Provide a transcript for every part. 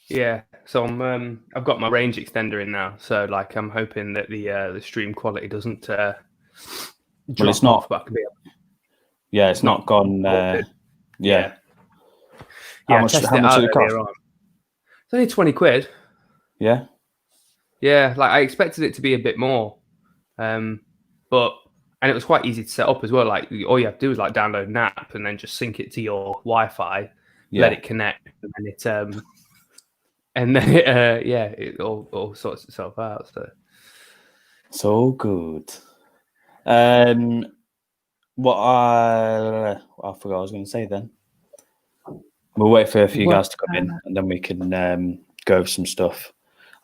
Yeah, so I've got my range extender in now, so like I'm hoping that the stream quality doesn't Well, it's drop not. off, but I can be Yeah, it's not gone. recorded. Yeah. Yeah, How I much? tested How it much out did it cost? earlier on. It's only 20 quid. Yeah. Yeah, like I expected it to be a bit more, but and it was quite easy to set up as well. Like all you have to do is like download an app and then just sync it to your Wi-Fi, let it connect, and then it all sorts itself out. So So good. What I forgot what I was going to say then. We'll wait for a few guys to come in, and then we can go over some stuff.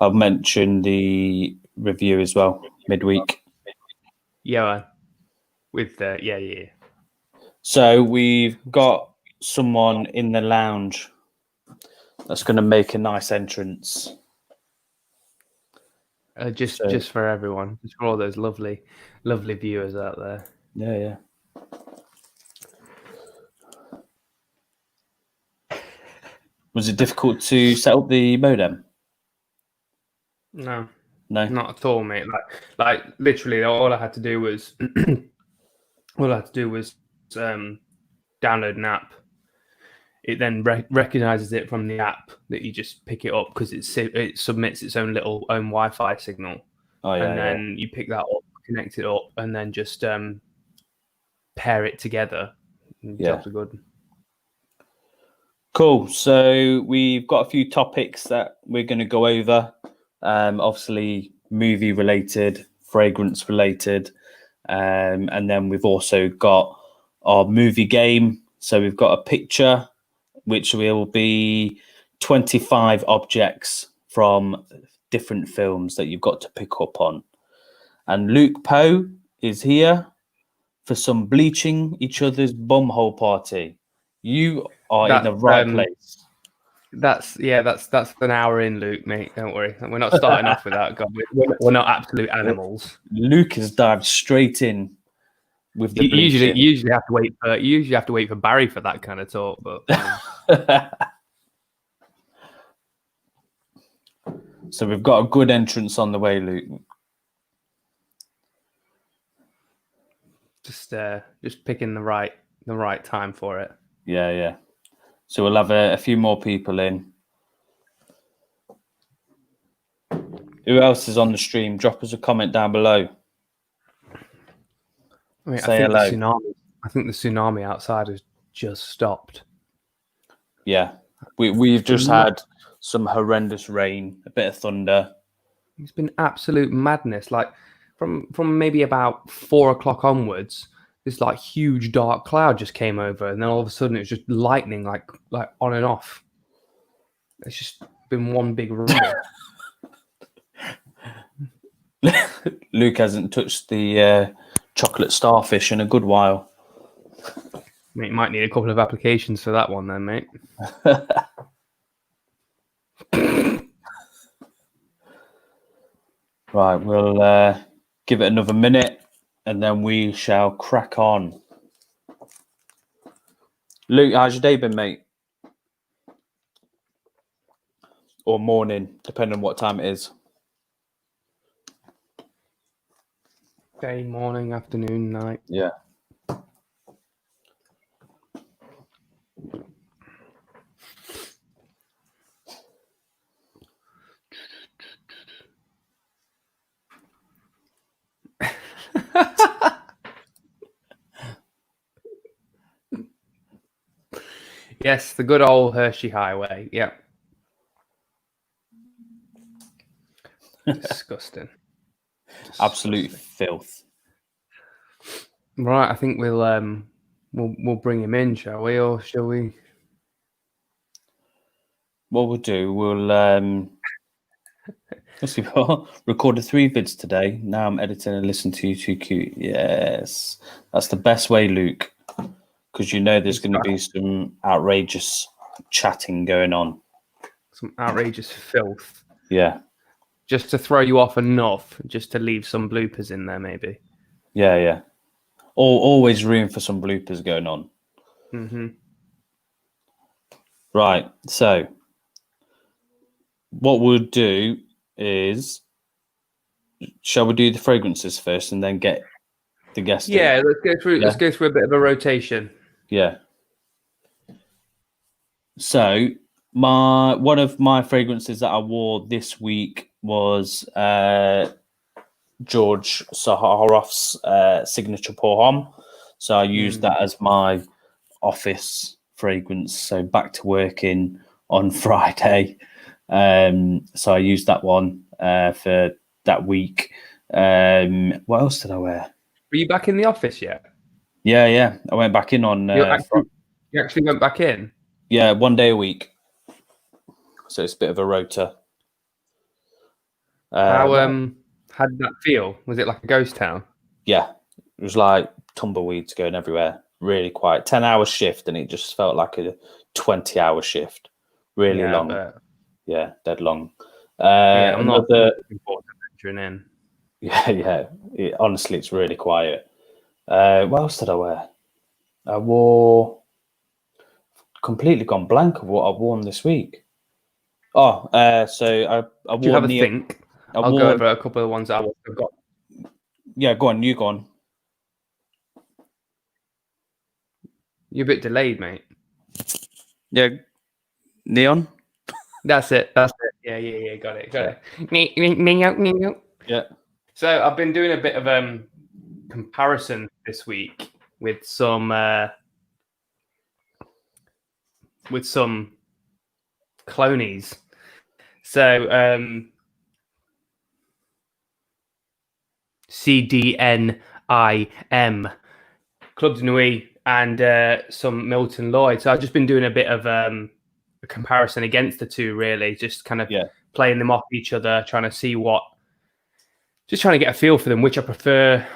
I've mentioned the review as well, midweek. yeah, with yeah. So we've got someone in the lounge that's going to make a nice entrance. Just for everyone, just for all those lovely viewers out there. Yeah. Was it difficult to set up the modem? No, No. not at all, mate. Like literally, all I had to do was download an app. It then recognizes it from the app that you just pick it up because it submits its own Wi-Fi signal. Oh yeah. And then you pick that up, connect it up, and then just pair it together. Jobs are good. Cool. So we've got a few topics that we're going to go over. Obviously, movie related, fragrance related, and then we've also got our movie game. So we've got a picture, which will be 25 objects from different films that you've got to pick up on. And Luke Poe is here for some bleaching each other's bumhole party. You are in the right place. That's an hour in, Luke, mate. Don't worry. We're not starting off with that. God, we're not absolute animals. Luke has dived straight in with the bleaching. You usually have to wait for Barry for that kind of talk, but So we've got a good entrance on the way, Luke. Just picking the right time for it. Yeah. So we'll have a few more people in. Who else is on the stream? Drop us a comment down below. Say hello. I think the tsunami outside has just stopped. Yeah, we've just had some horrendous rain, a bit of thunder. It's been absolute madness. Like from maybe about 4 o'clock onwards, this like huge dark cloud just came over, and then all of a sudden it was just lightning, like on and off. It's just been one big rumble. Luke hasn't touched the chocolate starfish in a good while. Mate, you might need a couple of applications for that one then, mate. Right, we'll give it another minute and then we shall crack on. Luke, how's your day been, mate? Or morning, depending on what time it is. Day, morning, afternoon, night. Yeah. Yes, the good old Hershey Highway. Yeah. Disgusting. Absolute filth. Right, I think we'll bring him in, shall we? Or shall we? What we'll do, we'll let's see, recorded 3 vids today. Now I'm editing and listening to you too cute. Yes, that's the best way, Luke, because you know there's going to be some outrageous chatting going on. Some outrageous filth. Yeah. Just to throw you off enough, just to leave some bloopers in there, maybe. Yeah. Always room for some bloopers going on. Mm-hmm. Right, so what we'll do is, shall we do the fragrances first and then get the guest in? Yeah, let's go through. Yeah. Let's go through a bit of a rotation. Yeah. So one of my fragrances that I wore this week was George Saharov's signature pour homme. So I used that as my office fragrance. So back to working on Friday. So I used that one for that week. What else did I wear? Were you back in the office yet? Yeah. I went back in on. You actually went back in? Yeah, 1 day a week. So it's a bit of a rota. How did that feel? Was it like a ghost town? Yeah, it was like tumbleweeds going everywhere. Really quiet. 10-hour shift, and it just felt like a 20-hour shift. Really long. Yeah, dead long. I'm not looking forward to venturing in. Yeah. Honestly, it's really quiet. What else did I wear? I wore. Completely gone blank of what I've worn this week. So I wore. Do you have a think? I'll go over a couple of the ones that I've got. Yeah, go on. You go on. You're a bit delayed, mate. Yeah, neon. That's it. Yeah. Got it. Yeah. So I've been doing a bit of comparison this week with some clonies. So CDNIM, Club de Nuit, and some Milton Lloyd. So I've just been doing a bit of a comparison against the two, really, just kind of playing them off each other, trying to get a feel for them, which I prefer,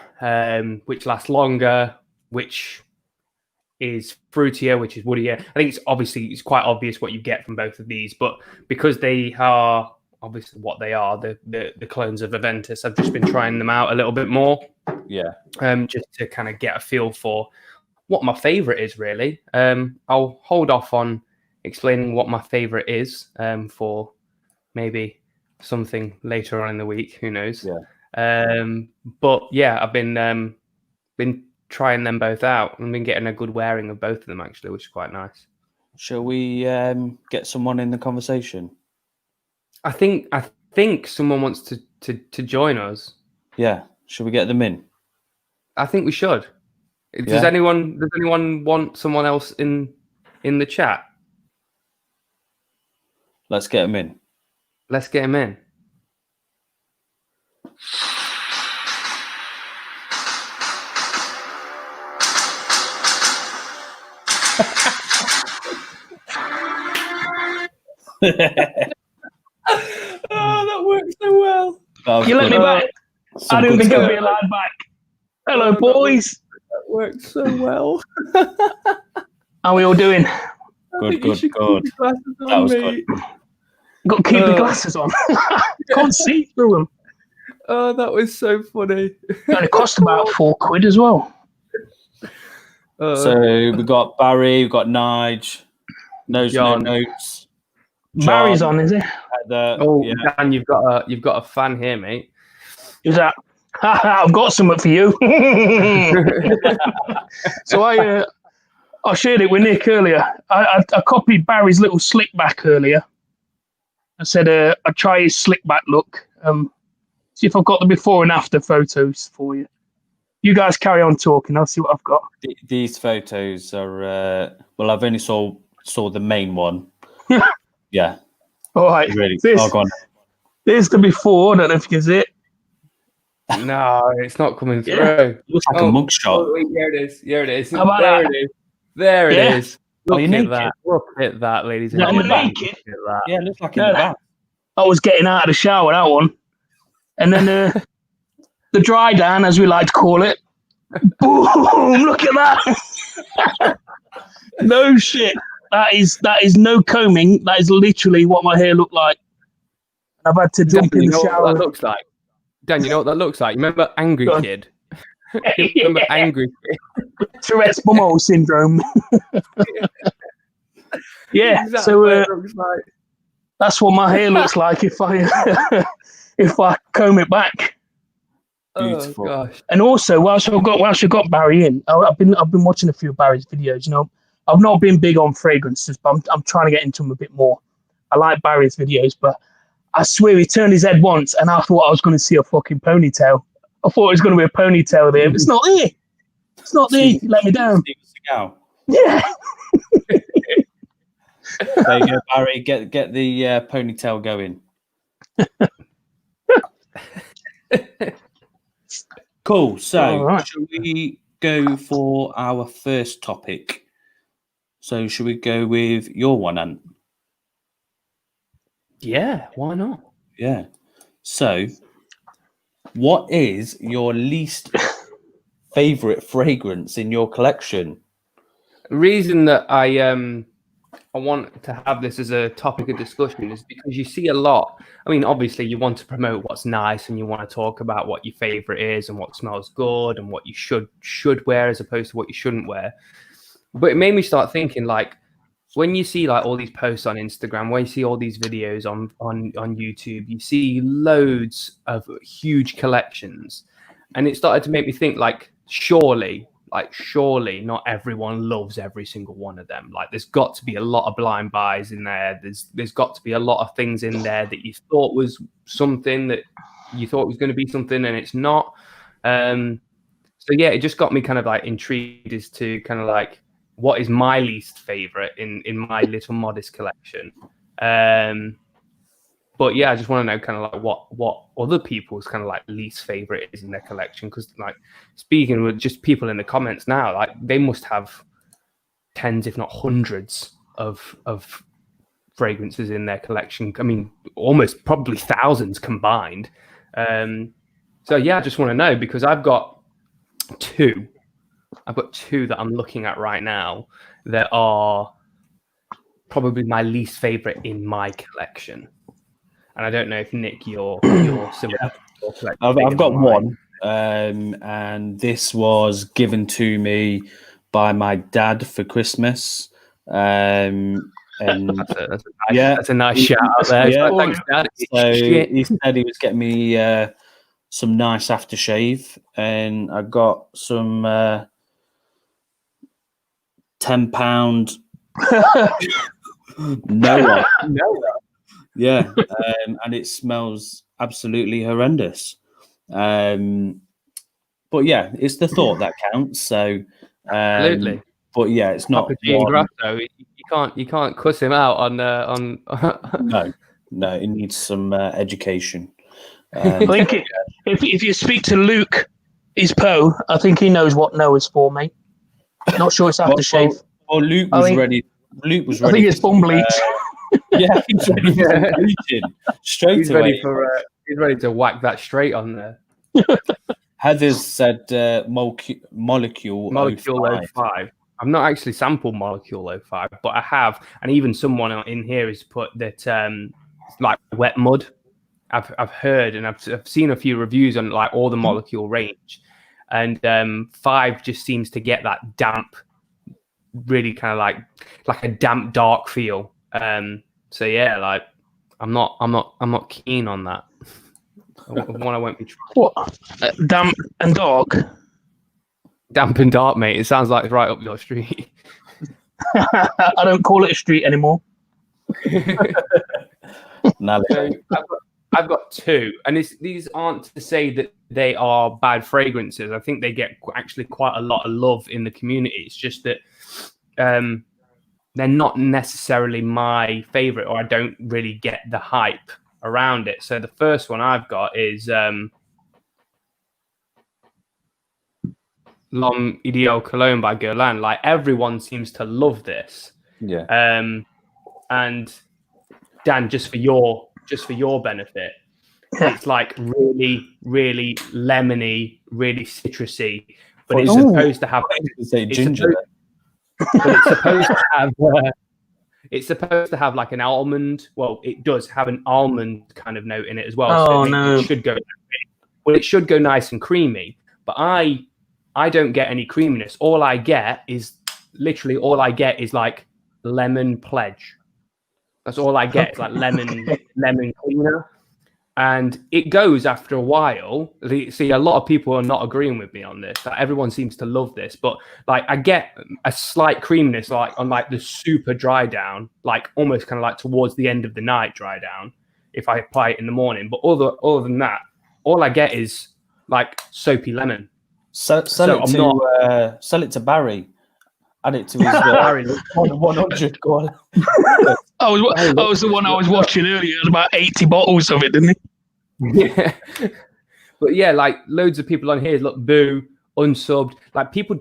which lasts longer, which is fruitier, which is woodier. I think it's quite obvious what you get from both of these, but because they are obviously what they are, the clones of Aventus, I've just been trying them out a little bit more. Yeah. Just to kind of get a feel for what my favorite is, really. I'll hold off on explaining what my favorite is for maybe something later on in the week. Who knows? Yeah. But yeah, I've been trying them both out and been getting a good wearing of both of them, actually, which is quite nice. Shall we get someone in the conversation? I think someone wants to join us. Yeah. Should we get them in? I think we should. Does anyone want someone else in the chat? Let's get them in. Let's get them in. That works so well. You let me back. I didn't think I'd be allowed back. Hello, boys. That worked so well. How are we all doing? Good. That was good. Got to keep the glasses on. Can't see through them. Oh, that was so funny. It cost about £4 as well. So we got Barry, we got Nige, No Notes. Barry's on, is he? Dan, you've got a fan here, mate. Who's that? I've got something for you. So I shared it with Nick earlier. I copied Barry's little slick back earlier. I said I'd try his slick back look. See if I've got the before and after photos for you. You guys carry on talking. I'll see what I've got. These photos are I've only saw the main one. Yeah. All right. Really. Go on. There's the before. I don't know if you can see it. No, it's not coming through. It looks like a mugshot. Wait, here it is. Here it is. How about that? There it is. Look you're at that. Look at that, ladies and I'm gentlemen. naked. Look at that. Yeah, it looks like in the back. I was getting out of the shower, that one. And then the dry down, as we like to call it. Boom! Look at that. No shit. That is no combing. That is literally what my hair looked like. I've had to jump in the shower. What that looks like? Dan, you know what that looks like? You remember Angry Kid? You remember Angry Kid? Tourette's bumhole syndrome. Yeah. Exactly So what it looks like. That's what my hair looks like if I if I comb it back. Beautiful. Oh gosh. And also, whilst I got Barry in, I've been watching a few of Barry's videos. You know, I've not been big on fragrances, but I'm trying to get into them a bit more. I like Barry's videos, but I swear he turned his head once, and I thought I was going to see a fucking ponytail. I thought it was going to be a ponytail there, but it's not there. It's not there. He let me down. Yeah. There you go, Barry. Get the ponytail going. Cool. So, right. Should we go for our first topic? So, should we go with your one, Ant? Yeah, why not? Yeah. So, what is your least favorite fragrance in your collection? The reason that I want to have this as a topic of discussion is because you see a lot. I mean, obviously, you want to promote what's nice and you want to talk about what your favorite is and what smells good and what you should wear as opposed to what you shouldn't wear. But it made me start thinking, like, when you see like all these posts on Instagram, when you see all these videos on YouTube, you see loads of huge collections, and it started to make me think, like, surely not everyone loves every single one of them. Like, there's got to be a lot of blind buys in there. There's got to be a lot of things in there that you thought was something that you thought was going to be something and it's not. So yeah, it just got me kind of like intrigued as to kind of like what is my least favorite in my little modest collection. But yeah, I just want to know kind of like what other people's kind of like least favorite is in their collection. Because like speaking with just people in the comments now, like they must have tens, if not hundreds, of fragrances in their collection. I mean, almost probably thousands combined. So yeah, I just want to know because I've got two that I'm looking at right now that are probably my least favorite in my collection. And I don't know if Nick, you're similar. Yeah. I've got one, and this was given to me by my dad for Christmas. And that's a nice shout out there. Yeah, so thanks, Dad. So he said he was getting me some nice aftershave, and I got some £10 no. Yeah, and it smells absolutely horrendous. But yeah, it's the thought that counts. So absolutely. But yeah, it's not. Grasso, you can't cuss him out on. No, it needs some education. I think if you speak to Luke, his Poe, I think he knows what no is for, mate. Not sure it's aftershave. Well, Luke was ready. Luke was ready. I think it's bum bleach. Yeah, he's ready for bleaching straight away. He's ready to whack that straight on there. Heather's said Molecule 05. I've not actually sampled Molecule 05, but I have, and even someone in here has put that like wet mud. I've heard and I've seen a few reviews on like all the Molecule range, and 5 just seems to get that damp, really kind of like a damp dark feel. So yeah, like I'm not keen on that. One I won't be trying. What? Damp and dark? Damp and dark, mate. It sounds like it's right up your street. I don't call it a street anymore. So I've got 2, and these aren't to say that they are bad fragrances. I think they get actually quite a lot of love in the community. It's just that they're not necessarily my favorite, or I don't really get the hype around it. So the first one I've got is L'Homme Idéal Cologne by Guerlain. Like everyone seems to love this. Yeah. And Dan, just for your benefit, it's like really, really lemony, really citrusy, but it's supposed to have ginger. But it's supposed to have like an almond. Well, it does have an almond kind of note in it as well. Oh, so no. it should go nice and creamy. But I don't get any creaminess. All I get is like lemon pledge. That's all I get. It's like lemon cleaner. And it goes after a while. See, a lot of people are not agreeing with me on this. Like, everyone seems to love this, but like I get a slight creaminess, like on like the super dry down, like almost kind of like towards the end of the night dry down, if I apply it in the morning. But other than that, all I get is like soapy lemon. Sell it to Barry. Add it to his Barry, 100 goal. I was the one I was watching earlier. He had about 80 bottles of it, didn't he? Yeah. But yeah, like loads of people on here look boo, unsubbed. Like people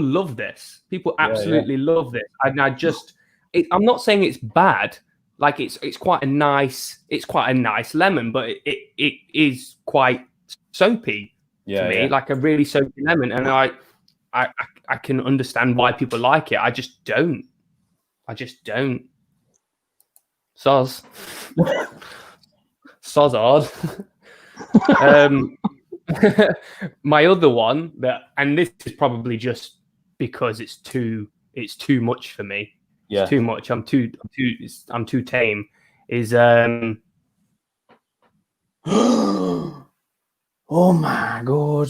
love this. People absolutely love this. And I'm not saying it's bad. Like it's quite a nice lemon, but it is quite soapy to me, like a really soapy lemon. And I can understand why people like it. I just don't. Soz. Sozard. My other one and this is probably just because it's too much for me. Yeah. It's too much. I'm too tame. Is Oh my God.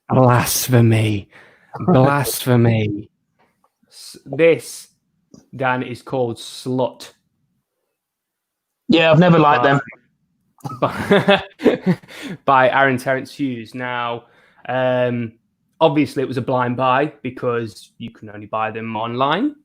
Blasphemy. This, Dan, is called Slut. Yeah, I've never liked them. By Aaron Terence Hughes. Now, obviously it was a blind buy because you can only buy them online.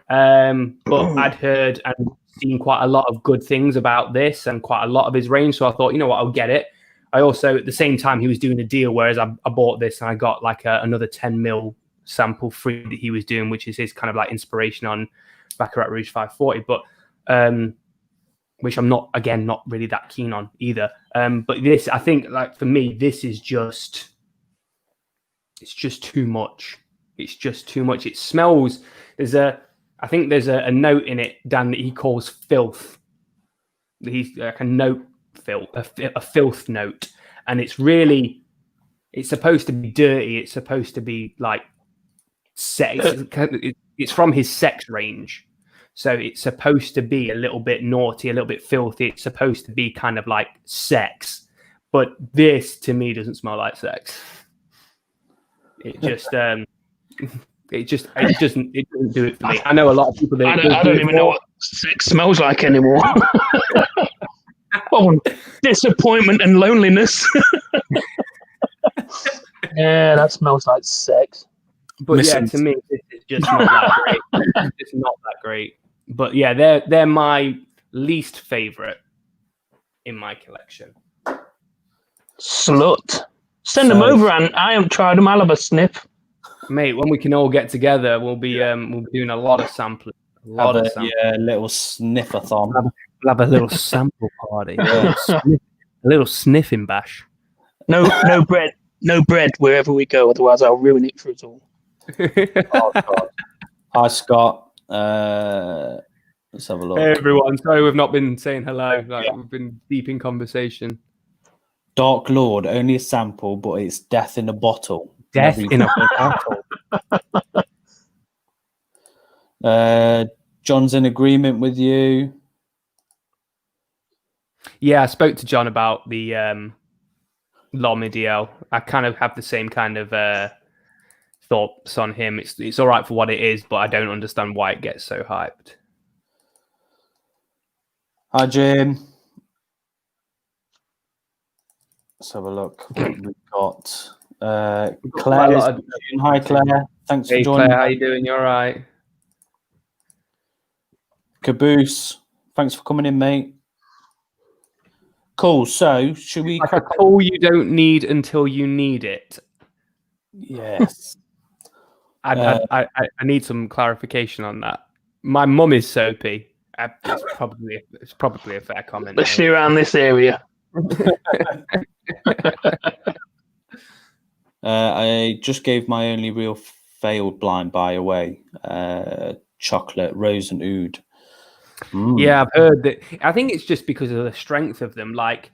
But I'd heard and seen quite a lot of good things about this and quite a lot of his range. So I thought, you know what, I'll get it. I also, at the same time, he was doing a deal, whereas I bought this and I got like another 10 mil sample free that he was doing, which is his kind of like inspiration on Baccarat Rouge 540. But which I'm not really that keen on either. But this, I think, like for me, this is just, it's just too much. It's just too much. It smells. I think there's a note in it, Dan, that he calls filth. He's like a filth note, and it's supposed to be dirty. It's supposed to be like sex. It's from his sex range. So it's supposed to be a little bit naughty, a little bit filthy. It's supposed to be kind of like sex. But this, to me, doesn't smell like sex. It just, it doesn't do it for me. I know a lot of people that I don't even know what sex smells like anymore. Oh, disappointment and loneliness. Yeah, that smells like sex. But yeah, to me, this is just not that great. It's not that great. But yeah, they're my least favorite in my collection. Slut. Send them over, and I haven't tried them. I'll have a sniff. Mate, when we can all get together, we'll be doing a lot of sampling. A little sniffathon. We'll have a little sample party. A little sniffing bash. No bread wherever we go, otherwise I'll ruin it for us all. Oh, God. Hi, Scott. Let's have a look. Hey, everyone. Sorry we've not been saying hello. We've been deep in conversation. Dark Lord, only a sample, but it's death in a bottle. Death in a bottle. John's in agreement with you. Yeah, I spoke to John about the L'Homme I kind of have the same kind of thoughts on him. It's all right for what it is, but I don't understand why it gets so hyped. Hi, Jim. Let's have a look. We've got Claire. Hi, Claire. Thanks for joining. Claire, how you doing? You all right? Caboose. Thanks for coming in, mate. Cool. So, should we? Like a tool you don't need until you need it. Yes. I need some clarification on that. My mum is soapy. It's probably a fair comment. Especially around this area. I just gave my only real failed blind buy away. Chocolate rose and oud. Yeah, I've heard that. I think it's just because of the strength of them. Like,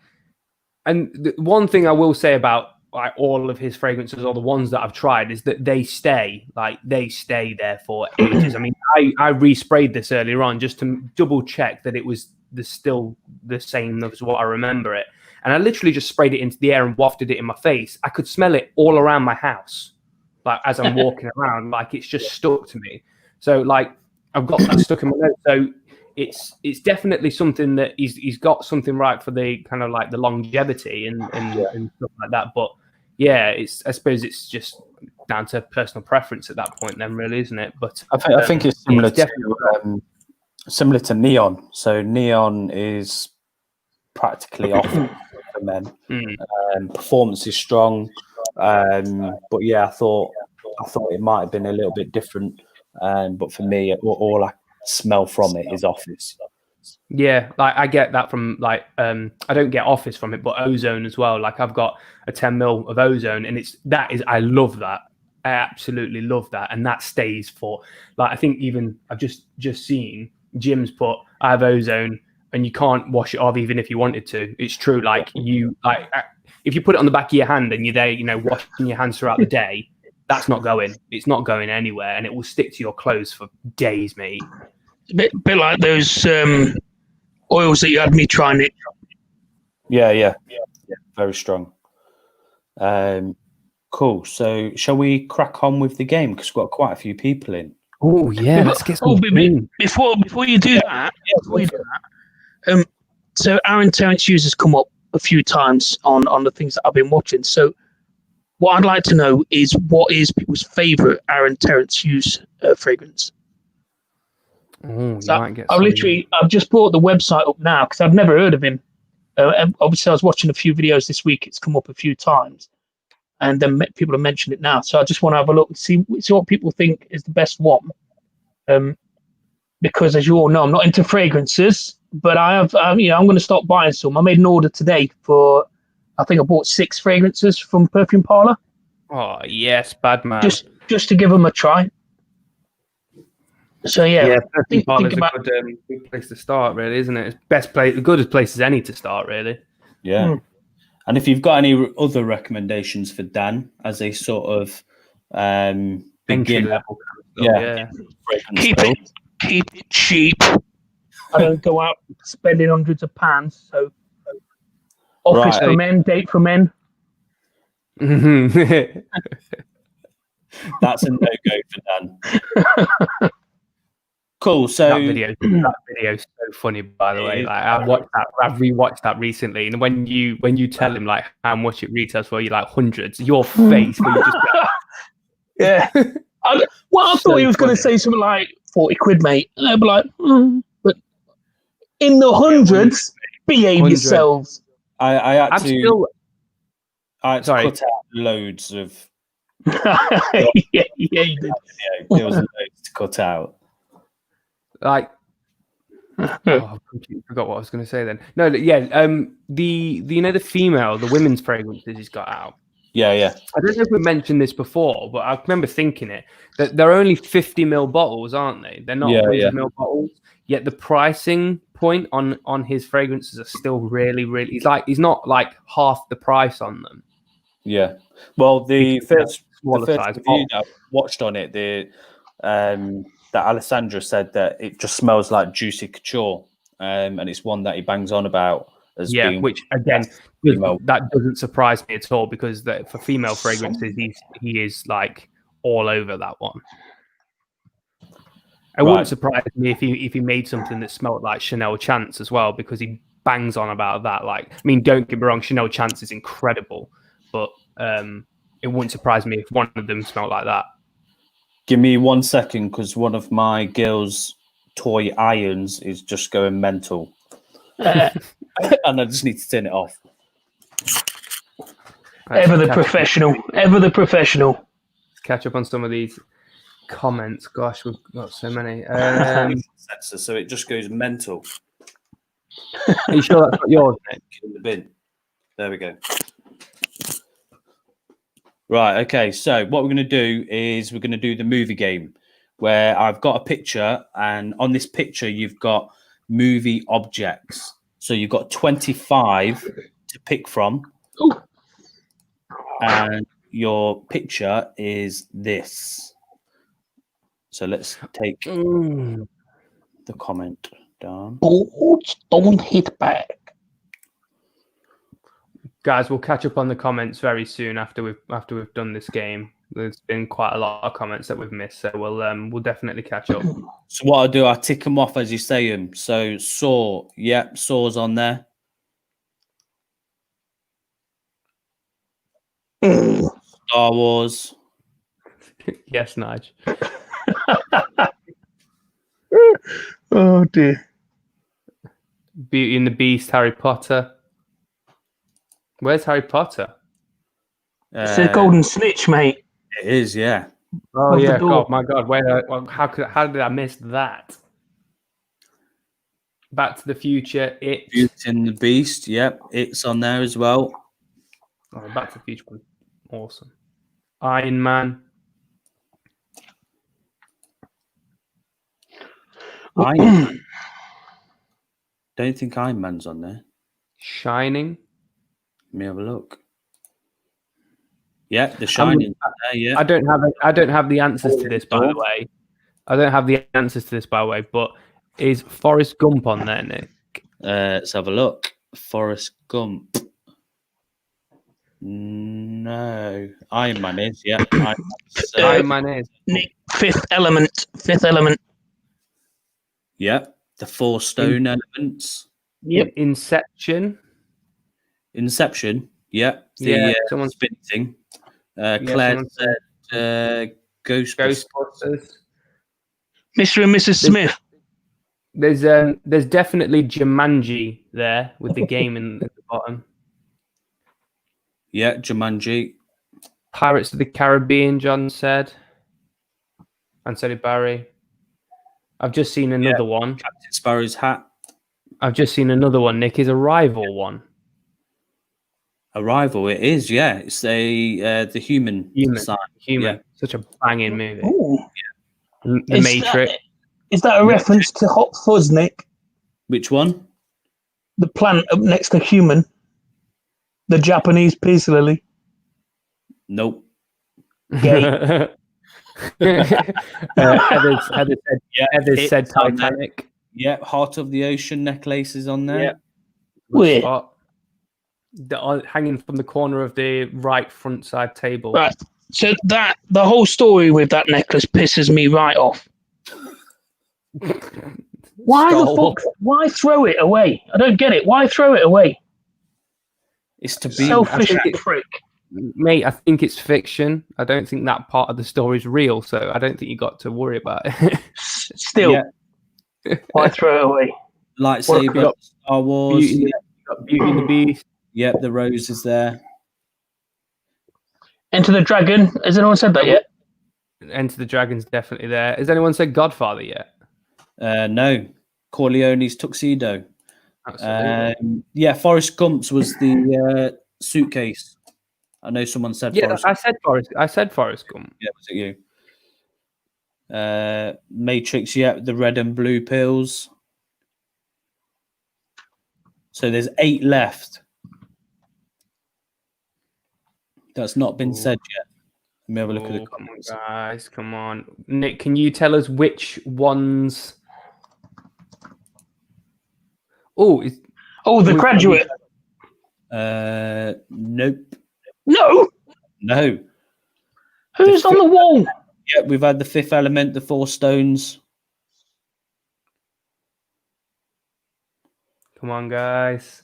and the one thing I will say about like all of his fragrances, or the ones that I've tried, is that they stay there for ages. I mean, I resprayed this earlier on just to double check that it was still the same as what I remember it. And I literally just sprayed it into the air and wafted it in my face. I could smell it all around my house, like as I'm walking around. Like it's just stuck to me. So like I've got that stuck in my nose. So it's definitely something that he's got something right for the kind of like the longevity and stuff like that. But yeah, I suppose it's just down to personal preference at that point, then, really, isn't it? But I think it's similar to neon. So neon is practically off for men. Performance is strong, but yeah, I thought it might have been a little bit different. But for me, all I smell from it is office. Yeah, like I get that from like I don't get office from it, but ozone as well. Like I've got a 10 mil of ozone, and I love that. I absolutely love that, and that stays for like I think even I've just seen Jim's put I have ozone, and you can't wash it off even if you wanted to. It's true. Like you like if you put it on the back of your hand and you're there, washing your hands throughout the day, that's not going. It's not going anywhere, and it will stick to your clothes for days, mate. A bit like those oils that you had me trying it. Yeah, very strong. Cool. So, shall we crack on with the game? Because we've got quite a few people in. Oh yeah, let's get some. Before you do that, so Aaron Terrence Hughes has come up a few times on the things that I've been watching. So, what I'd like to know is what is people's favourite Aaron Terrence Hughes fragrance? I've just brought the website up now because I've never heard of him. Obviously, I was watching a few videos this week. It's come up a few times, and then people have mentioned it now. So I just want to have a look and see what people think is the best one. Because as you all know, I'm not into fragrances, but I'm going to start buying some. I made an order today for, I think I bought 6 fragrances from Perfume Parlour. Oh yes, bad man. Just to give them a try. So yeah, Perfume Parlour is a good place to start, really, isn't it? It's best place, good as place as any to start, really. Yeah. And if you've got any other recommendations for Dan as a sort of entry level, keep it cheap. I don't go out spending hundreds of pounds. So office for men, date for men. That's a no-go for Dan. Cool. So that video is so funny, by the way. Like I've rewatched that recently, and when you tell him like how much it retails for, you're like hundreds. Your face, where you just yeah. I thought he was going to say something like 40 quid, mate, and I'd be like, but in the hundreds, behave yourselves. I had to cut out loads of. yeah, you did. There was loads to cut out. Like, I forgot what I was going to say then. No, yeah, the women's fragrances he's got out. Yeah. I don't know if we mentioned this before, but I remember thinking it that they're only 50 ml bottles, aren't they? They're not 100 ml bottles. Yet the pricing point on his fragrances are still really, really. He's not like half the price on them. Yeah. Well, the first review that I watched on it, that Alessandra said that it just smells like Juicy Couture, and it's one that he bangs on about as being, which again that doesn't surprise me at all because for female fragrances he is like all over that one. It wouldn't surprise me if he made something that smelled like Chanel Chance as well, because he bangs on about that. Like, I mean, don't get me wrong, Chanel Chance is incredible, but it wouldn't surprise me if one of them smelled like that. Give me 1 second, because one of my girls' toy irons is just going mental. And I just need to turn it off. Ever the professional. Let's catch up on some of these comments. Gosh, we've got so many. Sensor, so it just goes mental. Are you sure that's not yours, Nick? In the bin. There we go. Right, okay, so what we're going to do is we're going to do the movie game, where I've got a picture, and on this picture you've got movie objects. So you've got 25 to pick from. Ooh. And your picture is this. So let's take Mm. the comment down. Balls don't hit back. Guys, we'll catch up on the comments very soon after we've done this game. There's been quite a lot of comments that we've missed, so we'll definitely catch up. So what I'll do, I'll tick them off as you say them. So Saw, yep, Saw's on there. Star Wars. Yes, Nige. Oh dear. Beauty and the Beast, Harry Potter. Where's Harry Potter? It's a golden snitch, mate. It is, yeah. Oh Of the yeah, door. God, my God. How did I miss that? Back to the Future. Beauty and the Beast, yep, it's on there as well. Oh, Back to the Future was awesome. Iron Man. Iron Man. Don't think Iron Man's on there. Shining. Let me have a look. Yeah, The Shining. Yeah. I don't have the answers to this, by the way. I don't have the answers to this, by the way. But is Forrest Gump on there, Nick? Let's have a look. Forrest Gump. No. Iron Man is, yeah. Iron Man is. Nick, Fifth Element. Fifth Element. Yeah. The Four Stone Elements. Yep. Inception. Inception. Yeah. Yeah, The someone's- spin thing. Claire someone said Ghostbusters. Ghostbusters. Mr. and Mrs. Smith. There's definitely Jumanji there with the game in at the bottom. Yeah, Jumanji. Pirates of the Caribbean, John said. And so did Barry. I've just seen another one. Captain Sparrow's hat. I've just seen another one, Nick. Is Arrival one. Arrival, it is, yeah. It's the human side. Human. Yeah. Such a banging movie. Ooh. The Is Matrix. Is that a reference to Hot Fuzz, Nick? Which one? The plant up next to human. The Japanese peace lily. Nope. Gay. Heather said It's on there. Titanic. Yeah, Heart of the Ocean necklace is on there. Yeah. Weird. Hanging from the corner of the right front side table. Right. So the whole story with that necklace pisses me right off. Why the Stole. fuck? Why throw it away? I don't get it. Why throw it away? It's to be Selfish I think it- prick. Mate, I think it's fiction. I don't think that part of the story is real, so I don't think you got to worry about it. Still, Yeah. why throw it away? lightsaber, What- Star Wars. Beauty, Beauty and the Beast. Yeah, the rose is there. Enter the Dragon. Has anyone said that yet? Enter the Dragon's definitely there. Has anyone said Godfather yet? No, Corleone's tuxedo. Absolutely. Yeah, Forrest Gump's was the suitcase. I know someone said Yeah, Forrest. I said Forrest Gump. Yeah, was it you? Matrix, yeah, the red and blue pills. So there's 8 left. That's not been said yet. Let me have a look at the Come on, comments. guys, come on. Nick, can you tell us which ones? Oh, Oh, The Graduate. Nope. No. No. Who's on the wall? Yeah, we've had the Fifth Element, the Four Stones. come on, guys.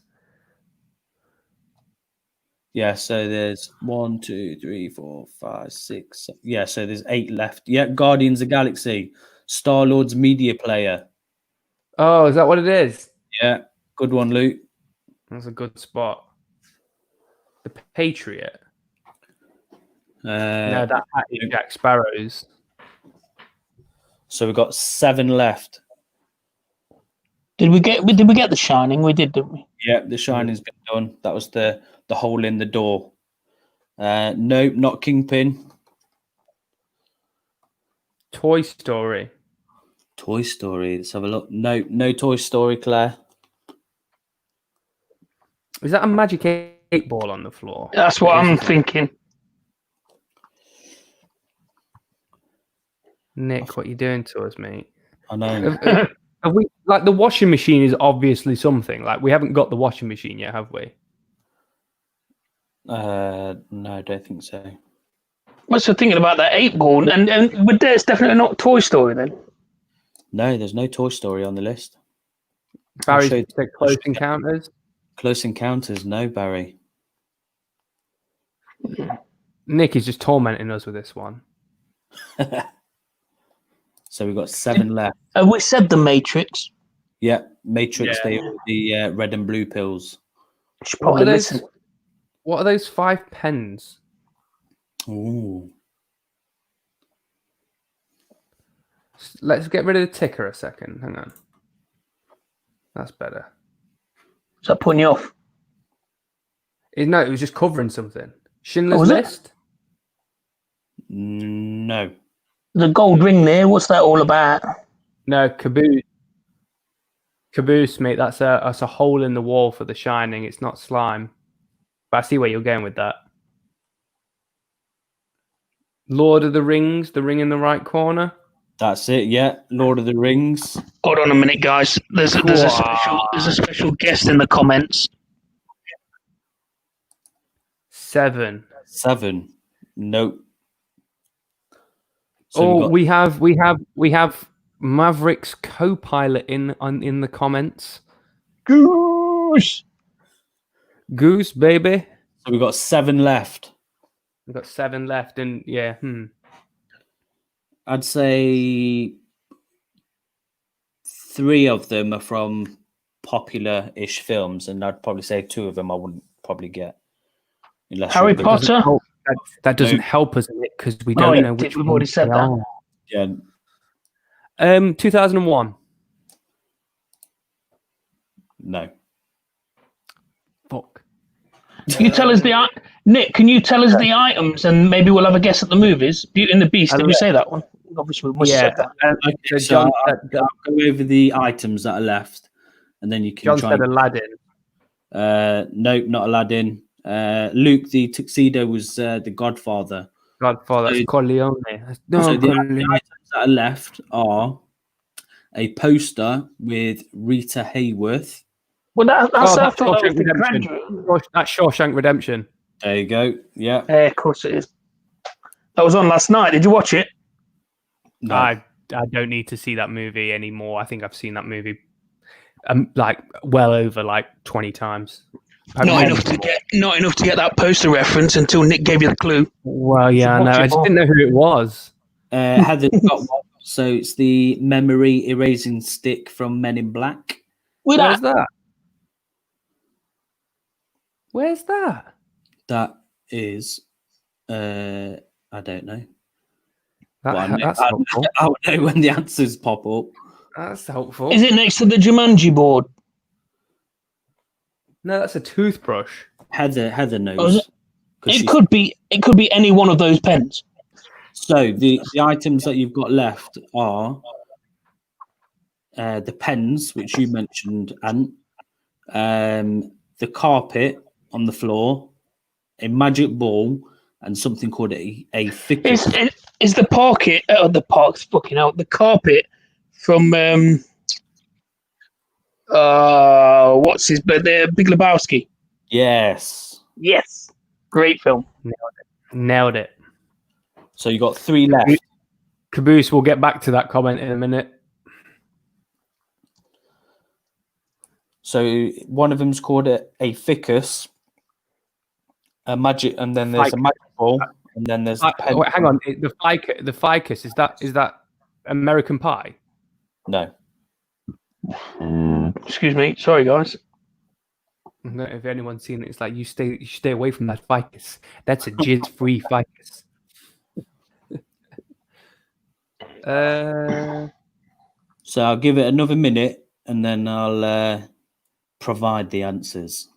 Yeah, so there's 1, 2, 3, 4, 5, 6. Yeah, so there's 8 left. Yeah, Guardians of the Galaxy, Star-Lord's media player. Oh, is that what it is? Yeah, good one, Luke. That's a good spot. The Patriot. No, that is Jack Sparrow's. So we've got 7 left. Did we get The Shining? We did, didn't we? Yeah, The Shining's been done. That was the hole in the door. Nope, not Kingpin. Toy Story. Toy Story. Let's have a look. No Toy Story, Claire. Is that a magic 8-ball on the floor? That's what It is, I'm isn't it? thinking. Nick, what you doing to us, mate? I know. Have we like the washing machine is obviously something. Like we haven't got the washing machine yet, have we? No, I don't think so. Must have thinking about that 8-ball, and but there's definitely not Toy Story then. No, there's no Toy Story on the list. Barry show- said Close Encounters. Close Encounters, no, Barry. Nick is just tormenting us with this one. So we've got 7 left. We said The Matrix. Yeah, Matrix. Yeah. The red and blue pills. Should probably listen. What are those 5 pens? Ooh. Let's get rid of the ticker a second. Hang on. That's better. Is that putting you off? No, it was just covering something. Schindler's was it? List? No. The gold ring there. What's that all about? No, Caboose. Caboose, mate. That's a hole in the wall for The Shining. It's not slime. But I see where you're going with that. Lord of the Rings, the ring in the right corner. That's it. Yeah, Lord of the Rings. Hold on a minute, guys. There's a special guest in the comments. 7. 7. Nope. So Oh, we have Maverick's co-pilot in the comments. Goose. Goose, baby. So we've got 7 left. We've got 7 left, and yeah. I'd say 3 of them are from popular-ish films, and I'd probably say 2 of them I wouldn't probably get. Harry Potter. That doesn't help us because we don't know which. We've already said that. Yeah. 2001. No. Fuck. Can you tell us Nick? Can you tell us the items, and maybe we'll have a guess at the movies? Beauty and the Beast. Did we say that one? Obviously, we must have said that. Okay, so I'll go over the items that are left, and then you can John try. said Aladdin. Nope, not Aladdin. Luke, the tuxedo was the Godfather. Godfather. That's Corleone. No, So the Corleone. items that are left are a poster with Rita Hayworth. Well, that's Shawshank the Redemption. graduate. That's Shawshank Redemption. There you go. Yeah. Of course it is. That was on last night. Did you watch it? No. I don't need to see that movie anymore. I think I've seen that movie like well over like 20 times. Not enough to get that poster reference until Nick gave you the clue. Well, yeah, no, I just didn't know who it was. Heather's got one. So it's the memory erasing stick from Men in Black. Where's that? Where's that? That is, I don't know. That's helpful. I'll know when the answers pop up. That's helpful. Is it next to the Jumanji board? No, that's a toothbrush. Heather knows. Oh, is it? It could be any one of those pens. So the items that you've got left are the pens, which you mentioned, Ant, the carpet on the floor, a magic ball, and something called a ficus. Is the the carpet from what's his the Big Lebowski? Yes. Yes. Great film. Nailed it. So you got 3 left. Caboose, we'll get back to that comment in a minute. So one of them's called a ficus, a magic, and then there's a magic ball, and then there's the pen. Wait, hang on, the ficus is that American Pie? No. Excuse me. Sorry, guys. No, if anyone's seen it, it's like you stay away from that ficus. That's a jizz-free ficus. So I'll give it another minute, and then I'll provide the answers.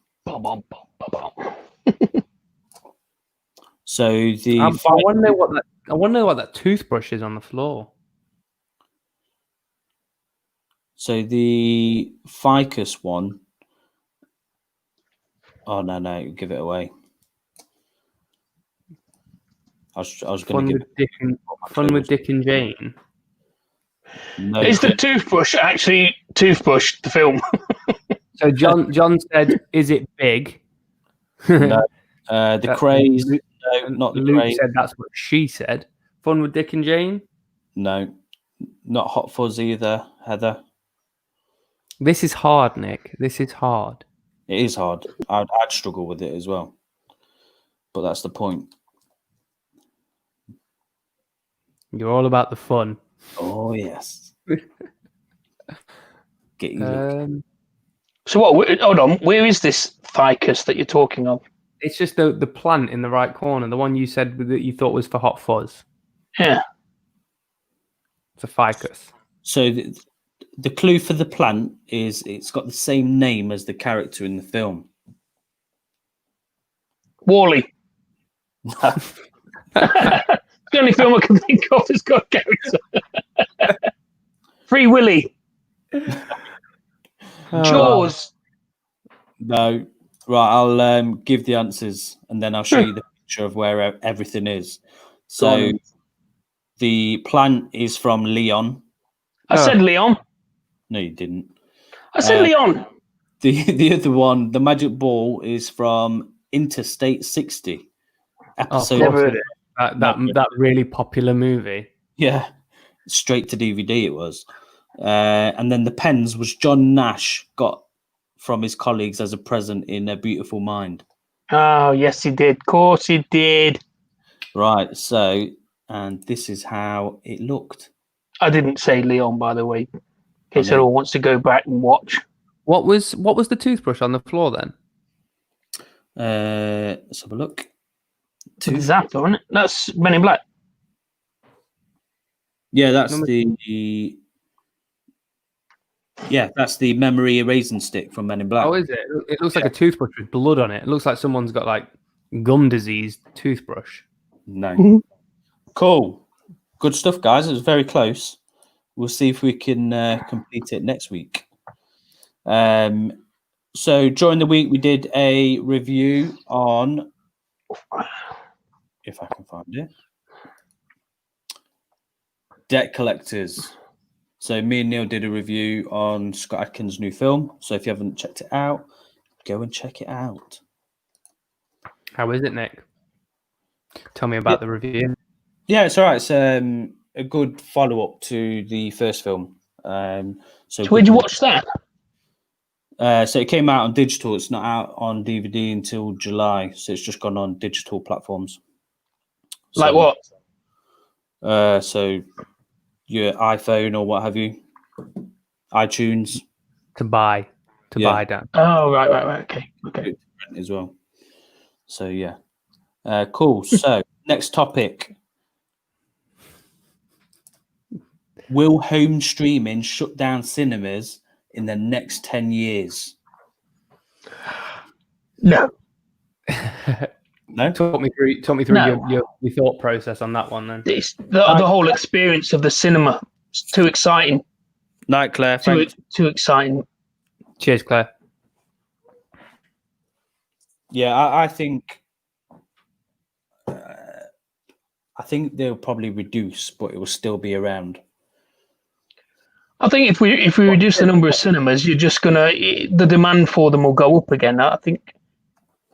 So the I want to know what that toothbrush is on the floor. So the ficus one. Oh no! Give it away. I was going to give Fun with Dick and Jane. No. Is the toothbrush actually toothbrush the film? So John said, "Is it big?" No. The craze. Luke, No, not the Luke craze. said that's what she said. Fun with Dick and Jane. No, not Hot Fuzz either, Heather. This is hard, Nick. This is hard. It is hard. I'd struggle with it as well. But that's the point. You're all about the fun. Oh, yes. Get you looking. So what? Hold on. Where is this ficus that you're talking of? It's just the plant in the right corner, the one you said that you thought was for Hot Fuzz. Yeah. It's a ficus. So the clue for the plant is it's got the same name as the character in the film. Wall-E. The only film I can think of that's got a character. Free Willy. Jaws. No. Right, I'll give the answers and then I'll show you the picture of where everything is. So the plant is from Leon. I said Leon. No, you didn't. I said Leon. The other one, the magic ball, is from Interstate 60. Episode. never heard it. That really popular movie. Yeah, straight to DVD it was. And then the pens was John Nash got from his colleagues as a present in A Beautiful Mind. Oh, yes, he did. Of course he did. Right, so, and this is how it looked. I didn't say Leon, by the way, in case anyone wants to go back and watch. What was the toothbrush on the floor then? Let's have a look. Zapper, isn't it? That's Men in Black. Yeah, that's that's the memory erasing stick from Men in Black. Oh, is it? It looks like a toothbrush with blood on it. It looks like someone's got like gum disease toothbrush. No. Cool. Good stuff, guys. It was very close. We'll see if we can complete it next week. So during the week, we did a review on, if I can find it, Debt Collectors. So me and Neil did a review on Scott Adkins' new film. So if you haven't checked it out, go and check it out. How is it, Nick? Tell me about the review. Yeah, it's all right. It's a good follow-up to the first film. So where'd you watch that? So it came out on digital. It's not out on DVD until July. So it's just gone on digital platforms. Like what? So your iPhone or what have you, iTunes To buy down. Oh, right. Okay. as well. So yeah, cool. So next topic: will home streaming shut down cinemas in the next 10 years? No. No. Talk me through No. your thought process on that one then. It's the whole experience of the cinema. It's too exciting. Night, Claire. Too exciting. Cheers, Claire. Yeah, I think they'll probably reduce, but it will still be around. I think if we reduce the number of cinemas, you're just the demand for them will go up again. I think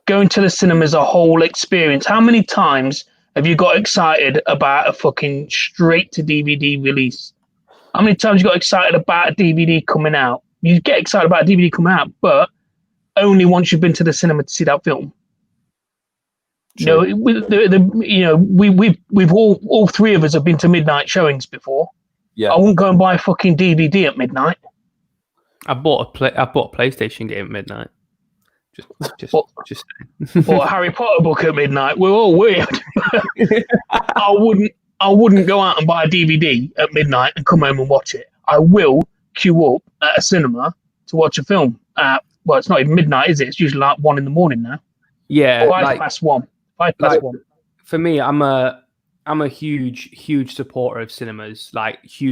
going to the cinema is a whole experience. How many times have you got excited about a fucking straight to DVD release? How many times you got excited about a DVD coming out? You get excited about a DVD coming out, but only once you've been to the cinema to see that film. True. We've all three of us have been to midnight showings before. Yeah. I wouldn't go and buy a fucking DVD at midnight. I bought a PlayStation game at midnight. Just Or a Harry Potter book at midnight. We're all weird. I wouldn't go out and buy a DVD at midnight and come home and watch it. I will queue up at a cinema to watch a film. Well, it's not even midnight, is it? It's usually like 1 a.m. now. Yeah, 1:05. 1:05. For me, I'm a huge supporter of cinemas. Like the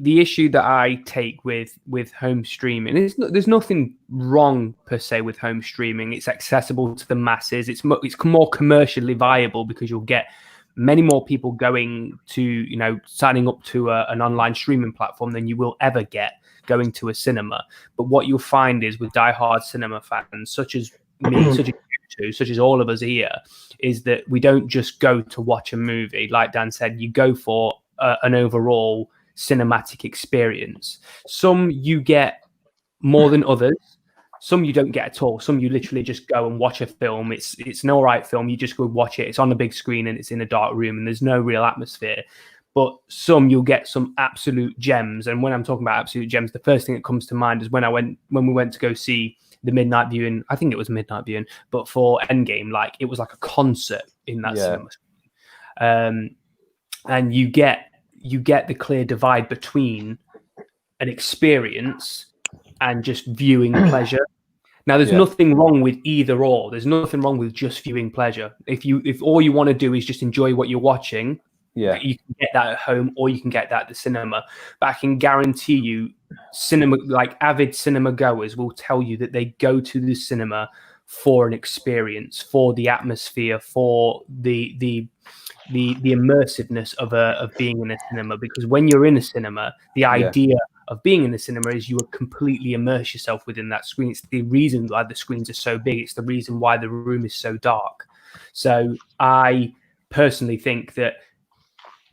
issue that I take with home streaming is there's nothing wrong per se with home streaming. It's accessible to the masses. It's more commercially viable because you'll get many more people going to, signing up to an online streaming platform than you will ever get going to a cinema. But what you'll find is with diehard cinema fans, such as me, such as you two, such as all of us here, is that we don't just go to watch a movie. Like Dan said, you go for an overall cinematic experience. Some you get more than others. Some you don't get at all. Some you literally just go and watch a film. It's an all right film. You just go watch it. It's on the big screen and it's in a dark room and there's no real atmosphere. But some you'll get some absolute gems. And when I'm talking about absolute gems, the first thing that comes to mind is when we went to go see the midnight viewing. I think it was midnight viewing, but for Endgame, like it was like a concert in that cinema. And you get the clear divide between an experience and just viewing pleasure. Now, there's nothing wrong with either or. There's nothing wrong with just viewing pleasure. If all you want to do is just enjoy what you're watching, you can get that at home or you can get that at the cinema. But I can guarantee you, avid cinema goers will tell you that they go to the cinema for an experience, for the atmosphere, for the immersiveness of being in a cinema. Because when you're in a cinema, the idea of being in the cinema is you will completely immerse yourself within that screen. It's the reason why the screens are so big. It's the reason why the room is so dark. So I personally think that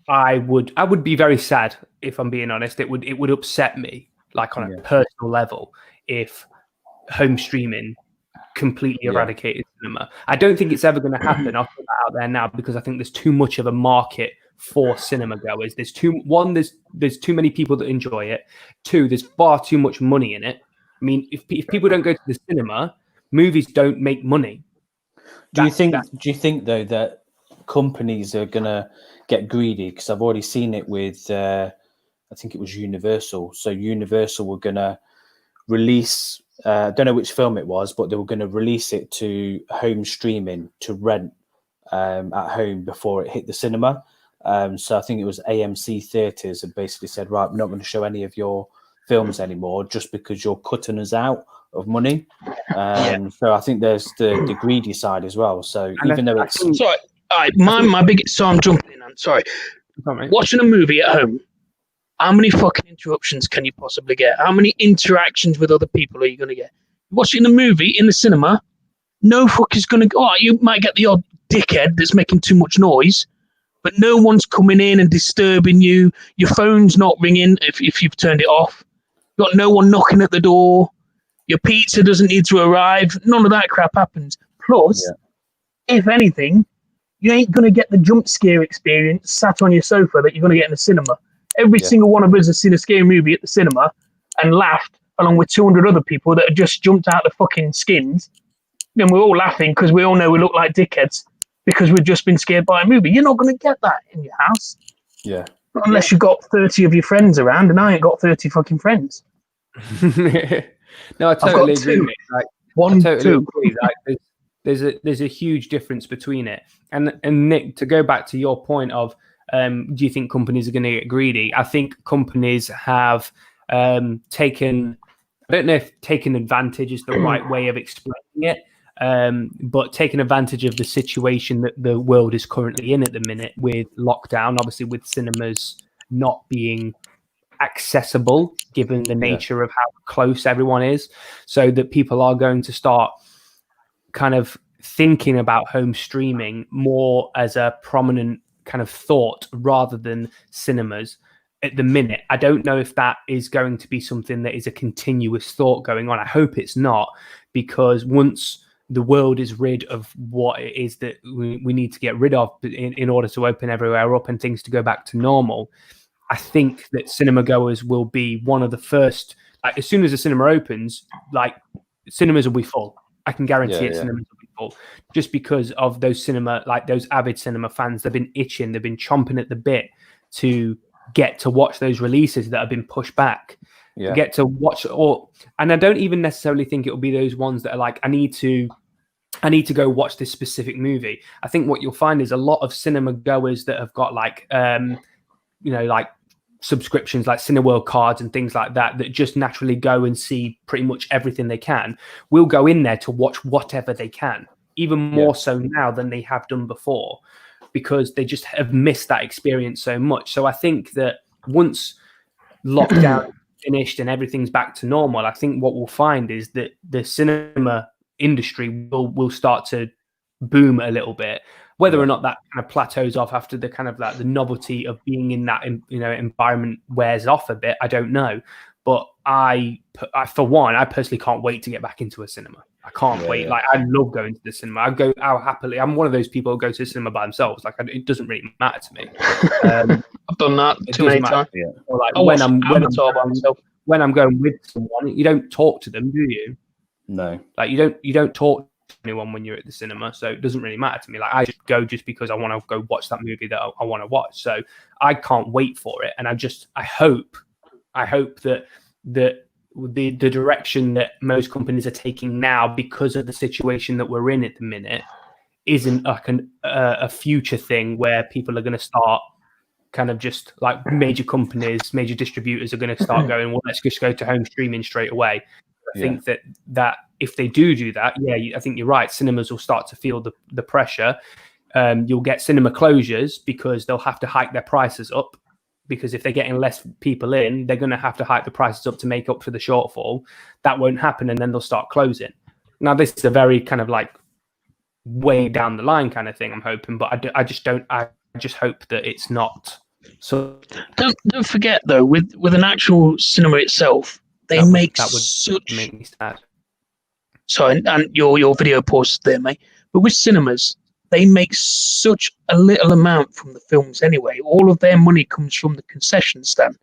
I would be very sad, if I'm being honest. It would upset me, like on a personal level, if home streaming completely eradicated cinema. I don't think it's ever going to happen. I'll put that out there now because I think there's too much of a market for cinema goers. There's too many people that enjoy it. Two, there's far too much money in it. I mean, if people don't go to the cinema, movies don't make money. Do you think though that companies are gonna get greedy? Because I've already seen it with I think it was Universal. So Universal were gonna release I don't know which film it was, but they were going to release it to home streaming to rent at home before it hit the cinema. So I think it was AMC Theatres had basically said, right, we're not going to show any of your films anymore just because you're cutting us out of money. So I think there's the greedy side as well. So even though it's... Sorry, all right, my biggest... So I'm jumping in, I'm sorry. Watching a movie at home, how many fucking interruptions can you possibly get? How many interactions with other people are you going to get? Watching a movie in the cinema, no fuck is going to go. Oh, you might get the odd dickhead that's making too much noise, but no one's coming in and disturbing you. Your phone's not ringing if you've turned it off. You've got no one knocking at the door. Your pizza doesn't need to arrive. None of that crap happens. Plus, if anything, you ain't going to get the jump scare experience sat on your sofa that you're going to get in the cinema. Every single one of us has seen a scary movie at the cinema and laughed along with 200 other people that had just jumped out of fucking skins. And we're all laughing because we all know we look like dickheads because we've just been scared by a movie. You're not going to get that in your house. Yeah. Unless you've got 30 of your friends around, and I ain't got 30 fucking friends. No, I totally agree. Like, agree. Like, there's a huge difference between it. And Nick, to go back to your point of, do you think companies are going to get greedy? I think companies have taken, I don't know if taken advantage is the right way of explaining it, but taken advantage of the situation that the world is currently in at the minute with lockdown, obviously with cinemas not being accessible given the nature of how close everyone is, so that people are going to start kind of thinking about home streaming more as a prominent kind of thought rather than cinemas at the minute. I don't know if that is going to be something that is a continuous thought going on. I hope it's not, because once the world is rid of what it is that we need to get rid of in order to open everywhere up and things to go back to normal, I think that cinema goers will be one of the first, like as soon as the cinema opens, like cinemas will be full. I can guarantee it. Cinemas will be full, just because of those avid cinema fans. They've been itching, they've been chomping at the bit to get to watch those releases that have been pushed back. Get to watch and I don't even necessarily think it will be those ones that are like, I need to go watch this specific movie. I think what you'll find is a lot of cinema goers that have got like like subscriptions like Cineworld cards and things like that just naturally go and see pretty much everything they can, will go in there to watch whatever they can, even more so now than they have done before. because they just have missed that experience so much. So I think that once lockdown finished and everything's back to normal, I think what we'll find is that the cinema industry will start to boom a little bit. Whether or not that kind of plateaus off after the kind of like the novelty of being in that environment wears off a bit, I don't know. But I for one, I personally can't wait to get back into a cinema. I can't wait. Like, I love going to the cinema. I'll happily. I'm one of those people who go to the cinema by themselves. Like, it doesn't really matter to me. I've done that too many times. Or like when I'm going with someone, you don't talk to them, do you? No. Like, you don't talk to anyone when you're at the cinema, so it doesn't really matter to me. Like, I just go just because I want to go watch that movie that I want to watch. So I can't wait for it, and I hope that the direction that most companies are taking now, because of the situation that we're in at the minute, isn't like a future thing where people are going to start kind of just like major companies, major distributors are going to start going, well, let's just go to home streaming straight away. I think that if they do that, I think you're right. Cinemas will start to feel the pressure. You'll get cinema closures because they'll have to hike their prices up. Because if they're getting less people in, they're going to have to hike the prices up to make up for the shortfall. That won't happen, and then they'll start closing. Now, this is a very kind of like way down the line kind of thing, I'm hoping, but I just hope that it's not. So don't forget though, with an actual cinema itself, they make such. Make me sad. Sorry, and your video paused there, mate. But with cinemas, they make such a little amount from the films anyway. All of their money comes from the concession stand.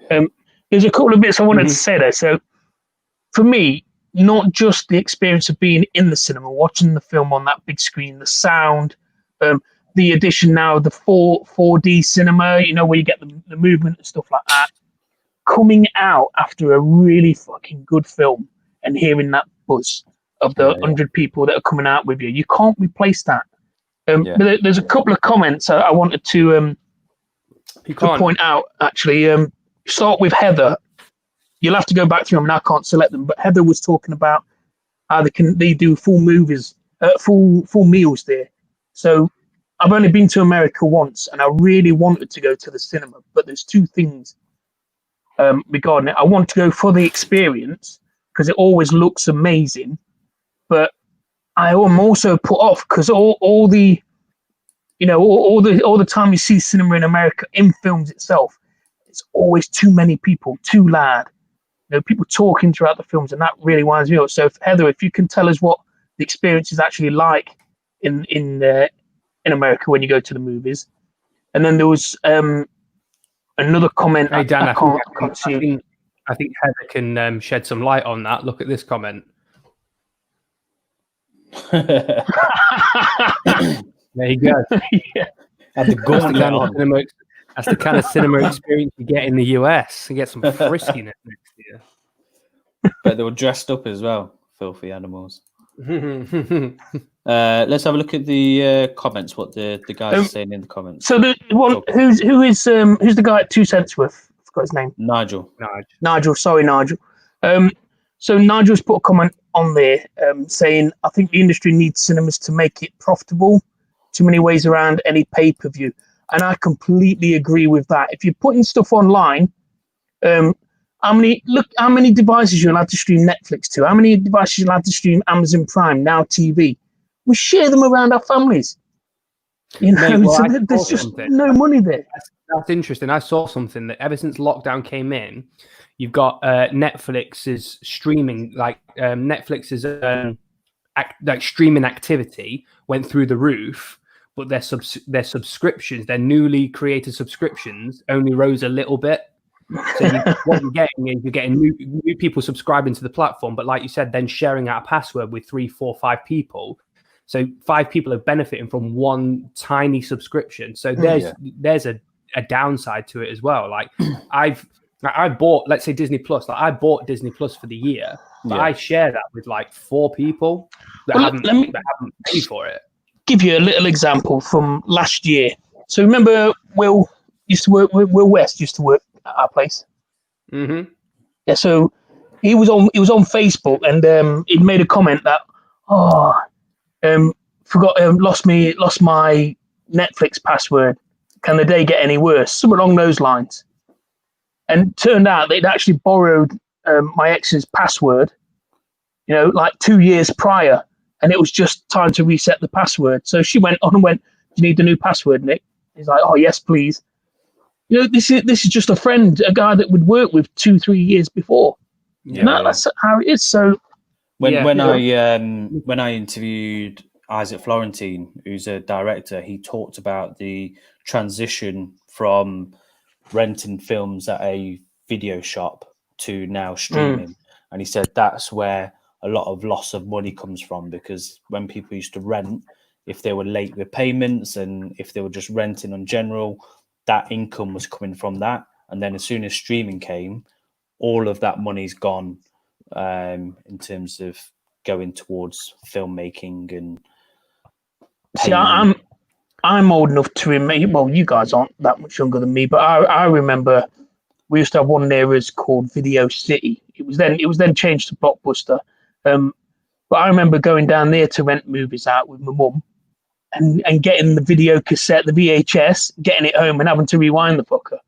There's a couple of bits I wanted to say there. So for me, not just the experience of being in the cinema, watching the film on that big screen, the sound, the addition now of the 4D cinema, where you get the movement and stuff like that. Coming out after a really fucking good film and hearing that buzz of the 100 people that are coming out with you, you can't replace that. But there's a couple of comments I wanted to point out, actually. Start with Heather. You'll have to go back through them, and I can't select them. But Heather was talking about how they do full movies, full meals there. So I've only been to America once, and I really wanted to go to the cinema. But there's two things regarding it. I want to go for the experience because it always looks amazing, but I am also put off because all the time you see cinema in America in films itself, it's always too many people, too loud. People talking throughout the films, and that really winds me up. So, Heather, if you can tell us what the experience is actually like in America when you go to the movies, and then there was another comment. Hey Dan, I can't see. I think Heather can shed some light on that. Look at this comment. There you go. That's the kind of cinema experience you get in the US. You get some friskiness next year. But they were dressed up as well, filthy animals. Let's have a look at the comments. What the guys are saying in the comments. So the one who's the guy at 2 cents worth? I forgot his name. Nigel. Sorry, Nigel. So Nigel's put a comment on there saying, I think the industry needs cinemas to make it profitable. Too many ways around any pay-per-view. And I completely agree with that. If you're putting stuff online, how many devices you're allowed to stream Netflix to? How many devices you're allowed to stream Amazon Prime, Now TV? We share them around our families. There's just no money there. That's interesting. I saw something that ever since lockdown came in, you've got Netflix's streaming, Netflix's streaming activity went through the roof, but their subscriptions, their newly created subscriptions, only rose a little bit. So what you're getting is you're getting new people subscribing to the platform, but like you said, then sharing out a password with 3, 4, 5 people. So 5 people are benefiting from one tiny subscription. So there's a downside to it as well. Like I bought, let's say Disney Plus. Like I bought Disney Plus for the year, but I share that with like 4 people that haven't paid for it. Give you a little example from last year. So remember, Will West used to work at our place. Mm-hmm. Yeah. So he was on Facebook, and he made a comment that lost my Netflix password. Can the day get any worse? Something along those lines. And it turned out they'd actually borrowed my ex's password, like 2 years prior, and it was just time to reset the password. So she went on and went, "Do you need the new password, Nick?" He's like, "Oh yes, please." This is just a friend, a guy that we'd worked with 2-3 years before. Yeah, And that's how it is. So when I interviewed Isaac Florentine, who's a director, he talked about the transition from renting films at a video shop to now streaming. And he said that's where a lot of loss of money comes from, because when people used to rent, if they were late with payments and if they were just renting on general, that income was coming from that. And then as soon as streaming came, all of that money's gone in terms of going towards filmmaking and see, paying. I'm old enough to remember. Well, you guys aren't that much younger than me, but I remember we used to have one near us called Video City. It was then changed to Blockbuster. But I remember going down there to rent movies out with my mum and getting the video cassette, the VHS, getting it home and having to rewind the fucker.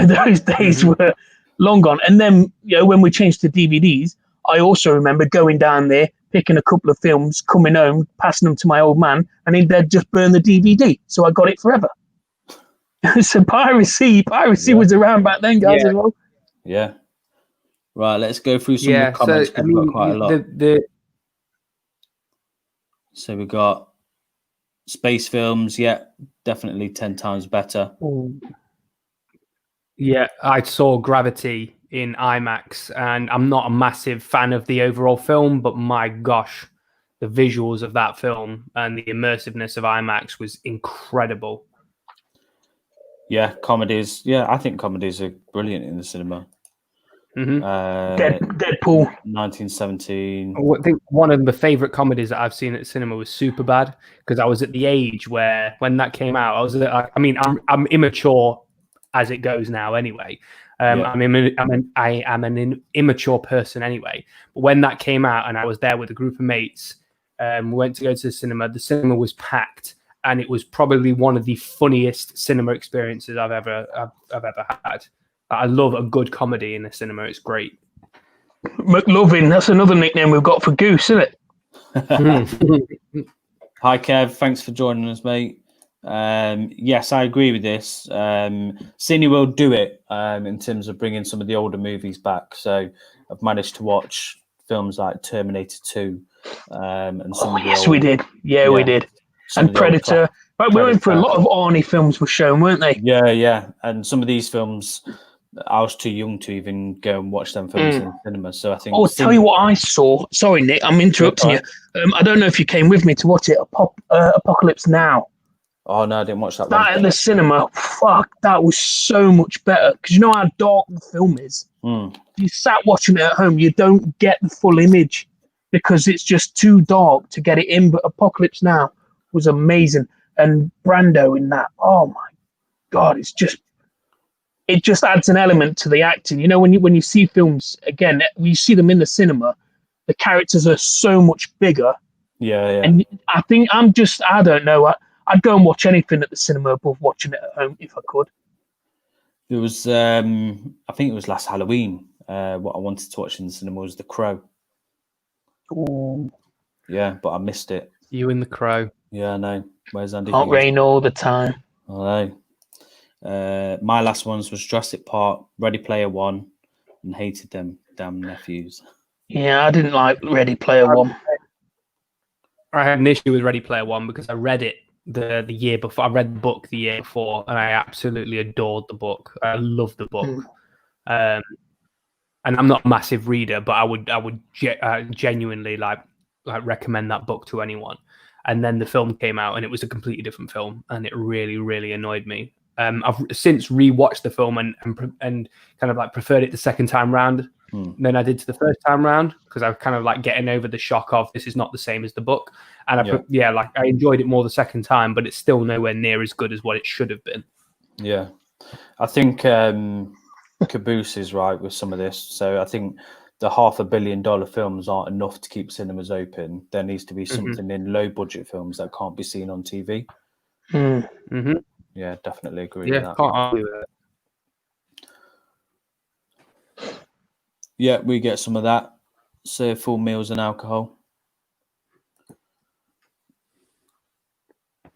Those days were long gone. And then, when we changed to DVDs, I also remember going down there, picking a couple of films, coming home, passing them to my old man, and they'd just burn the DVD. So I got it forever. So piracy was around back then, guys, as well. Yeah. Right, let's go through some of the comments. So, We've got quite a lot. So we got space films. Yeah, definitely 10 times better. Ooh. Yeah, I saw Gravity in IMAX, and I'm not a massive fan of the overall film, but my gosh, the visuals of that film and the immersiveness of IMAX was incredible. Yeah, comedies. Yeah, I think comedies are brilliant in the cinema. Deadpool. 1917. I think one of the favorite comedies that I've seen at the cinema was Superbad, because I was at the age where, when that came out, I'm immature as it goes now anyway. I am an immature person anyway. But when that came out and I was there with a group of mates, we went to go to the cinema. The cinema was packed, and it was probably one of the funniest cinema experiences I've ever had. I love a good comedy in the cinema. It's great. McLovin, that's another nickname we've got for Goose, isn't it? Hi, Kev. Thanks for joining us, mate. Yes, I agree with this. Cine will do it in terms of bringing some of the older movies back. So I've managed to watch films like Terminator 2 and some of the old, we did. Yeah, we did. And Predator. But we went for a lot of Arnie films were shown, weren't they? Yeah. And some of these films, I was too young to even go and watch them films in cinema. So I think. Oh, tell you what I saw. Sorry, Nick, I'm interrupting you. I don't know if you came with me to watch it. Apocalypse Now. Oh no, I didn't watch that. That at the cinema, fuck, that was so much better. Because you know how dark the film is. You sat watching it at home, you don't get the full image because it's just too dark to get it in. But Apocalypse Now was amazing, and Brando in that. Oh my god, it just adds an element to the acting. You know, when you see films again, when you see them in the cinema, the characters are so much bigger. Yeah. And I think I don't know. I'd go and watch anything at the cinema above watching it at home if I could. There was, I think it was last Halloween. What I wanted to watch in the cinema was The Crow. Ooh. Yeah, but I missed it. You and The Crow. Yeah, I know. Where's Andy? Can't rain all the time. I know. My last ones was Jurassic Park, Ready Player One, and hated them damn nephews. Yeah, I didn't like Ready Player One. I had an issue with Ready Player One because I read it the year before. I read the book the year before, and I absolutely adored the book. I loved the book. And I'm not a massive reader, but I would genuinely like recommend that book to anyone. And then the film came out, and it was a completely different film, and it really, really annoyed me. I've since rewatched the film and kind of like preferred it the second time round than I did to the first time round, because I was kind of like getting over the shock of this is not the same as the book. And I enjoyed it more the second time, but it's still nowhere near as good as what it should have been. Yeah, I think Caboose is right with some of this. So I think the $500 million films aren't enough to keep cinemas open. There needs to be something in low budget films that can't be seen on TV. Mm-hmm. Yeah, definitely agree with Yeah, that. can't argue with it. Yeah, we get some of that. Serve full meals and alcohol.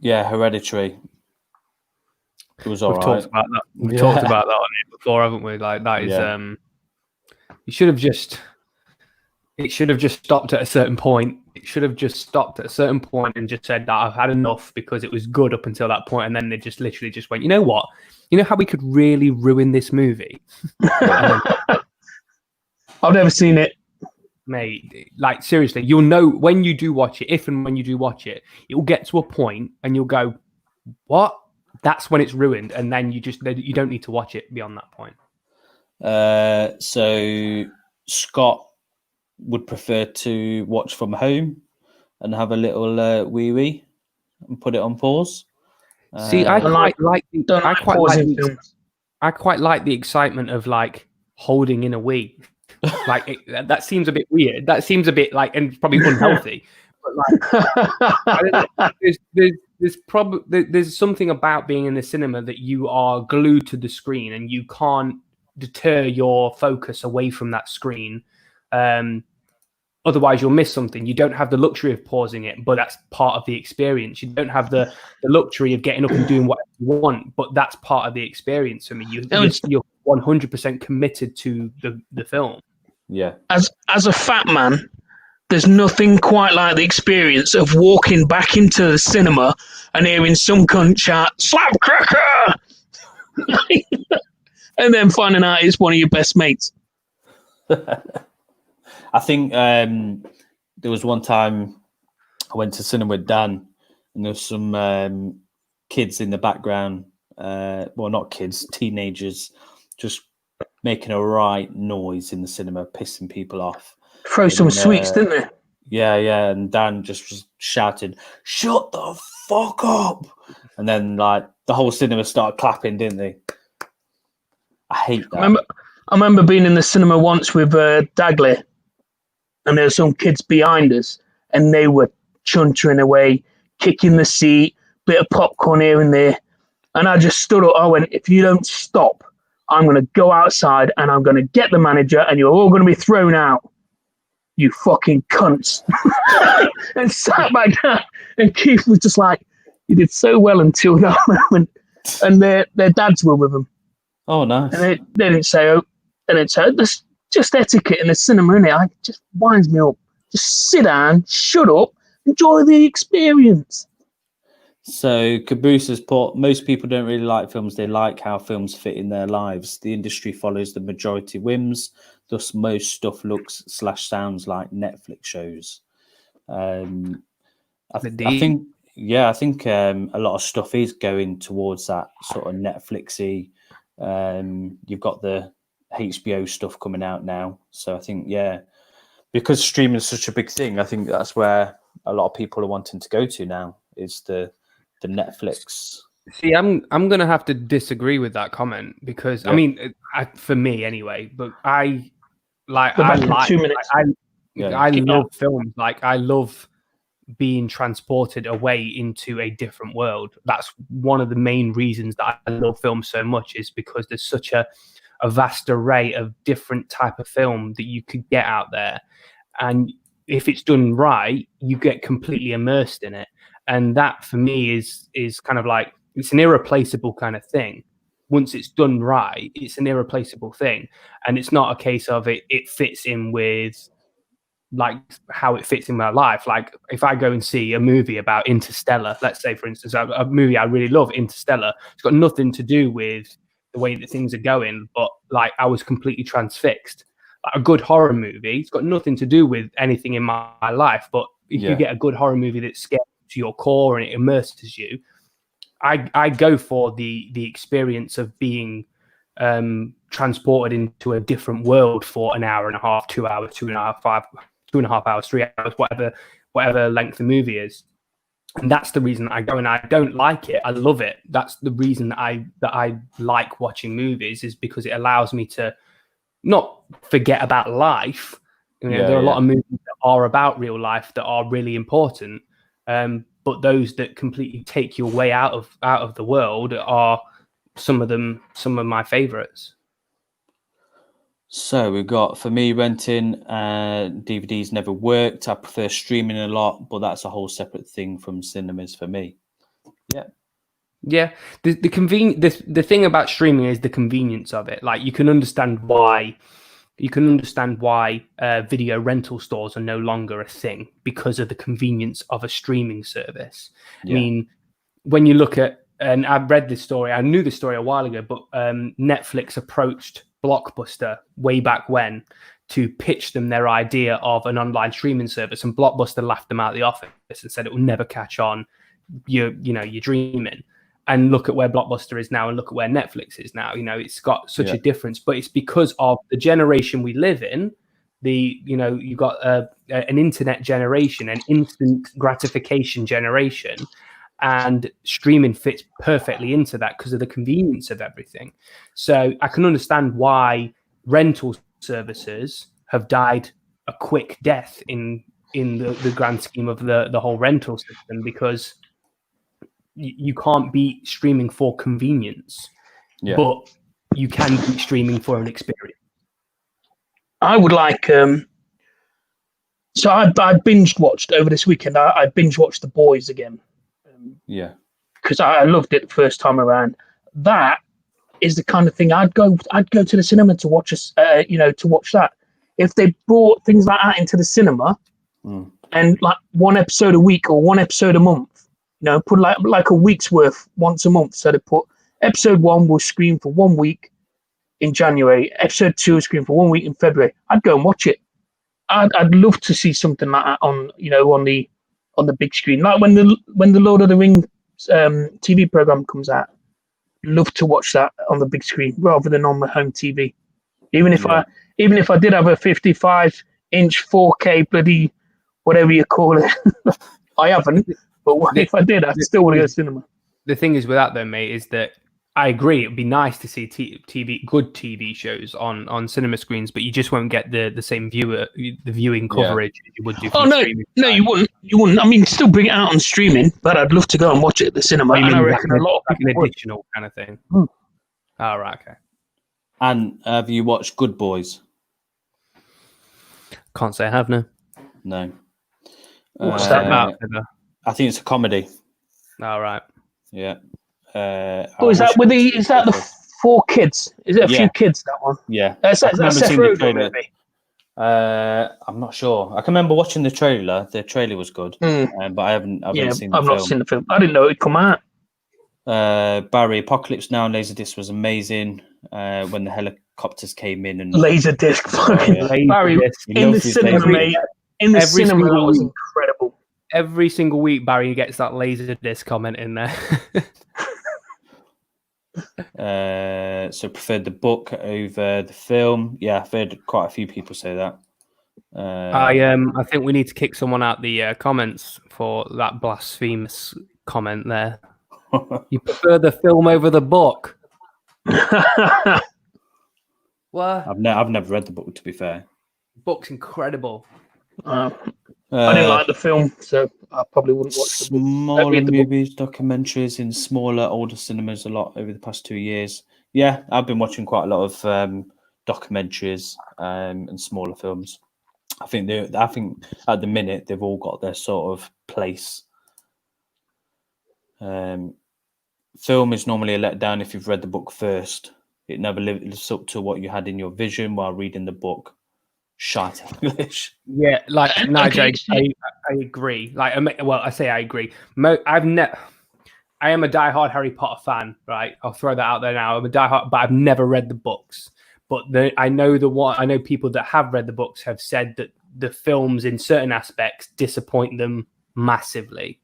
Yeah, Hereditary. It was all We've right. talked about that. We've talked about that on it before, haven't we? Like that is you should have just it should have just stopped at a certain point. It should have just stopped at a certain point and just said that I've had enough because it was good up until that point, and then they just literally just went, you know what? You know how we could really ruin this movie? I've never seen it. Mate, like seriously, you'll know when you do watch it, if and when you do watch it, it will get to a point and you'll go, what? That's when it's ruined, and then you don't need to watch it beyond that point. So Scott would prefer to watch from home and have a little wee wee and put it on pause. See, I quite like the excitement of like holding in a wee. Like that seems a bit weird. That seems a bit like, and probably unhealthy. But like, I don't know, there's something about being in the cinema that you are glued to the screen and you can't deter your focus away from that screen. Otherwise, you'll miss something. You don't have the luxury of pausing it, but that's part of the experience. You don't have the luxury of getting up and doing what you want, but that's part of the experience for me. You're 100% committed to the film. Yeah. As a fat man, there's nothing quite like the experience of walking back into the cinema and hearing some cunt shout, "Slap cracker!" and then finding out it's one of your best mates. I think there was one time I went to cinema with Dan, and there was some kids in the background. Well, not kids, teenagers, just making a right noise in the cinema, pissing people off. Throw some sweets, didn't they? Yeah. And Dan just was shouting, "Shut the fuck up!" And then like the whole cinema started clapping, didn't they? I hate that. I remember being in the cinema once with Dagley, and there were some kids behind us, and they were chuntering away, kicking the seat, bit of popcorn here and there. And I just stood up. I went, if you don't stop, I'm going to go outside and I'm going to get the manager and you're all going to be thrown out. You fucking cunts. And sat back down. And Keith was just like, you did so well until that moment. And their dads were with them. Oh, nice. And they didn't say, oh, that's just etiquette in the cinema, innit? It just winds me up. Just sit down, shut up, enjoy the experience. So Caboose has put, most people don't really like films. They like how films fit in their lives. The industry follows the majority whims. Thus, most stuff looks / sounds like Netflix shows. I think a lot of stuff is going towards that sort of Netflixy. You've got the HBO stuff coming out now. So I think, because streaming is such a big thing, I think that's where a lot of people are wanting to go to now, is the Netflix. See, I'm going to have to disagree with that comment because I mean, for me anyway, but I love films. Like I love being transported away into a different world. That's one of the main reasons that I love films so much, is because there's such a vast array of different type of film that you could get out there. And if it's done right, you get completely immersed in it. And that for me is kind of like, it's an irreplaceable kind of thing. Once it's done right, it's an irreplaceable thing. And it's not a case of it fits in with like how it fits in my life. Like if I go and see a movie about Interstellar, let's say for instance, a movie I really love, Interstellar, it's got nothing to do with the way that things are going, but like I was completely transfixed. Like a good horror movie, it's got nothing to do with anything in my life, but if you get a good horror movie that scares to your core and it immerses you, I go for the experience of being transported into a different world for an hour and a half, 2 hours, 2.5 hours, 3 hours, whatever length the movie is. And that's the reason I go, and I don't like it. I love it. That's the reason that I like watching movies, is because it allows me to not forget about life. There are a lot of movies that are about real life that are really important. but those that completely take you away out of the world are some of my favorites. So we've got, for me, renting DVDs never worked. I prefer streaming a lot, but that's a whole separate thing from cinemas for me. Yeah, the thing about streaming is the convenience of it. Like, you can understand why video rental stores are no longer a thing because of the convenience of a streaming service. Yeah. I mean, when you look at, and I've read this story, I knew this story a while ago, but Netflix approached Blockbuster way back when to pitch them their idea of an online streaming service, and Blockbuster laughed them out of the office and said it will never catch on. You're dreaming. And look at where Blockbuster is now, and look at where Netflix is now. It's got such a difference, but it's because of the generation we live in. You've got an internet generation, an instant gratification generation, and streaming fits perfectly into that because of the convenience of everything. So I can understand why rental services have died a quick death in the grand scheme of the whole rental system, because you can't beat streaming for convenience, but you can beat streaming for an experience. I would like. So I binge watched over this weekend. I binge watched The Boys again. Because I loved it the first time around. That is the kind of thing I'd go to the cinema to watch to watch that. If they brought things like that into the cinema, and like one episode a week or one episode a month. Put like a week's worth once a month. So they put episode 1 will screen for 1 week in January. Episode 2 will screen for 1 week in February. I'd go and watch it. I'd love to see something like that on the big screen. Like when the Lord of the Rings TV program comes out, love to watch that on the big screen rather than on the home TV. Even if I did have a 55-inch 4K bloody whatever you call it, I haven't. But if I did, I'd still want to go to cinema. The thing is with that, though, mate, is that I agree. It'd be nice to see good TV shows on cinema screens, but you just won't get the same viewing coverage you would do. No, you wouldn't. You wouldn't. I mean, still bring it out on streaming, but I'd love to go and watch it at the cinema. And I reckon a lot of like an additional kind of thing. Oh, right, okay. And have you watched Good Boys? Can't say I have, no. No. What's that about? I think it's a comedy. All right. Yeah. Is that the 4 kids? Is it a few kids, that one? Yeah. That's seen the trailer. maybe. I'm not sure. I can remember watching the trailer. The trailer was good, but I haven't seen the film. I've not seen the film. I didn't know it'd come out. Barry, Apocalypse Now and Laserdisc was amazing. When the helicopters came in and Laserdisc, fucking Barry in the cinema, mate. In the cinema, that was incredible. Every single week, Barry gets that Laserdisc comment in there. So preferred the book over the film. Yeah, I've heard quite a few people say that. I think we need to kick someone out the comments for that blasphemous comment there. You prefer the film over the book? What? I've never read the book, to be fair. The book's incredible. I didn't like the film, so I probably wouldn't watch the book. Smaller movies, documentaries in smaller, older cinemas a lot over the past 2 years. Yeah, I've been watching quite a lot of documentaries and smaller films. I think at the minute they've all got their sort of place. Film is normally a letdown if you've read the book first. It never lives up to what you had in your vision while reading the book. Shite English. Yeah, like Nigel, I agree. Like, I say I agree. I am a diehard Harry Potter fan, right? I'll throw that out there now. I'm a diehard, but I've never read the books. But I know people that have read the books have said that the films, in certain aspects, disappoint them massively,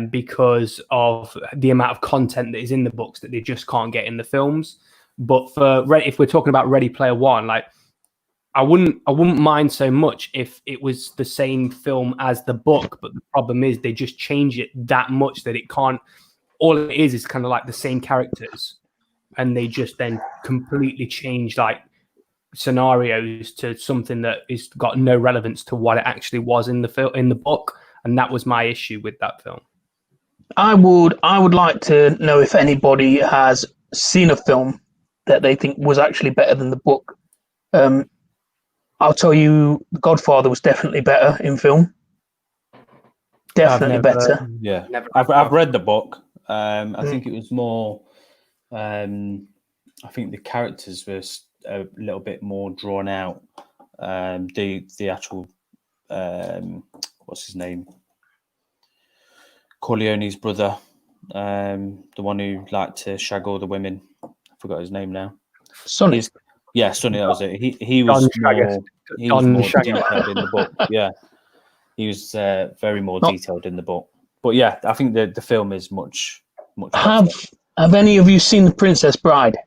because of the amount of content that is in the books that they just can't get in the films. But if we're talking about Ready Player One, like, I wouldn't mind so much if it was the same film as the book, but the problem is they just change it that much that it can't. All it is kind of like the same characters, and they just then completely change like scenarios to something that is got no relevance to what it actually was in the book. and that was my issue with that film. I would like to know if anybody has seen a film that they think was actually better than the book. I'll tell you, The Godfather was definitely better in film. Definitely better. Yeah, I've read the book. I think it was more. I think the characters were a little bit more drawn out. The actual what's his name? Corleone's brother, the one who liked to shag all the women. I forgot his name now. Sonny. Sonny. That was it. He was more detailed in the book. Yeah, he was very more detailed in the book. But yeah, I think the film is much better. Have any of you seen The Princess Bride?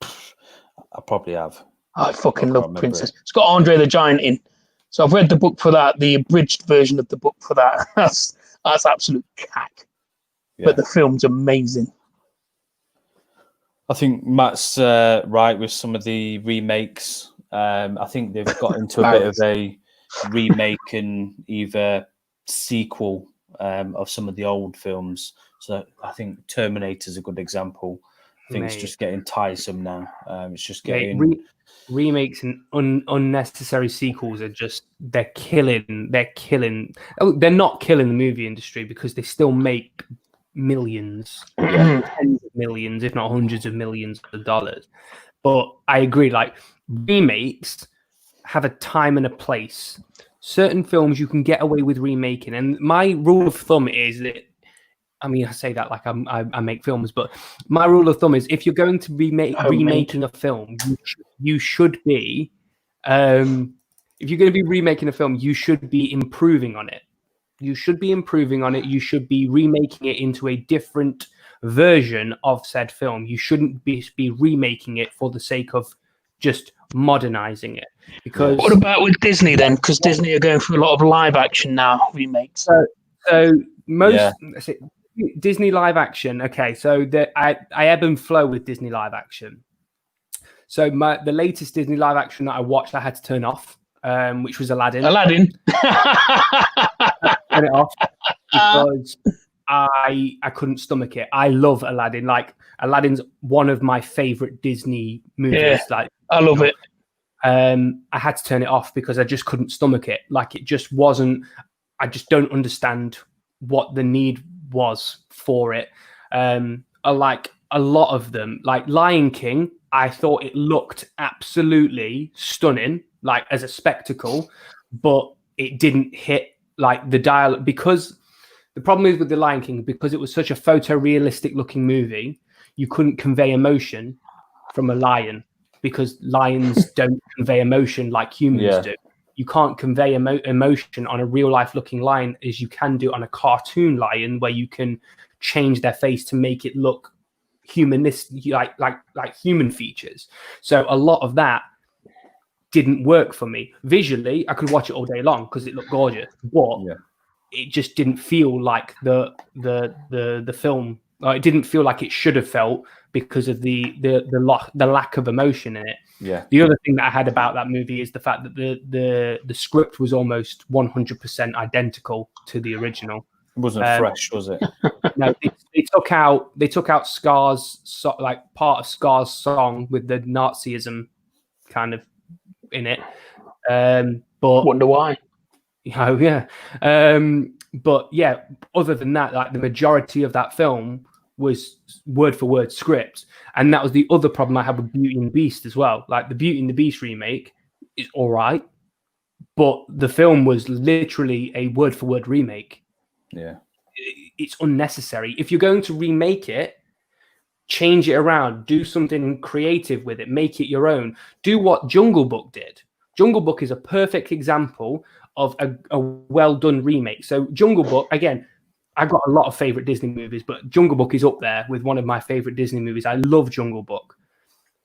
I probably have. I fucking love Princess. It's got Andre the Giant in. So I've read the book for that, the abridged version of the book for that. That's absolute cack. Yeah. But the film's amazing. I think Matt's right with some of the remakes. I think they've got into a bit of a remake and either sequel of some of the old films. So I think Terminator's a good example. I think it's just getting tiresome now. It's just getting remakes and unnecessary sequels are just they're killing. Oh, they're not killing the movie industry because they still make millions, tens of millions, if not hundreds of millions of dollars. But I agree, like remakes have a time and a place. Certain films you can get away with remaking, and my rule of thumb is that. I mean, I say that like I make films, but my rule of thumb is if you're going to be remaking a film, you should be, if you're going to be remaking a film, you should be improving on it. You should be improving on it. You should be remaking it into a different version of said film. You shouldn't be remaking it for the sake of just modernizing it. Because what about with Disney then? Because Disney are going through a lot of live action now remakes. So most. Disney live action. Okay, so I ebb and flow with Disney live action. So the latest Disney live action that I watched, I had to turn off, which was Aladdin. Turn it off because I couldn't stomach it. I love Aladdin. Like Aladdin's one of my favorite Disney movies. Yeah, like I love it. I had to turn it off because I just couldn't stomach it. Like it just wasn't. I just don't understand what the need was for it. Like a lot of them, like Lion King, I thought it looked absolutely stunning, like as a spectacle, but it didn't hit like the dialogue because the problem is with the Lion King, because it was such a photorealistic looking movie, you couldn't convey emotion from a lion because lions don't convey emotion like humans do. You can't convey emotion on a real life looking lion as you can do on a cartoon lion, where you can change their face to make it look humanistic, like human features. So a lot of that didn't work for me. Visually, I could watch it all day long because it looked gorgeous, but it just didn't feel like the film. It didn't feel like it should have felt because of the lack of emotion in it. Yeah. The other thing that I had about that movie is the fact that the script was almost 100% identical to the original. It wasn't fresh, was it? No, they took out Scar's like part of Scar's song with the Nazism kind of in it. But wonder why. Oh yeah. But yeah, other than that, like the majority of that film was word for word script. And that was the other problem I had with Beauty and the Beast as well. Like the Beauty and the Beast remake is all right, but the film was literally a word for word remake. Yeah. It's unnecessary. If you're going to remake it, change it around, do something creative with it, make it your own. Do what Jungle Book did. Jungle Book is a perfect example of a well done remake. So Jungle Book, again, I've got a lot of favorite Disney movies, but Jungle Book is up there with one of my favorite Disney movies. I love Jungle Book.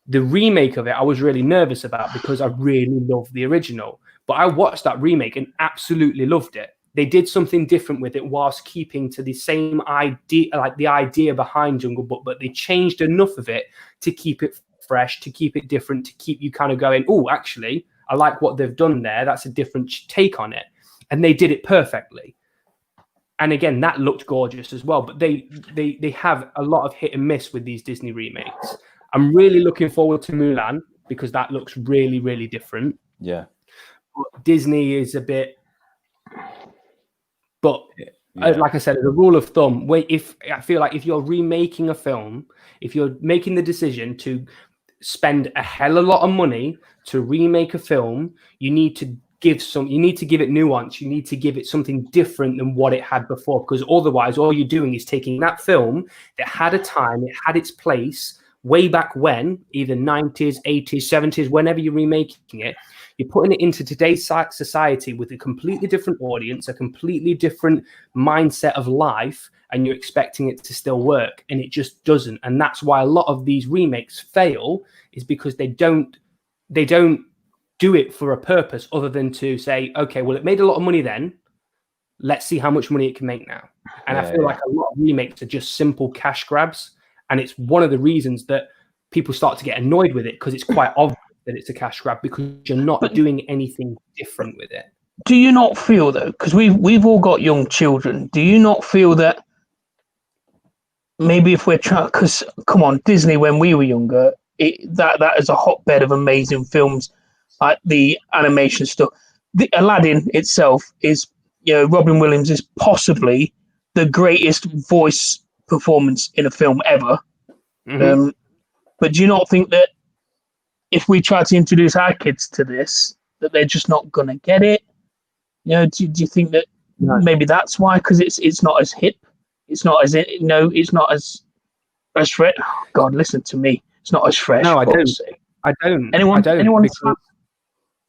The remake of it, I was really nervous about because I really love the original. But I watched that remake and absolutely loved it. They did something different with it whilst keeping to the same idea, like the idea behind Jungle Book, but they changed enough of it to keep it fresh, to keep it different, to keep you kind of going, oh, actually, I like what they've done there. That's a different take on it. and they did it perfectly. And again, that looked gorgeous as well. But they have a lot of hit and miss with these Disney remakes. I'm really looking forward to Mulan because that looks really, really different. Yeah. But Disney is a bit. But Yeah. like I said, as a rule of thumb, I feel like if you're remaking a film, if you're making the decision to spend a hell of a lot of money to remake a film, you need to give it nuance. You need to give it something different than what it had before, because otherwise all you're doing is taking that film that had a time, it had its place way back when, either 90s, 80s, 70s, whenever you're remaking it, you're putting it into today's society with a completely different audience, a completely different mindset of life, and you're expecting it to still work, and it just doesn't. And that's why a lot of these remakes fail, is because they don't do it for a purpose other than to say, okay, well, it made a lot of money then, let's see how much money it can make now. And I feel like a lot of remakes are just simple cash grabs, and it's one of the reasons that people start to get annoyed with it, because it's quite obvious that it's a cash grab because you're not doing anything different with it. Do you not feel, though, because we've all got young children, do you not feel that maybe if we're trying, because come on, Disney when we were younger, that is a hotbed of amazing films, like the animation stuff. The Aladdin itself is, Robin Williams is possibly the greatest voice performance in a film ever. Mm-hmm. But do you not think that if we try to introduce our kids to this, that they're just not going to get it? Do you think that maybe that's why? Because it's not as hip. It's not as it's not as fresh. God, listen to me. It's not as fresh. No, I don't. I don't. Anyone?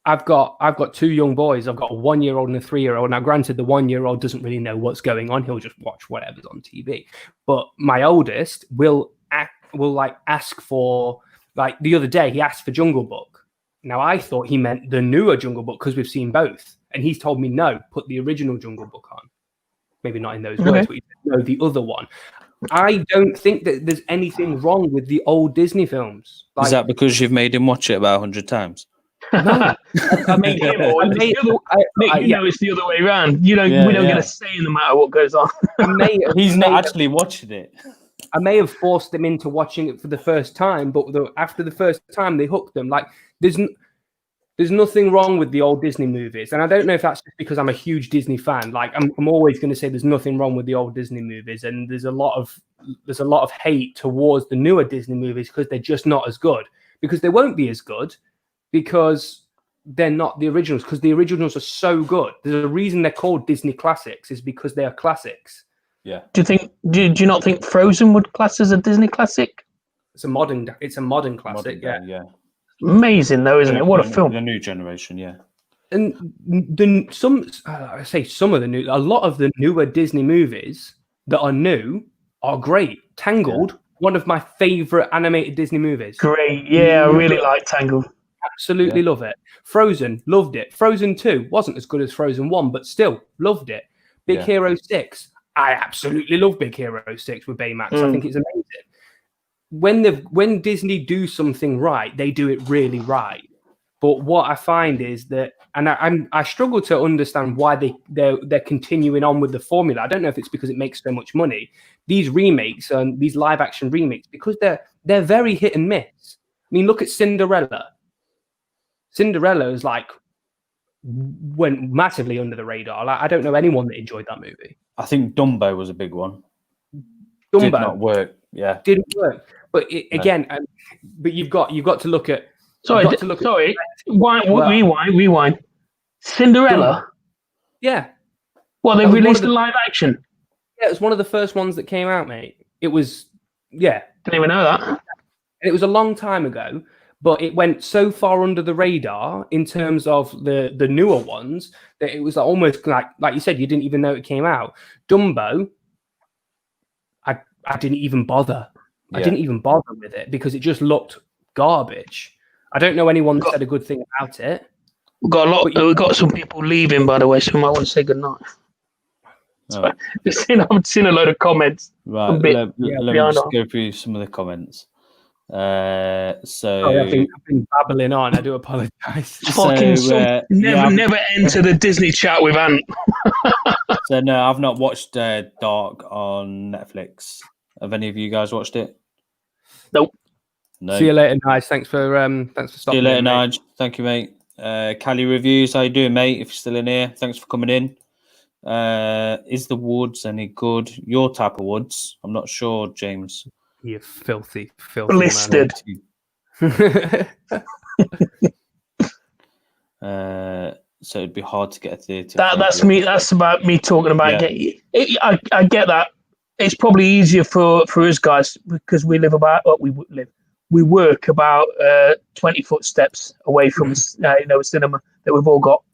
I've got two young boys. I've got a 1-year-old and a 3-year-old. Now, granted, the 1-year-old doesn't really know what's going on. He'll just watch whatever's on TV. But my oldest will ask for, like the other day, he asked for Jungle Book. Now, I thought he meant the newer Jungle Book because we've seen both. And he's told me, no, put the original Jungle Book on. Maybe not in those words, but he said, no, the other one. I don't think that there's anything wrong with the old Disney films. Is that because you've made him watch it about 100 times? No, I mean, it's the other way around. We don't get a say in no matter what goes on. He's not actually watching it. I may have forced them into watching it for the first time, but after the first time, they hooked them. Like, there's nothing wrong with the old Disney movies, and I don't know if that's just because I'm a huge Disney fan. Like, I'm always going to say there's nothing wrong with the old Disney movies, and there's a lot of hate towards the newer Disney movies because they're just not as good. Because they won't be as good because they're not the originals. Because the originals are so good. There's a reason they're called Disney classics, is because they are classics. Yeah. Do you not think Frozen would class as a Disney classic? It's a modern classic. Yeah. Amazing though, isn't it? What a film! The new generation, yeah. And a lot of the newer Disney movies that are new are great. Tangled, one of my favorite animated Disney movies. Great, yeah, I really like Tangled. Absolutely love it. Frozen, loved it. Frozen 2 wasn't as good as Frozen 1, but still loved it. Big Hero 6, I absolutely love Big Hero 6 with Baymax. I think it's amazing. When Disney do something right, they do it really right. But what I find is that, and I struggle to understand why they're continuing on with the formula. I don't know if it's because it makes so much money. These remakes and these live action remakes, because they're very hit and miss. I mean, look at Cinderella. Cinderella is went massively under the radar. Like, I don't know anyone that enjoyed that movie. I think Dumbo was a big one. Dumbo did not work. Yeah, didn't work. But but you've got to look at. Rewind. Cinderella. Yeah. Well, they released the live action. Yeah, it was one of the first ones that came out, mate. It was, Didn't even know that. And it was a long time ago, but it went so far under the radar in terms of the newer ones that it was almost like you said, you didn't even know it came out. Dumbo, I didn't even bother. I didn't even bother with it because it just looked garbage. I don't know anyone that said a good thing about it. We've got some people leaving, by the way, so we might want to say goodnight. Oh. I've seen a load of comments. Right, let me just go through some of the comments. Sorry, I've been babbling on. I do apologise. Fucking never enter the Disney chat with Ant. So no, I've not watched Dark on Netflix. Have any of you guys watched it? Nope. No. See you later, Nige. Thanks for stopping. See you later, in, mate. Nige. Thank you, mate. Cali Reviews, how you doing, mate? If you're still in here, thanks for coming in. Is the woods any good? Your type of woods? I'm not sure, James. You filthy Blistered. So it'd be hard to get a theatre. That's me. That's about me talking about getting. I get that. It's probably easier for us guys because we live about what we live. We work about 20 footsteps away from a cinema that we've all got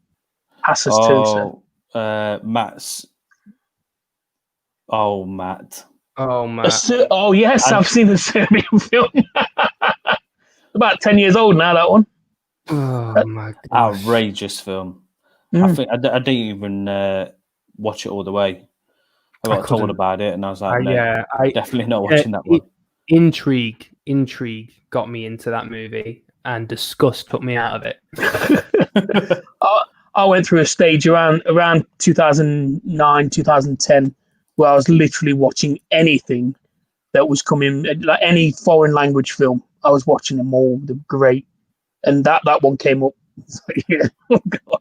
passes to. So. Matt's. Oh, Matt. Oh, Matt. Oh, yes, I've seen the Serbian film. About 10 years old now, that one. Oh, my God. Outrageous film. I think I didn't even watch it all the way. I got told about it, and I was like, no, definitely not watching that one. Intrigue got me into that movie, and disgust took me out of it. I went through a stage around 2009, 2010, where I was literally watching anything that was coming, like any foreign language film. I was watching them all. They're great, and that one came up. Yeah, oh God.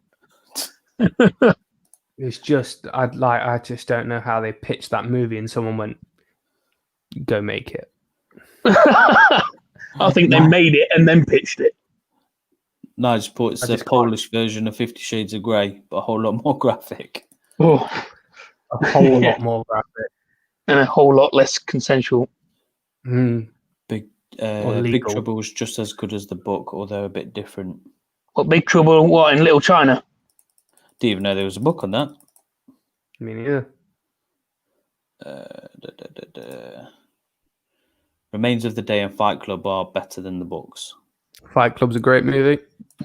It's just I just don't know how they pitched that movie, and someone went, "Go make it." I think they made it and then pitched it. No, it's a Polish version of 50 Shades of Grey, but a whole lot more graphic. Oh, a whole lot more graphic. And a whole lot less consensual. Big Trouble was just as good as the book, although a bit different. What, Big Trouble, what, in Little China? Didn't even know there was a book on that. Me neither. Remains of the Day and Fight Club are better than the books. Fight Club's a great movie.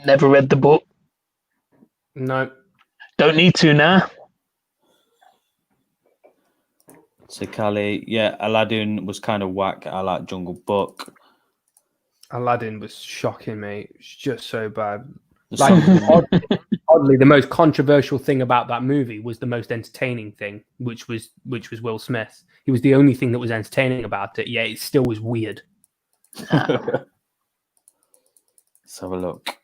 Never read the book. No. Don't need to now. So Cali, Aladdin was kind of whack. I like Jungle Book. Aladdin was shocking, mate. It's just so bad. Like oddly, the most controversial thing about that movie was the most entertaining thing, which was Will Smith. He was the only thing that was entertaining about it. Yeah, it still was weird. Let's have a look.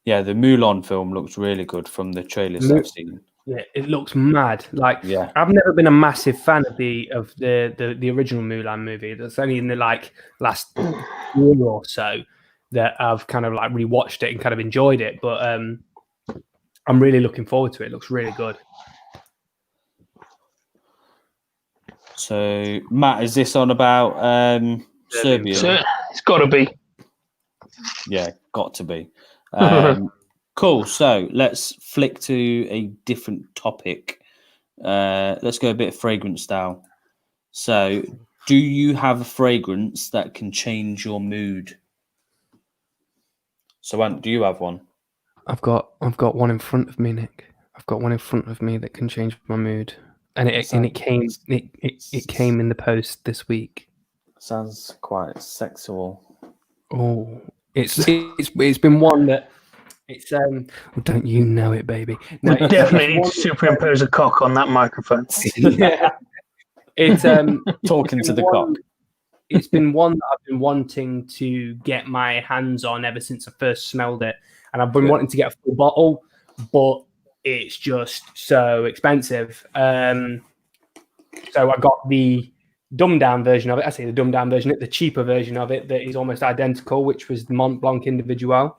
Yeah, the Mulan film looks really good from the trailers I've seen. Yeah, it looks mad. Like, I've never been a massive fan of the original Mulan movie. That's only in the last year or so that I've kind of rewatched it and kind of enjoyed it. But I'm really looking forward to it. It looks really good. So, Matt, is this on about Serbia? It's got to be. Yeah, got to be. Cool. So let's flick to a different topic. Let's go a bit fragrance style. So, do you have a fragrance that can change your mood? So, Ant, do you have one? I've got one in front of me, Nick. I've got one in front of me that can change my mood, and it came in the post this week. Sounds quite sexual. Oh, it's been one that it's well, don't you know it, baby? No, we definitely need to superimpose a cock on that microphone. Yeah. It's talking to the cock. It's been one that I've been wanting to get my hands on ever since I first smelled it, and I've been wanting to get a full bottle, but it's just so expensive. So I got the dumbed down version of it. I say the dumbed down version, the cheaper version of it that is almost identical, which was the Mont Blanc Individual.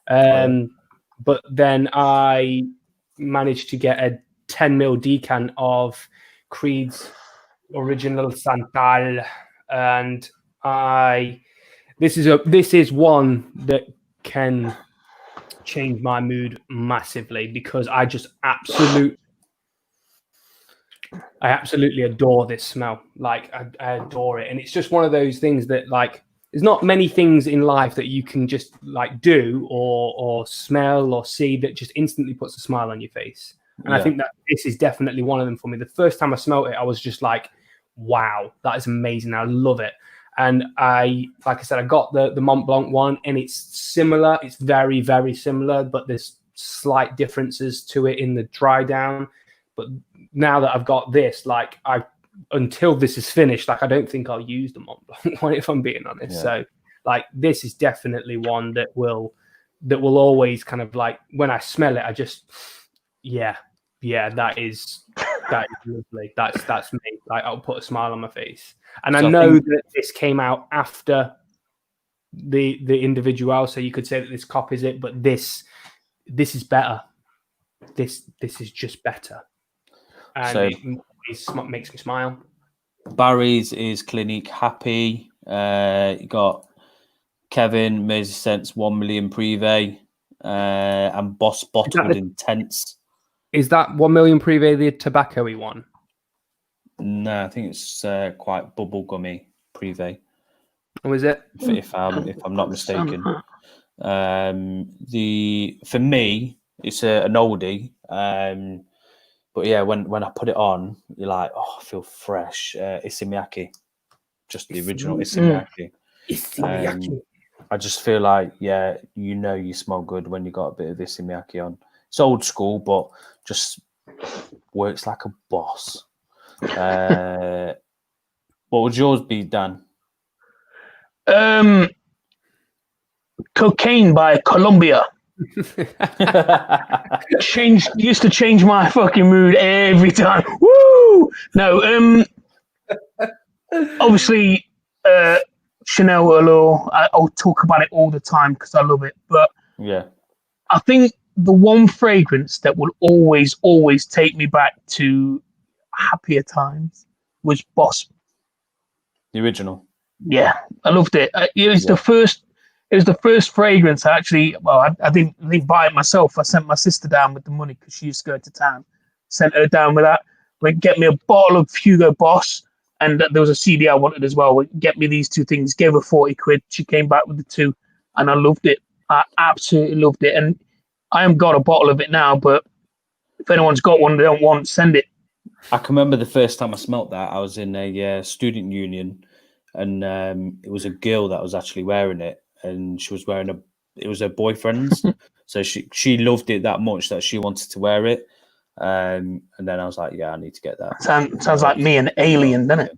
But then I managed to get a 10ml decan of Creed's Original Santal, and this is one that can change my mood massively because I just absolutely adore this smell. Like I adore it, and it's just one of those things that there's not many things in life that you can just do or smell or see that just instantly puts a smile on your face. And I think that this is definitely one of them for me. The first time I smelled it, I was just like, wow, that is amazing. I love it. And like I said, I got the Mont Blanc one, and it's similar. It's very, very similar, but there's slight differences to it in the dry down. But now that I've got this, like until this is finished, like I don't think I'll use the Mont Blanc one, if I'm being honest. Yeah. So like this is definitely one that will always kind of like, when I smell it, I just that is lovely. That's me. Like I'll put a smile on my face. And so I know that this came out after the individual, so you could say that this copies it, but this is better. This is just better. And so it makes me smile. Barry's is Clinique Happy. You got Kevin Merseyssense 1 million Privé, and Boss Bottled Intense. Is that 1 million Privé the tobacco-y one? No, I think it's quite bubblegummy Privé. Oh, is it? If I'm not mistaken. For me, it's an oldie. But yeah, when I put it on, you're like, oh, I feel fresh. Issey-Miyake, just the original Issey-Miyake. I just feel like, you smell good when you got a bit of Issey-Miyake on. It's old school, but just works like a boss. What would yours be, Dan? Cocaine by Colombia. Used to change my fucking mood every time. Woo! No, obviously, Chanel Allure. I'll talk about it all the time because I love it. But yeah, I think the one fragrance that will always take me back to happier times was Boss. The original. Yeah, I loved it. It was the first. It was the first fragrance I actually. Well, I didn't buy it myself. I sent my sister down with the money because she used to go to town. Sent her down with that. Went get me a bottle of Hugo Boss, and there was a CD I wanted as well. Went get me these two things. Gave her 40 quid. She came back with the two, and I loved it. I absolutely loved it. And I haven't got a bottle of it now, but if anyone's got one they don't want, send it. I can remember the first time I smelt that. I was in a student union, and it was a girl that was actually wearing it, and she was wearing it was her boyfriend's. So she loved it that much that she wanted to wear it. And then I was like, yeah, I need to get that. Sounds like me and Alien, doesn't it?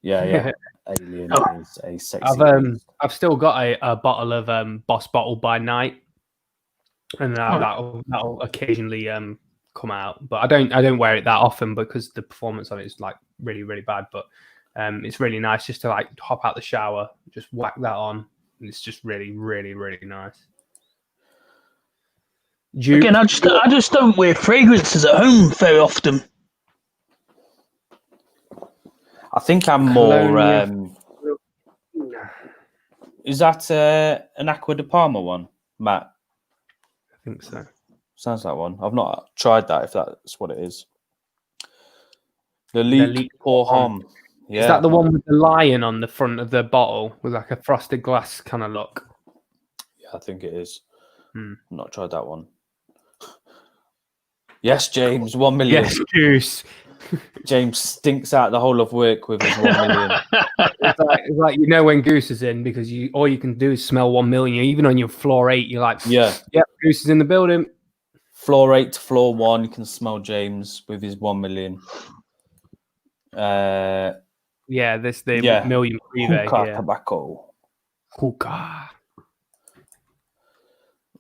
Yeah. Alien is a sexy. I've still got a bottle of Boss Bottled by Night, and that'll occasionally come out, but I don't wear it that often because the performance on it is like really, really bad. But it's really nice just to like hop out the shower, just whack that on, and it's just really, really, really nice. Again, I just don't wear fragrances at home very often. I think I'm more. Is that an Acqua di Parma one, Matt? I think so. Sounds like one. I've not tried that, if that's what it is. The Leak Pour Homme. Yeah. Is that the one with the lion on the front of the bottle with like a frosted glass kind of look? Yeah, I think it is. I've not tried that one. Yes, James, 1 million. Yes, Juice. James stinks out the whole of work with his 1 million. It's like when Goose is in, because all you can do is smell 1 million. Even on your floor 8, you're like, yeah, Goose is in the building. Floor 8 to floor 1, you can smell James with his 1 million. Million Privé. Hookah tobacco. Hookah.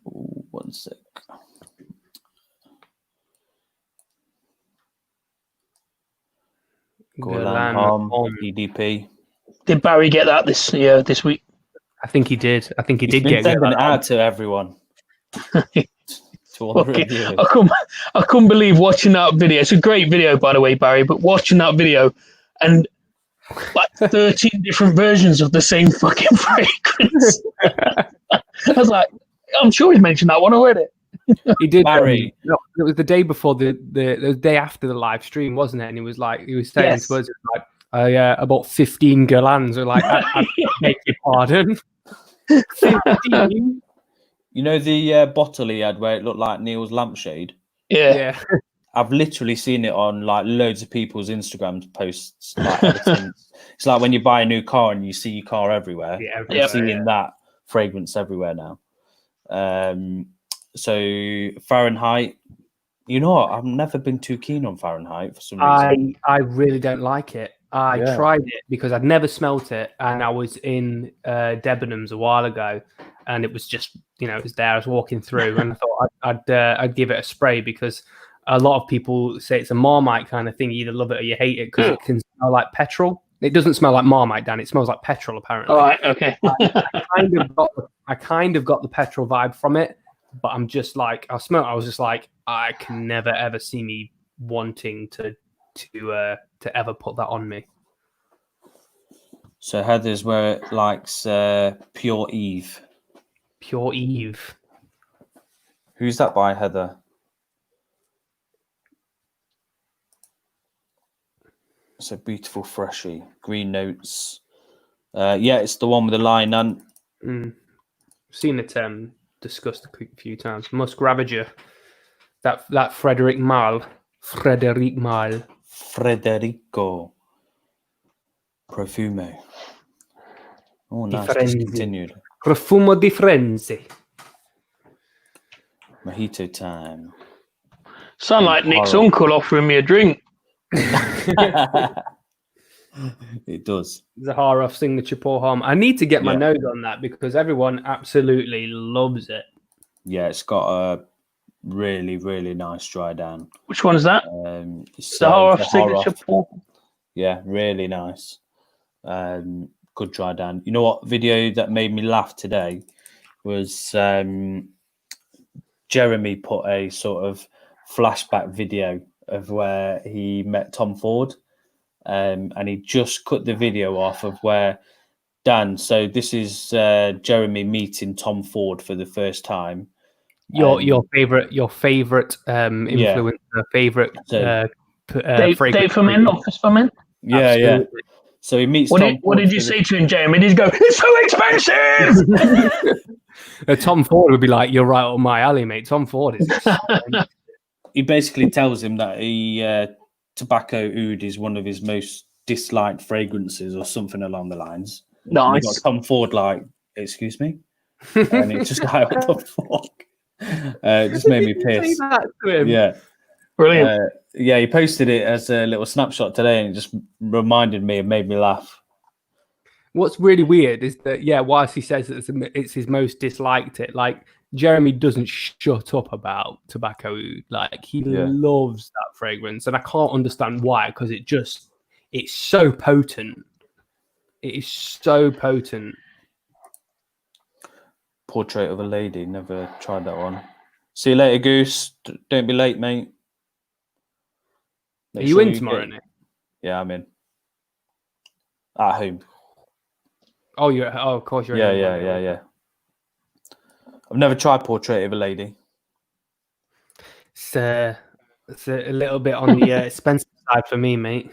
Ooh, 1 sec. Golan EDP. Did Barry get that this week? I think he did. I think he did get it out to everyone. I couldn't believe watching that video. It's a great video, by the way, Barry. But watching that video and like 13 different versions of the same fucking fragrance. I was like, I'm sure he's mentioned that one already. He did. Barry. It was the day before the day after the live stream, wasn't it? And he was saying to us, like, I bought 15 Golans. We're like, I beg your pardon. 15? You know the bottle he had where it looked like Neil's lampshade? Yeah. I've literally seen it on like loads of people's Instagram posts. Like, ever since. It's like when you buy a new car and you see your car everywhere. Yeah, I'm everywhere, seeing that fragrance everywhere now. So Fahrenheit. You know what? I've never been too keen on Fahrenheit for some reason. I really don't like it. I Yeah. tried it because I'd never smelt it, and I was in Debenhams a while ago, and it was just it was there. I was walking through, and I thought I'd give it a spray because a lot of people say it's a Marmite kind of thing. You either love it or you hate it because it can smell like petrol. It doesn't smell like Marmite, Dan. It smells like petrol, apparently. All right, okay. I kind of got the petrol vibe from it, but I'm just like I was just like I can never ever see me wanting to ever put that on me. So Heather's where it likes Pure Eve. Pure Eve. Who's that by, Heather? It's a beautiful freshie. Green notes. Yeah, it's the one with the line and Seen it discussed a few times. Musgravager. That Frederic Mal. Federico Perfume. Oh, nice. Discontinued. Profumo di Frenzy. Mojito time. Sound like Nick's uncle offering me a drink. It does. Zahara signature pour home. I need to get my nose on that because everyone absolutely loves it. Yeah, it's got a really, really nice dry down. Which one's that? Zahara signature pour. Yeah, really nice. Good dry down. You know what video that made me laugh today was Jeremy put a sort of flashback video of where he met Tom Ford, and he just cut the video off of where Dan. So this is Jeremy meeting Tom Ford for the first time. Your favorite influencer, favorite date for men, office for men. Yeah, absolutely. Yeah. So he meets. What did you say to him, Jeremy? Did he go, "It's so expensive"? Tom Ford would be like, "You're right on my alley, mate." Tom Ford is. He basically tells him that tobacco oud is one of his most disliked fragrances, or something along the lines. Nice. And you got Tom Ford like, "Excuse me," and it's just like, "What the fuck?" It just made me piss. Yeah, brilliant. Yeah, he posted it as a little snapshot today, and it just reminded me and made me laugh. What's really weird is that, whilst he says that it's his most disliked it, like Jeremy doesn't shut up about tobacco oud. Like he loves that fragrance, and I can't understand why, because it's so potent. It is so potent. Portrait of a Lady. Never tried that one. See you later, Goose. Don't be late, mate. Are you in tomorrow, Nick? Yeah, I'm in. At home. Oh, of course you're. Yeah. I've never tried Portrait of a Lady. It's a little bit on the expensive side for me, mate.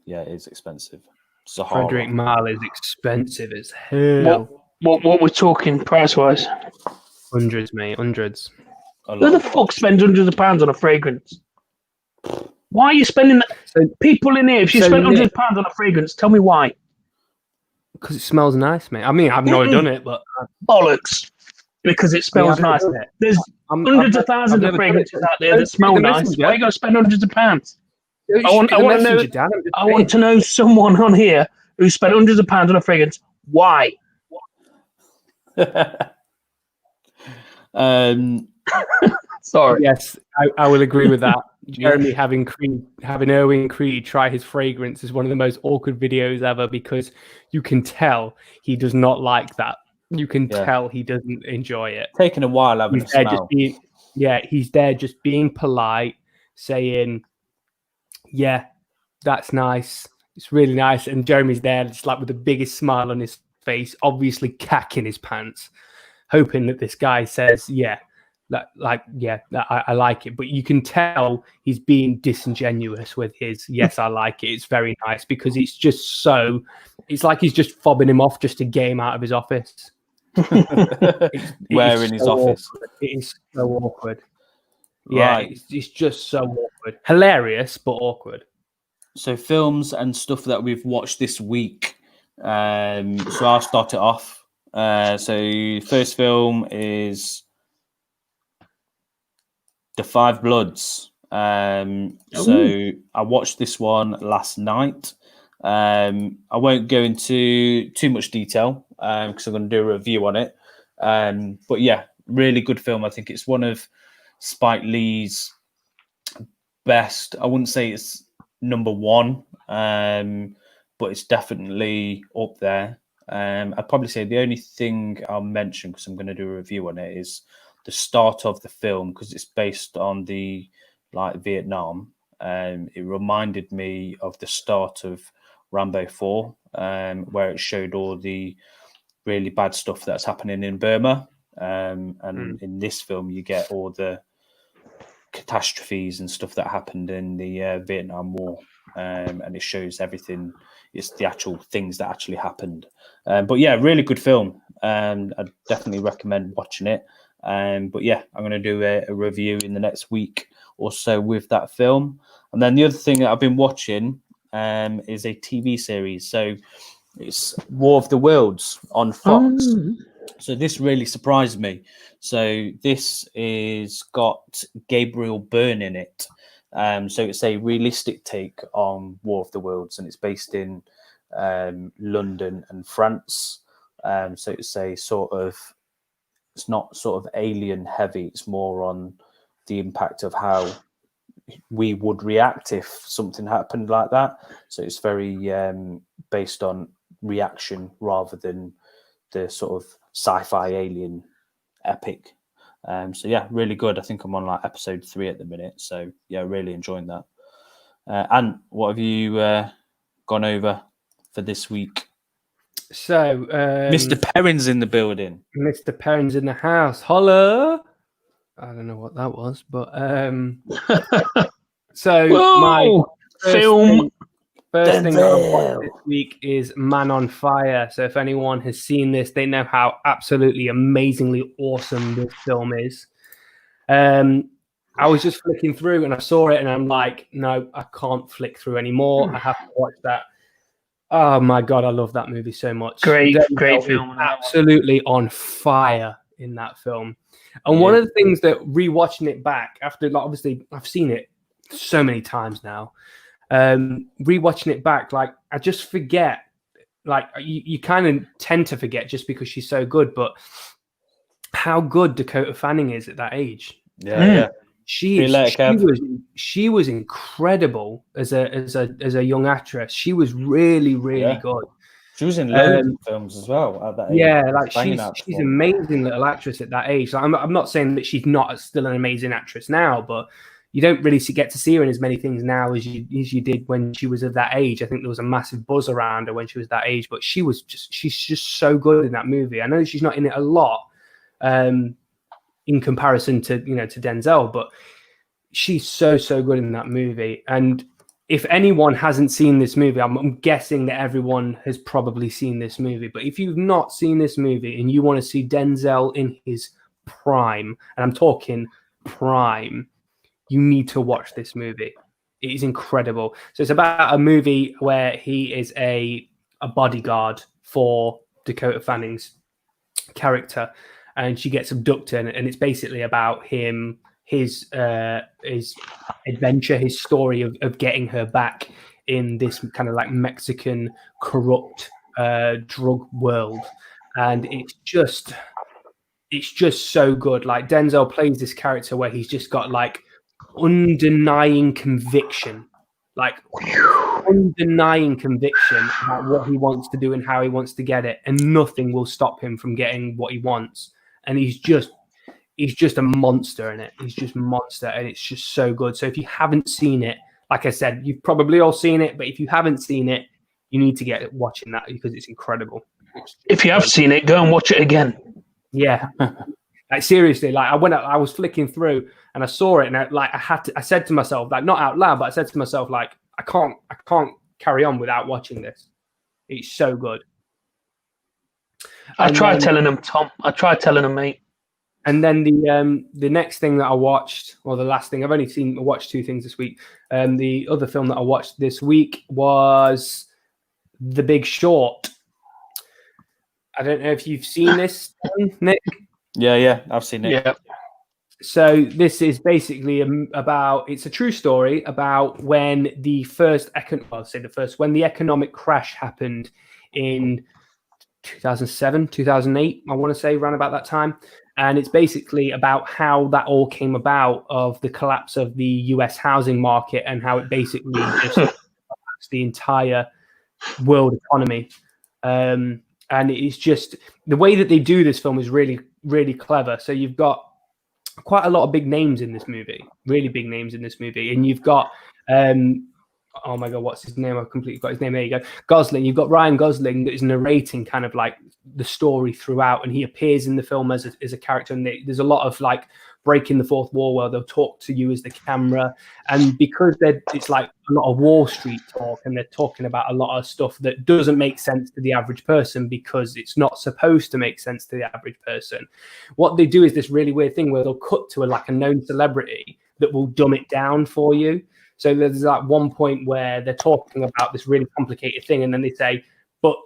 Yeah, it is expensive. Sahara. Frederic Mal is expensive as hell. What we're talking price-wise? Hundreds, mate. Hundreds. Who the fuck spends hundreds of pounds on a fragrance? Why are you spending that? People in here, if you spend £100 on a fragrance, tell me why. Because it smells nice, mate. I mean, I've not done it, but bollocks. Because it smells nice. There's hundreds of thousands of fragrances out there that smell nice. Why are you going to spend hundreds of pounds? I want to know someone on here who spent hundreds of pounds on a fragrance. Why? Sorry. Yes, I will agree with that. Jeremy having Erwin Creed try his fragrance is one of the most awkward videos ever, because you can tell he does not like that. You can tell he doesn't enjoy it. Taking a while having a smell. He's there just being polite, saying, "Yeah, that's nice. It's really nice." And Jeremy's there just like with the biggest smile on his face, obviously cacking his pants, hoping that this guy says, I like it. But you can tell he's being disingenuous with his "yes, I like it, it's very nice," because it's just it's like he's just fobbing him off just to get him out of his office. Where in his office? It is so awkward. Yeah, Right. it's just so awkward. Hilarious, but awkward. So films and stuff that we've watched this week. So I'll start it off. So first film is The Five Bloods. So I watched this one last night. I won't go into too much detail because I'm going to do a review on it. But yeah, really good film. I think it's one of Spike Lee's best. I wouldn't say it's number one, but it's definitely up there. I'd probably say the only thing I'll mention, because I'm going to do a review on it, is the start of the film, because it's based on the Vietnam. It reminded me of the start of Rambo 4, where it showed all the really bad stuff that's happening in Burma. And in this film, you get all the catastrophes and stuff that happened in the Vietnam War, and it shows everything. It's the actual things that actually happened. But yeah, really good film. I definitely recommend watching it. But yeah, I'm going to do a review in the next week or so with that film. And then the other thing that I've been watching is a TV series. So it's War of the Worlds on Fox. So this really surprised me. So this is got Gabriel Byrne in it. So it's a realistic take on War of the Worlds, and it's based in London and France. So it's a it's not sort of alien heavy. It's more on the impact of how we would react if something happened like that. So it's very based on reaction rather than the sort of sci-fi alien epic. So yeah, really good. I think I'm on episode 3 at the minute. So yeah, really enjoying that. And what have you gone over for this week? So Mr. Perrin's in the building. Mr. Perrin's in the house. Holla! I don't know what that was, but so my film. First thing that I've watched this week is Man on Fire. So if anyone has seen this, they know how absolutely amazingly awesome this film is. I was just flicking through and I saw it and I'm like, no, I can't flick through anymore. I have to watch that. Oh my God, I love that movie so much. Great film. Absolutely on fire in that film. And one of the things that rewatching it back after, obviously I've seen it so many times now, rewatching it back, I just forget, you kind of tend to forget just because she's so good, but how good Dakota Fanning is at that age. Yeah. She was incredible as a young actress. She was really good. She was in loads of films as well at that age. Yeah, she's an amazing little actress at that age. I'm not saying that she's not still an amazing actress now, but you don't really get to see her in as many things now as you did when she was of that age. I think there was a massive buzz around her when she was that age, but she's just so good in that movie. I know she's not in it a lot in comparison to Denzel, but she's so good in that movie. And if anyone hasn't seen this movie, I'm guessing that everyone has probably seen this movie. But if you've not seen this movie and you want to see Denzel in his prime, and I'm talking prime, you need to watch this movie. It is incredible. So it's about a movie where he is a bodyguard for Dakota Fanning's character, and she gets abducted, and it's basically about him, his adventure, his story of getting her back in this kind of Mexican corrupt drug world. And it's just so good. Denzel plays this character where he's just got undenying conviction about what he wants to do and how he wants to get it, and nothing will stop him from getting what he wants. And he's just a monster in it. He's just a monster, and it's just so good. So if you haven't seen it, like I said, you've probably all seen it, but if you haven't seen it, you need to get watching that because it's incredible. If you have seen it, go and watch it again. Yeah. Seriously, I was flicking through and I saw it, and I said to myself, not out loud, but I said to myself, I can't carry on without watching this. It's so good. I tried telling him, Tom. I tried telling him, mate. And then the next thing that I watched, or the last thing, I've only watched 2 things this week. The other film that I watched this week was The Big Short. I don't know if you've seen this, Nick. Yeah, I've seen it. Yeah. So this is basically about, it's a true story about when the when the economic crash happened in 2007, 2008, I want to say, around about that time. And it's basically about how that all came about, of the collapse of the US housing market and how it basically just collapsed the entire world economy. And it's just, the way that they do this film is really, really clever. So you've got quite a lot of big names in this movie, really big names in this movie. And you've got, oh my God, what's his name? I've completely got his name. There you go. Gosling. You've got Ryan Gosling that is narrating kind of like the story throughout, and he appears in the film as a character. And there's a lot of like breaking the fourth wall where they'll talk to you as the camera. And because it's like a lot of Wall Street talk, and they're talking about a lot of stuff that doesn't make sense to the average person because it's not supposed to make sense to the average person. What they do is this really weird thing where they'll cut to a known celebrity that will dumb it down for you. So there's like one point where they're talking about this really complicated thing, and then they say, but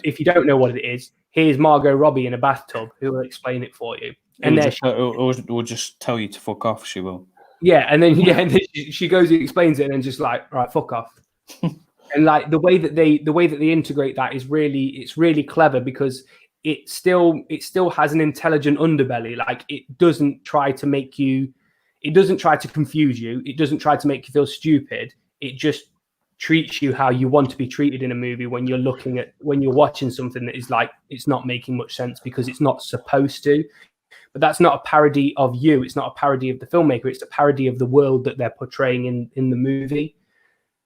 if you don't know what it is, here's Margot Robbie in a bathtub who will explain it for you. And we'll just tell you to fuck off, she will. Yeah, and then she goes and explains it, and just like, right, fuck off. And like the way that they integrate that is really clever, because it still has an intelligent underbelly. Like, it doesn't try to make you, it doesn't try to confuse you, it doesn't try to make you feel stupid. It just treats you how you want to be treated in a movie when you're watching something that is like, it's not making much sense because it's not supposed to. But that's not a parody of you. It's not a parody of the filmmaker. It's a parody of the world that they're portraying in the movie,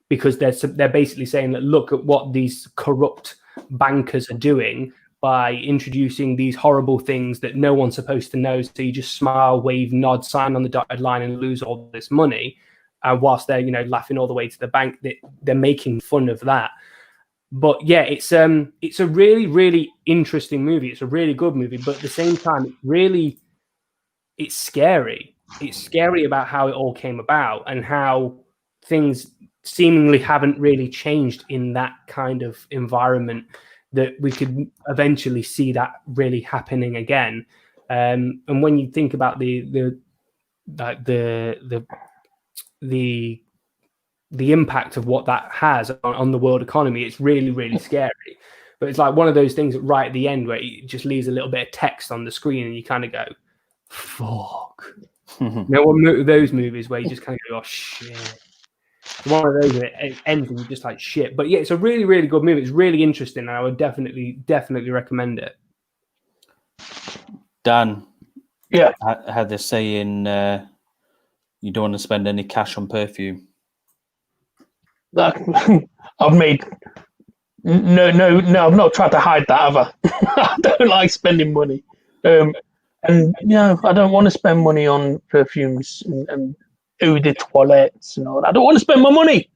because they're basically saying that, look at what these corrupt bankers are doing by introducing these horrible things that no one's supposed to know. So you just smile, wave, nod, sign on the dotted line, and lose all this money. Whilst they're laughing all the way to the bank, they're making fun of that. But yeah, it's a really, really interesting movie. It's a really good movie, but at the same time, it's scary. It's scary about how it all came about and how things seemingly haven't really changed in that kind of environment, that we could eventually see that really happening again. And when you think about the impact of what that has on the world economy, it's really, really scary. But it's like one of those things right at the end where it just leaves a little bit of text on the screen, and you kind of go, fuck. Those movies where you just kind of go, oh shit. One of those where it ends and you're just like, shit. But yeah, it's a really, really good movie. It's really interesting, and I would definitely recommend it. Dan, Yeah, I had this saying, you don't want to spend any cash on perfume. I've made no. I've not tried to hide that, have I? I don't like spending money, and I don't want to spend money on perfumes and eau de toilettes and all that. I don't want to spend my money.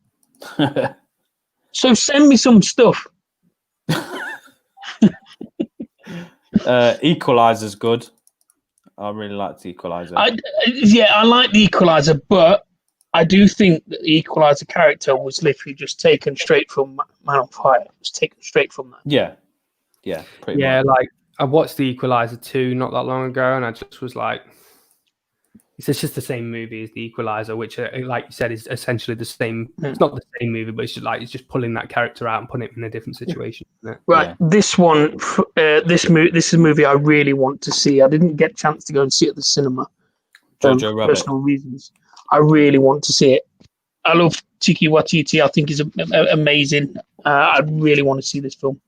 So send me some stuff. Equalizer's good. I really like the Equalizer. I like the Equalizer, but I do think that the Equalizer character was literally just taken straight from Man on Fire. It was taken straight from that. Yeah, pretty much. Like, I watched the Equalizer 2 not that long ago, and I just was like, it's just the same movie as the Equalizer, which, like you said, is essentially the same. It's not the same movie, but it's just pulling that character out and putting it in a different situation. Isn't it? Right. Yeah. This one, this is a movie I really want to see. I didn't get a chance to go and see it at the cinema for personal reasons. I really want to see it. I love Taika Waititi. I think he's amazing. I really want to see this film.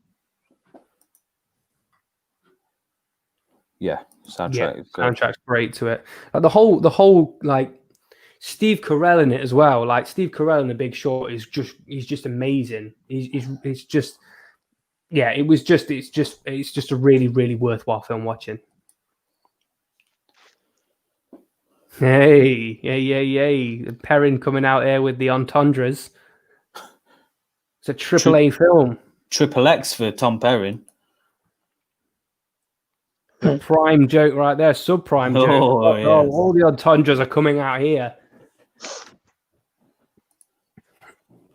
Yeah, soundtrack's great to it. Like, the whole like Steve Carell in it as well. Like, Steve Carell in The Big Short he's just amazing. It's just a really, really worthwhile film watching. Hey, Perrin coming out here with the entendres. It's a AAA film. Triple X for Tom Perrin. Prime joke right there, subprime joke. Oh, yes. All the entendres are coming out here.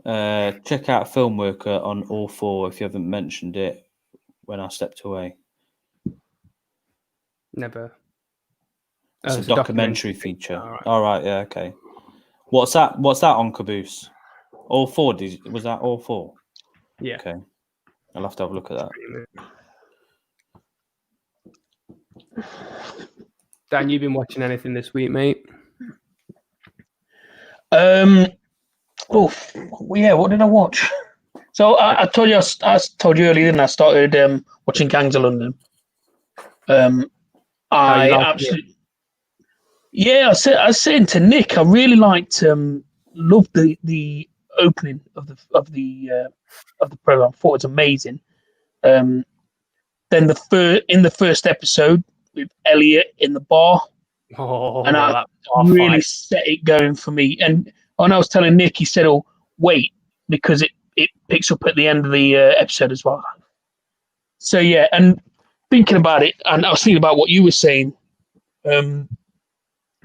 Check out Film Worker on all 4 if you haven't mentioned it when I stepped away. Never. It's It's a documentary feature. All right. All right, yeah, okay. What's that on Caboose? All 4? Was that all 4? Yeah. Okay. I'll have to have a look at that. Dan, you've been watching anything this week, mate? What did I watch? So I told you earlier, didn't I? Started watching Gangs of London. I absolutely, I said to Nick, I really loved the opening of the program. I thought it was amazing. Then in the first episode with Elliot in the bar, and that really set it going for me. And when I was telling Nick, he said, "Oh, wait," because it picks up at the end of the episode as well. So yeah, and thinking about it, and I was thinking about what you were saying, how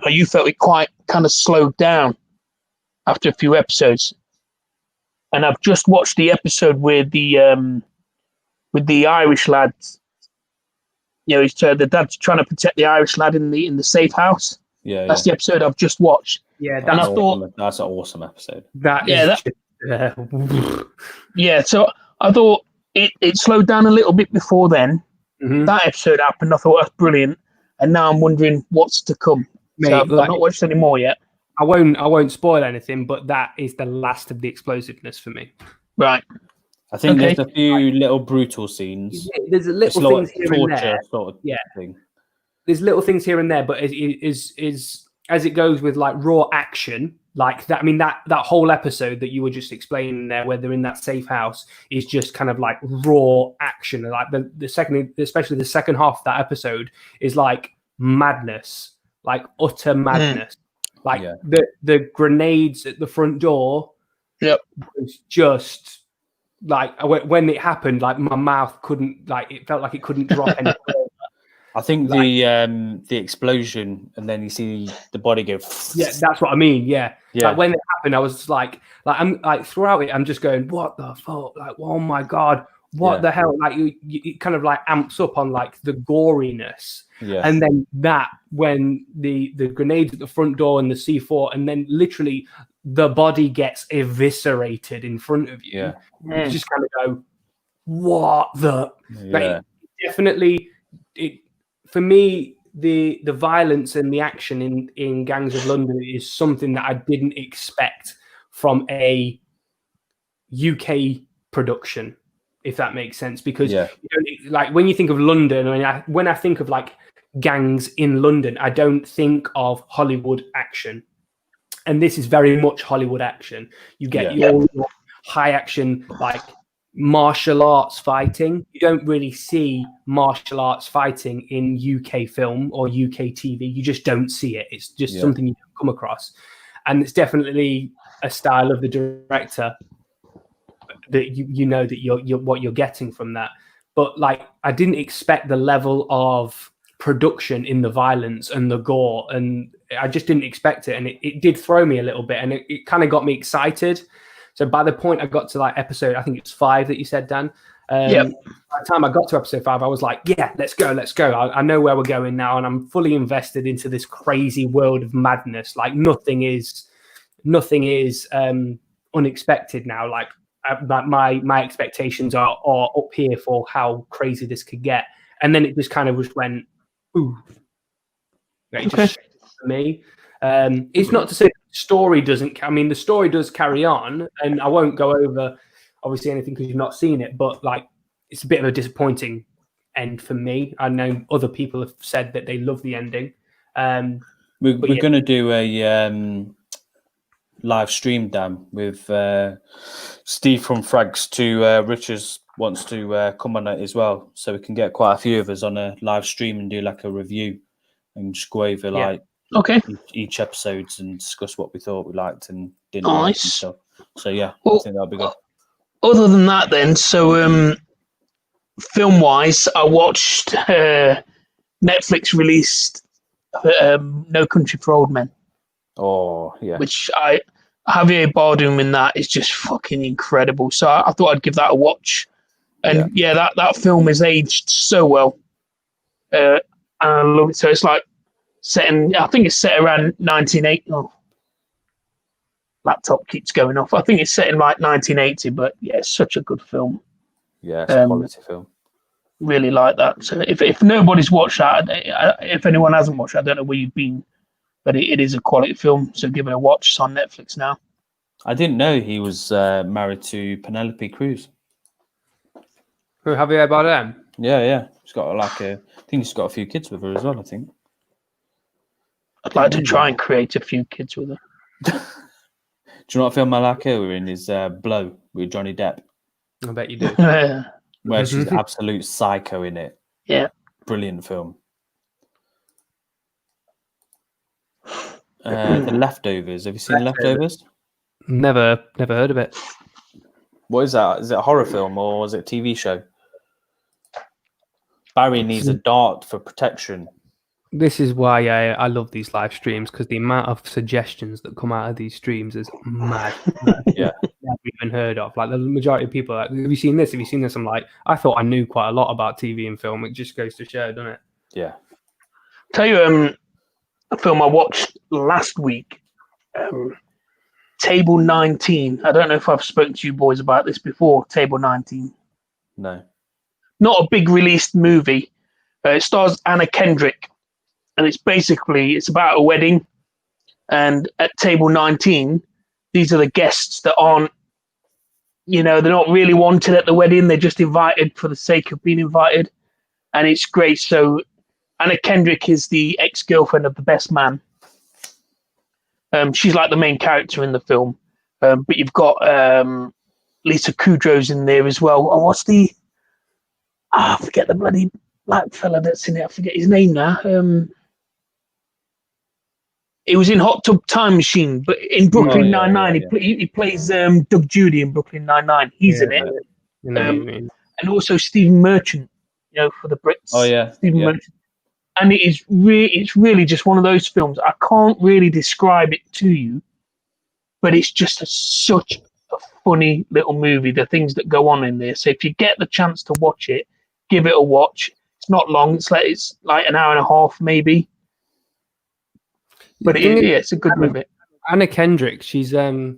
you felt it quite kind of slowed down after a few episodes. And I've just watched the episode with the Irish lads. You know, the dad's trying to protect the Irish lad in the safe house. Yeah, that's the episode I've just watched. Yeah, and I thought that's an awesome episode. So I thought it slowed down a little bit before then. Mm-hmm. That episode happened. I thought that's brilliant, and now I'm wondering what's to come. Mate, so I've not watched any more yet. I won't spoil anything, but that is the last of the explosiveness for me. Right. I think there's a few little brutal scenes. Yeah, there's little things here and there. Sort of thing. There's little things here and there, but is as it goes with like raw action like that. I mean that whole episode that you were just explaining there, where they're in that safe house, is just kind of like raw action. Like the second, especially the second half of that episode, is like madness, like utter madness. Like the grenades at the front door. Yep. Was just like when it happened, like my mouth couldn't, like it felt like it couldn't drop any further. I think the explosion, and then you see the body go. Yeah, that's what I mean. Yeah. Like when it happened, I was just like I'm like throughout it, I'm just going, what the fuck? Like, oh my god, what the hell? Like it kind of like amps up on like the goriness. Yeah. And then when the grenades at the front door and the C4, and then literally the body gets eviscerated in front of you. Yeah. You just kind of go, what the? Like, definitely. For me, the violence and the action in Gangs of London is something that I didn't expect from a UK production, if that makes sense. Because you don't, like when you think of London, when I think of like gangs in London, I don't think of Hollywood action, and this is very much Hollywood action. You get your high action, like martial arts fighting. You don't really see martial arts fighting in UK film or UK TV. You just don't see it. It's just something you don't come across, and it's definitely a style of the director that you know that you're what you're getting from that. But like, I didn't expect the level of production in the violence and the gore, and I just didn't expect it, and it did throw me a little bit, and it kind of got me excited. So by the point I got to like episode, I think it's 5 that you said, Dan. By the time I got to episode 5, I was like, yeah, let's go. I know where we're going now, and I'm fully invested into this crazy world of madness. Like nothing is unexpected now. Like my expectations are up here for how crazy this could get, and then it just kind of just went, ooh. Just for me. It's not to say the story doesn't. I mean, the story does carry on, and I won't go over obviously anything because you've not seen it. But like, it's a bit of a disappointing end for me. I know other people have said that they love the ending. We're going to do a live stream, Dan, with Steve from Frags to Richards wants to come on it as well, so we can get quite a few of us on a live stream and do like a review and just go over like each episodes and discuss what we thought we liked and didn't like and stuff. So I think that'll be good. Other than that, then, so film wise, I watched Netflix released No Country for Old Men, Oh, yeah. which Javier Bardem in that is just fucking incredible. So I thought I'd give that a watch. And that film is aged so well. And I love it. So it's like I think it's set around 1980. Oh, laptop keeps going off. I think it's set in like 1980, but yeah, it's such a good film. Yeah, it's a quality film. Really like that. So if nobody's watched that, if anyone hasn't watched it, I don't know where you've been, but it is a quality film. So give it a watch. It's on Netflix now. I didn't know he was married to Penelope Cruz. Who, Javier Bardem? Yeah. He's got I think he's got a few kids with her as well, I think. I'd like to try and create a few kids with her. Do you know what film I like her in is Blow with Johnny Depp, I bet you do. where she's absolute psycho in it. Yeah. Brilliant film. The Leftovers. Have you seen Leftovers? Never heard of it. What is that? Is it a horror film or is it a TV show? Barry needs a dart for protection. This is why I love these live streams, because the amount of suggestions that come out of these streams is mad. Yeah. Never even heard of. Like the majority of people are like, have you seen this? Have you seen this? I'm like, I thought I knew quite a lot about TV and film. It just goes to show, doesn't it? Yeah. Tell you a film I watched last week. Table 19. I don't know if I've spoken to you boys about this before. Table 19. No. Not a big released movie. It stars Anna Kendrick, and it's about a wedding. And at table 19, these are the guests that aren't, they're not really wanted at the wedding. They're just invited for the sake of being invited, and it's great. So Anna Kendrick is the ex-girlfriend of the best man. She's like the main character in the film, but you've got Lisa Kudrow's in there as well. Oh, I forget the bloody black fella that's in it. I forget his name now. He was in Hot Tub Time Machine, but in Brooklyn Nine-Nine, he plays Doug Judy in Brooklyn Nine-Nine. He's in it. And also Stephen Merchant, for the Brits. Oh, yeah. Stephen Merchant. And it's really just one of those films. I can't really describe it to you, but it's just such a funny little movie, the things that go on in there. So if you get the chance to watch it, give it a watch. It's not long. It's like an hour and a half, maybe. But it's a good movie. Anna Kendrick, she's a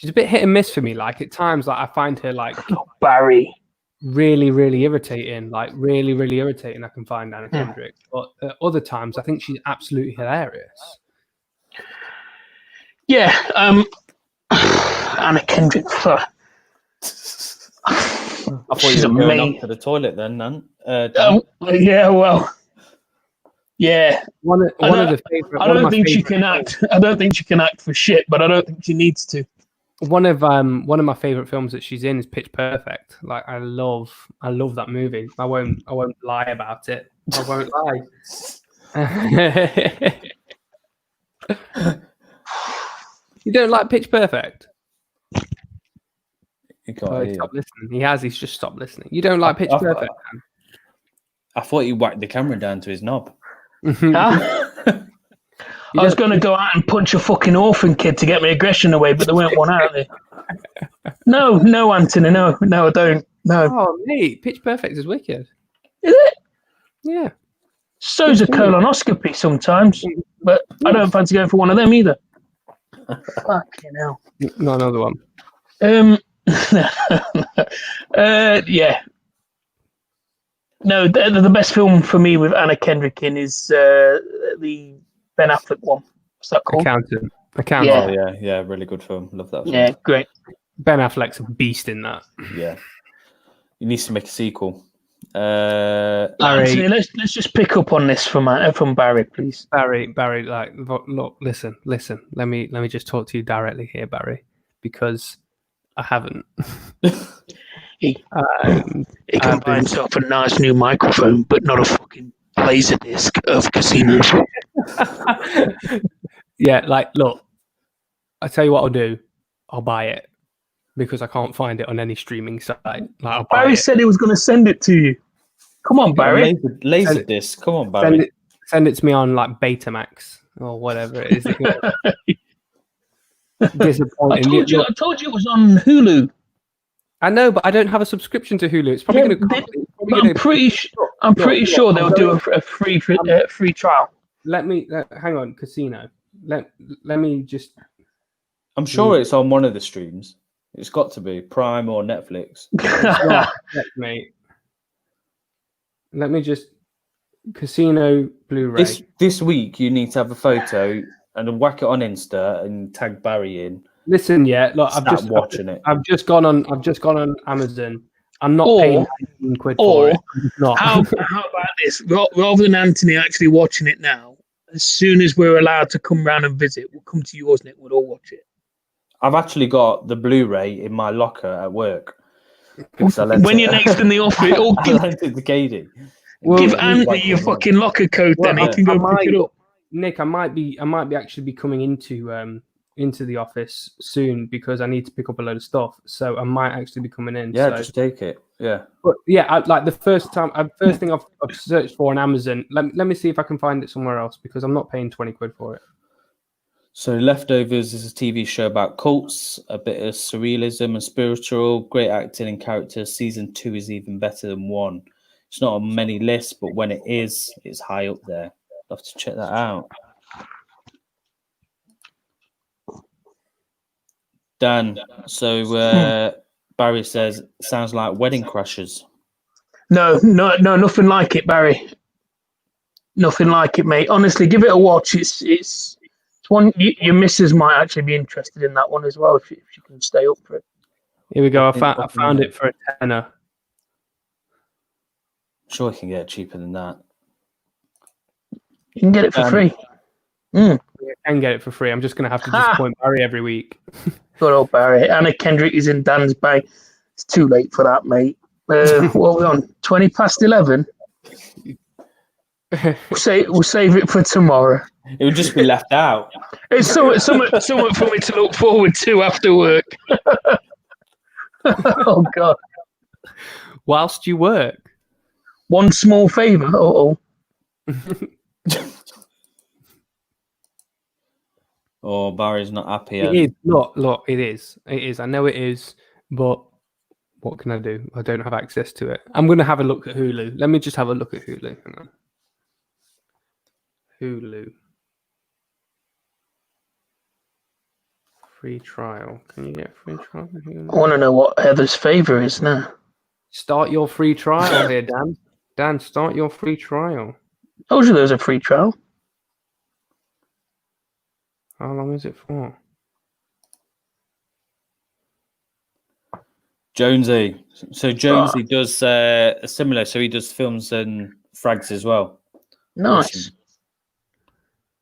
bit hit and miss for me. Like at times, like I find her like Barry really, really irritating. Like really, really irritating. I can find Anna Kendrick, but other times I think she's absolutely hilarious. Yeah, Anna Kendrick. I thought you were going up to the toilet then, Dan. Yeah, well, yeah. One of the favorite. I don't think she can act. I don't think she can act for shit, but I don't think she needs to. One of my favorite films that she's in is Pitch Perfect. Like I love that movie. I won't lie about it. I won't lie. You don't like Pitch Perfect? Stop listening. He's just stopped listening. You don't like Pitch Perfect? I thought he whacked the camera down to his knob. I was going to go out and punch a fucking orphan kid to get my aggression away, but there weren't one out there. No, Anthony, no, I don't. No. Oh, mate, Pitch Perfect is wicked. Is it? Yeah. So's a colonoscopy sometimes, but I don't fancy going for one of them either. Fucking hell. Not another one. Yeah. No, the best film for me with Anna Kendrick in is the Ben Affleck one. What's that called? Accountant. Yeah. Oh, yeah, really good film. Love that film. Yeah, great. Ben Affleck's a beast in that. Yeah. He needs to make a sequel. Anthony, let's just pick up on this from Barry, please. Barry, like, look, listen. Let me just talk to you directly here, Barry, because I haven't. He can buy himself a nice new microphone, but not a fucking laser disc of casinos. Yeah, like, look, I tell you what I'll do. I'll buy it because I can't find it on any streaming site. Like, Barry said he was going to send it to you. Come on, Barry. Laser disc. Come on, Send Barry. it to me on like Betamax or whatever it is. Disappointing. I told you it was on Hulu. I know, but I don't have a subscription to Hulu. It's probably going to. I'm pretty sure they'll do a free trial. Let me hang on, Casino. Let me just. I'm sure it's on one of the streams. It's got to be Prime or Netflix. Mate. Let me just Casino Blu-ray. This week you need to have a photo and whack it on Insta and tag Barry in. Listen, yeah, look, I've just gone on Amazon. I'm not paying £19 for it. How about this? Rather than Anthony actually watching it now, as soon as we're allowed to come round and visit, we'll come to yours, Nick. We'll all watch it. I've actually got the Blu-ray in my locker at work. When you're next in the office, give Anthony your fucking locker code, then he can go pick it up. Nick, I might be actually be coming into the office soon because I need to pick up a load of stuff. So I might actually be coming in. Yeah, just take it. Yeah. But yeah, the first thing I've searched for on Amazon. Let me see if I can find it somewhere else because I'm not paying £20 for it. So Leftovers is a TV show about cults, a bit of surrealism and spiritual, great acting and characters. Season 2 is even better than 1. It's not on many lists, but when it is, it's high up there. I'll have to check that out. Dan, so Barry says, sounds like Wedding Crashers. No, nothing like it, Barry. Nothing like it, mate. Honestly, give it a watch. It's one your missus might actually be interested in that one as well if she can stay up for it. Here we go. I found it for a tenner. I'm sure I can get it cheaper than that. You can get it for free. I can get it for free. I'm just going to have to disappoint Barry every week. Good old Barry. Anna Kendrick is in Dan's bag. It's too late for that, mate. What are we on? 20 past 11? We'll save it for tomorrow. It would just be left out. It's something for me to look forward to after work. Oh, God. Whilst you work. One small favour. Oh, Barry's not happy. It is. Look, it is. It is. I know it is, but what can I do? I don't have access to it. I'm going to have a look at Hulu. Let me just have a look at Hulu. Hang on. Hulu. Free trial. Can you get free trial? I want to know what Heather's favour is now. Start your free trial here, Dan. Dan, start your free trial. Told you there's a free trial. How long is it for? Jonesy. So Jonesy does similar. So he does films and frags as well. Nice. Awesome.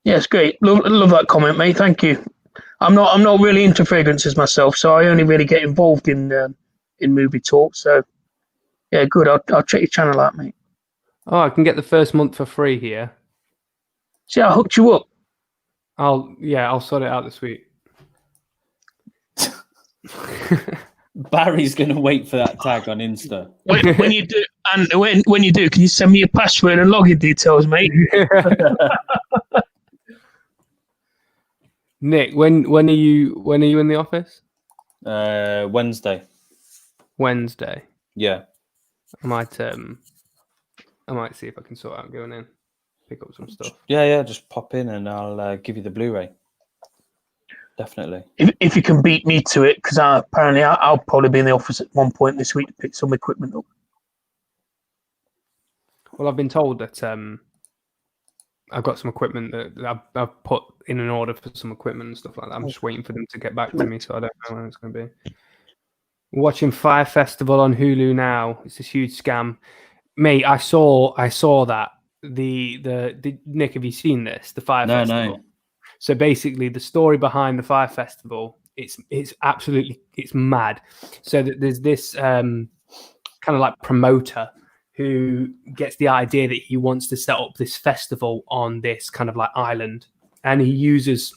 Yes, great. Love that comment, mate. Thank you. I'm not really into fragrances myself, so I only really get involved in movie talk. So yeah, good. I'll check your channel out, mate. Oh, I can get the first month for free here. See, I hooked you up. I'll sort it out this week. Barry's gonna wait for that tag on Insta. When you do, and when you do, can you send me your password and login details, mate? Nick, when are you in the office? Wednesday. Wednesday. Yeah. I might see if I can sort out going in, pick up some stuff. Yeah. Just pop in and I'll give you the Blu-ray. Definitely. If you can beat me to it, because I'll probably be in the office at one point this week to pick some equipment up. Well, I've been told that I've got some equipment that I've put in an order for some equipment and stuff like that. I'm just waiting for them to get back to me, so I don't know when it's going to be. Watching Fire Festival on Hulu now. It's this huge scam, mate. I saw that the Nick. Have you seen this? The Fire Festival. No. So basically, the story behind the Fire Festival, it's mad. So that there's this kind of like promoter who gets the idea that he wants to set up this festival on this kind of like island, and he uses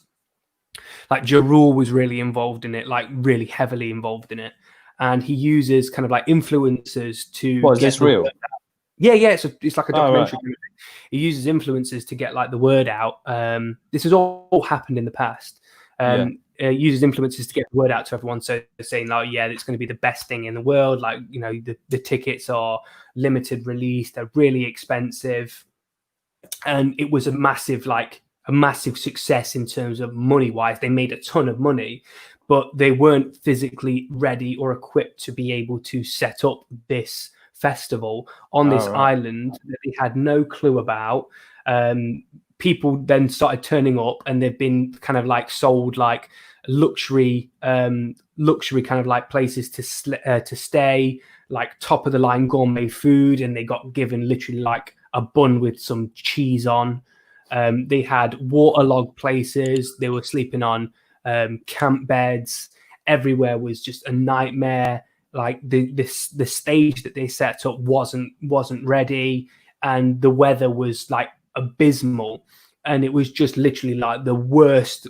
like Ja Rule was really involved in it, like really heavily involved in it, and he uses kind of like influencers to. What, is this real? Yeah, it's like a Oh, right. documentary. He uses influencers to get like the word out. This has all happened in the past. Uses influencers to get the word out to everyone. So they're saying like, yeah, it's going to be the best thing in the world. Like, you know, the tickets are limited release. They're really expensive. And it was a massive success in terms of money wise. They made a ton of money, but they weren't physically ready or equipped to be able to set up this festival on this island that they had no clue about. People then started turning up, and they've been kind of like sold like luxury kind of like places to stay, like top of the line gourmet food, and they got given literally like a bun with some cheese on. They had waterlogged places. They were sleeping on camp beds. Everywhere was just a nightmare. Like the stage that they set up wasn't ready, and the weather was like abysmal, and it was just literally like the worst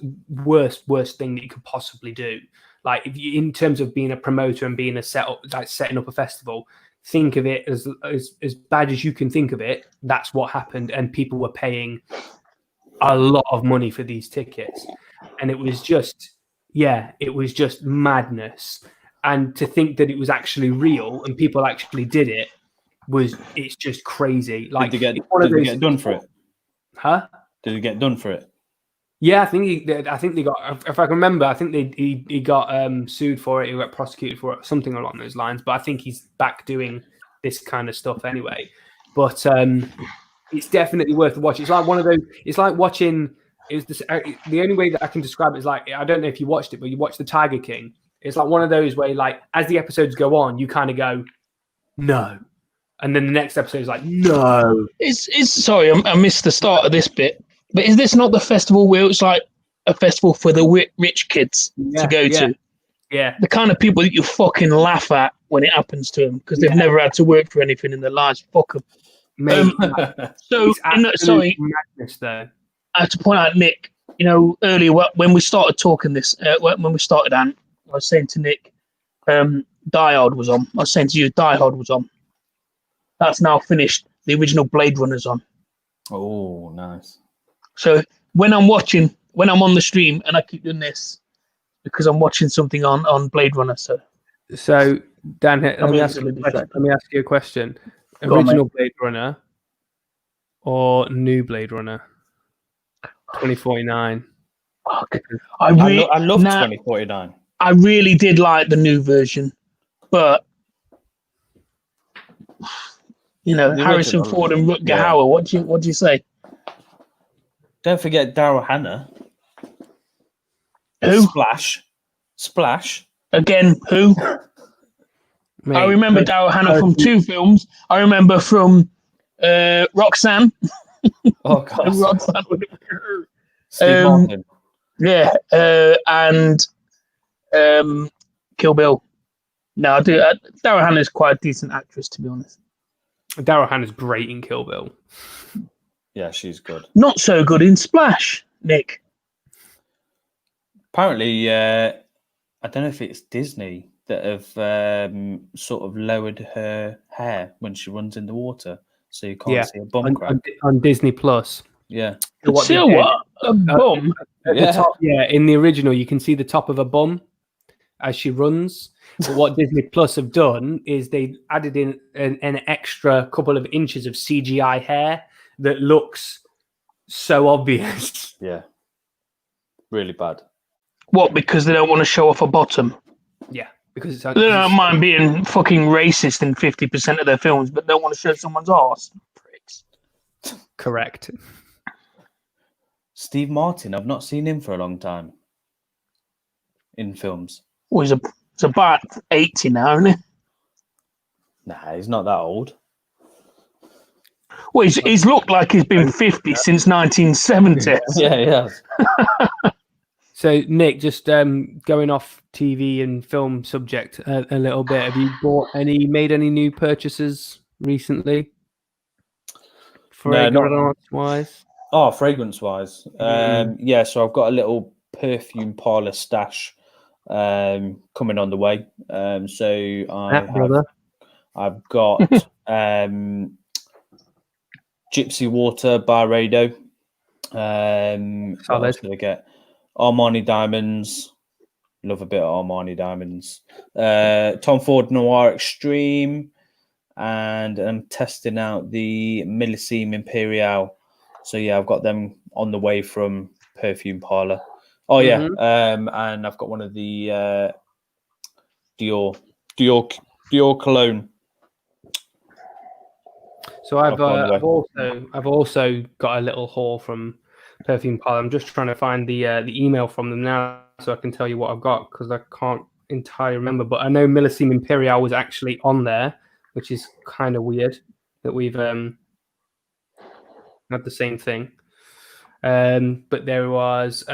thing that you could possibly do. Like if you, in terms of being a promoter and being a setting up a festival, think of it as bad as you can think of it. That's what happened, and people were paying a lot of money for these tickets, and it was just madness. And to think that it was actually real and people actually did it it's just crazy. Like, did they get done for it? Huh? Did he get done for it? Yeah, I think they got. If I can remember, I think he got sued for it. He got prosecuted for it, something along those lines. But I think he's back doing this kind of stuff anyway. But it's definitely worth the watch. It's like one of those. It's like watching. The only way that I can describe it is like, I don't know if you watched it, but you watched the Tiger King. It's like one of those where, like, as the episodes go on, you kind of go, no, and then the next episode is like, no. Sorry, I missed the start of this bit. But is this not the festival where it's like a festival for the rich kids to go to? Yeah. The kind of people that you fucking laugh at when it happens to them because they've never had to work for anything in their lives. Fuck them. Sorry, madness there. I have to point out, Nick, you know, earlier when we started talking this, when we started, Ant, I was saying to Nick, Die Hard was on. I was saying to you, Die Hard was on. That's now finished. The original Blade Runner's on. Oh, nice. So when I'm on the stream and I keep doing this, because I'm watching something on Blade Runner. So Dan, let me ask you a question. Original Blade Runner or new Blade Runner? 2049. Fuck. I love 2049. I really did like the new version, but you know, Harrison Ford and Rutger Hauer. What do you say? Don't forget Daryl Hannah. Who? Splash. Again, who? Mate, I remember Daryl Hannah from two films. I remember from Roxanne. Oh, God. Roxanne. Steve Martin. Yeah, and Kill Bill. No, I do. Daryl Hannah is quite a decent actress, to be honest. Daryl Hannah's great in Kill Bill. Yeah, she's good. Not so good in Splash, Nick. Apparently, I don't know if it's Disney that have sort of lowered her hair when she runs in the water, so you can't see a bum crack. On Disney Plus. Yeah. See what? A bum? At the top, in the original, you can see the top of a bum as she runs. But what Disney Plus have done is they added in an extra couple of inches of CGI hair that looks so obvious. Yeah. Really bad. What, because they don't want to show off a bottom? Yeah, because they don't mind being fucking racist in 50% of their films, but don't want to show someone's arse. Pricks. Correct. Steve Martin, I've not seen him for a long time in films. Well, he's about 80 now, isn't he? Nah, he's not that old. Well, he's looked like he's been 50 since 1970. Yeah, he has. So, Nick, just going off TV and film subject a little bit, have you made any new purchases recently? Fragrance-wise? Oh, fragrance-wise. Yeah, so I've got a little Perfume Parlour stash coming on the way. I've got Gypsy Water by Rado. What else did I get? Armani Diamonds. Love a bit of Armani Diamonds. Tom Ford Noir Extreme. And I'm testing out the Millesime Imperial. So yeah, I've got them on the way from Perfume Parlour. Oh yeah, and I've got one of the Dior cologne. So I've also got a little haul from Perfume Parlour. I'm just trying to find the email from them now, so I can tell you what I've got because I can't entirely remember. But I know Millesime Imperial was actually on there, which is kind of weird that we've had the same thing. But there was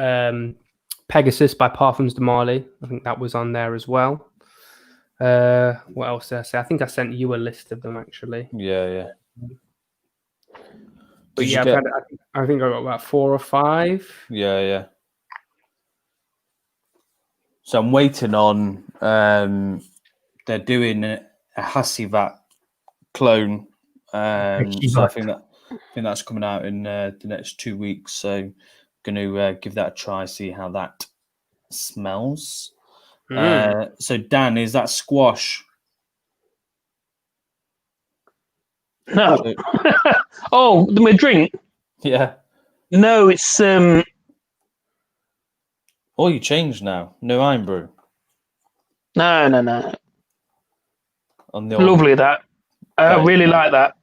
Pegasus by Parfums de Marly. I think that was on there as well. What else did I say? I think I sent you a list of them actually. Yeah. But yeah, I think I got about 4 or 5. Yeah. So I'm waiting on. They're doing a Hasivat clone. So I think that's coming out in the next 2 weeks. So I'm going to give that a try, see how that smells. So Dan, is that squash? No. Oh, my drink. Yeah. No, it's Oh, you changed now. No iron brew. No. On the Lovely that. I really like that.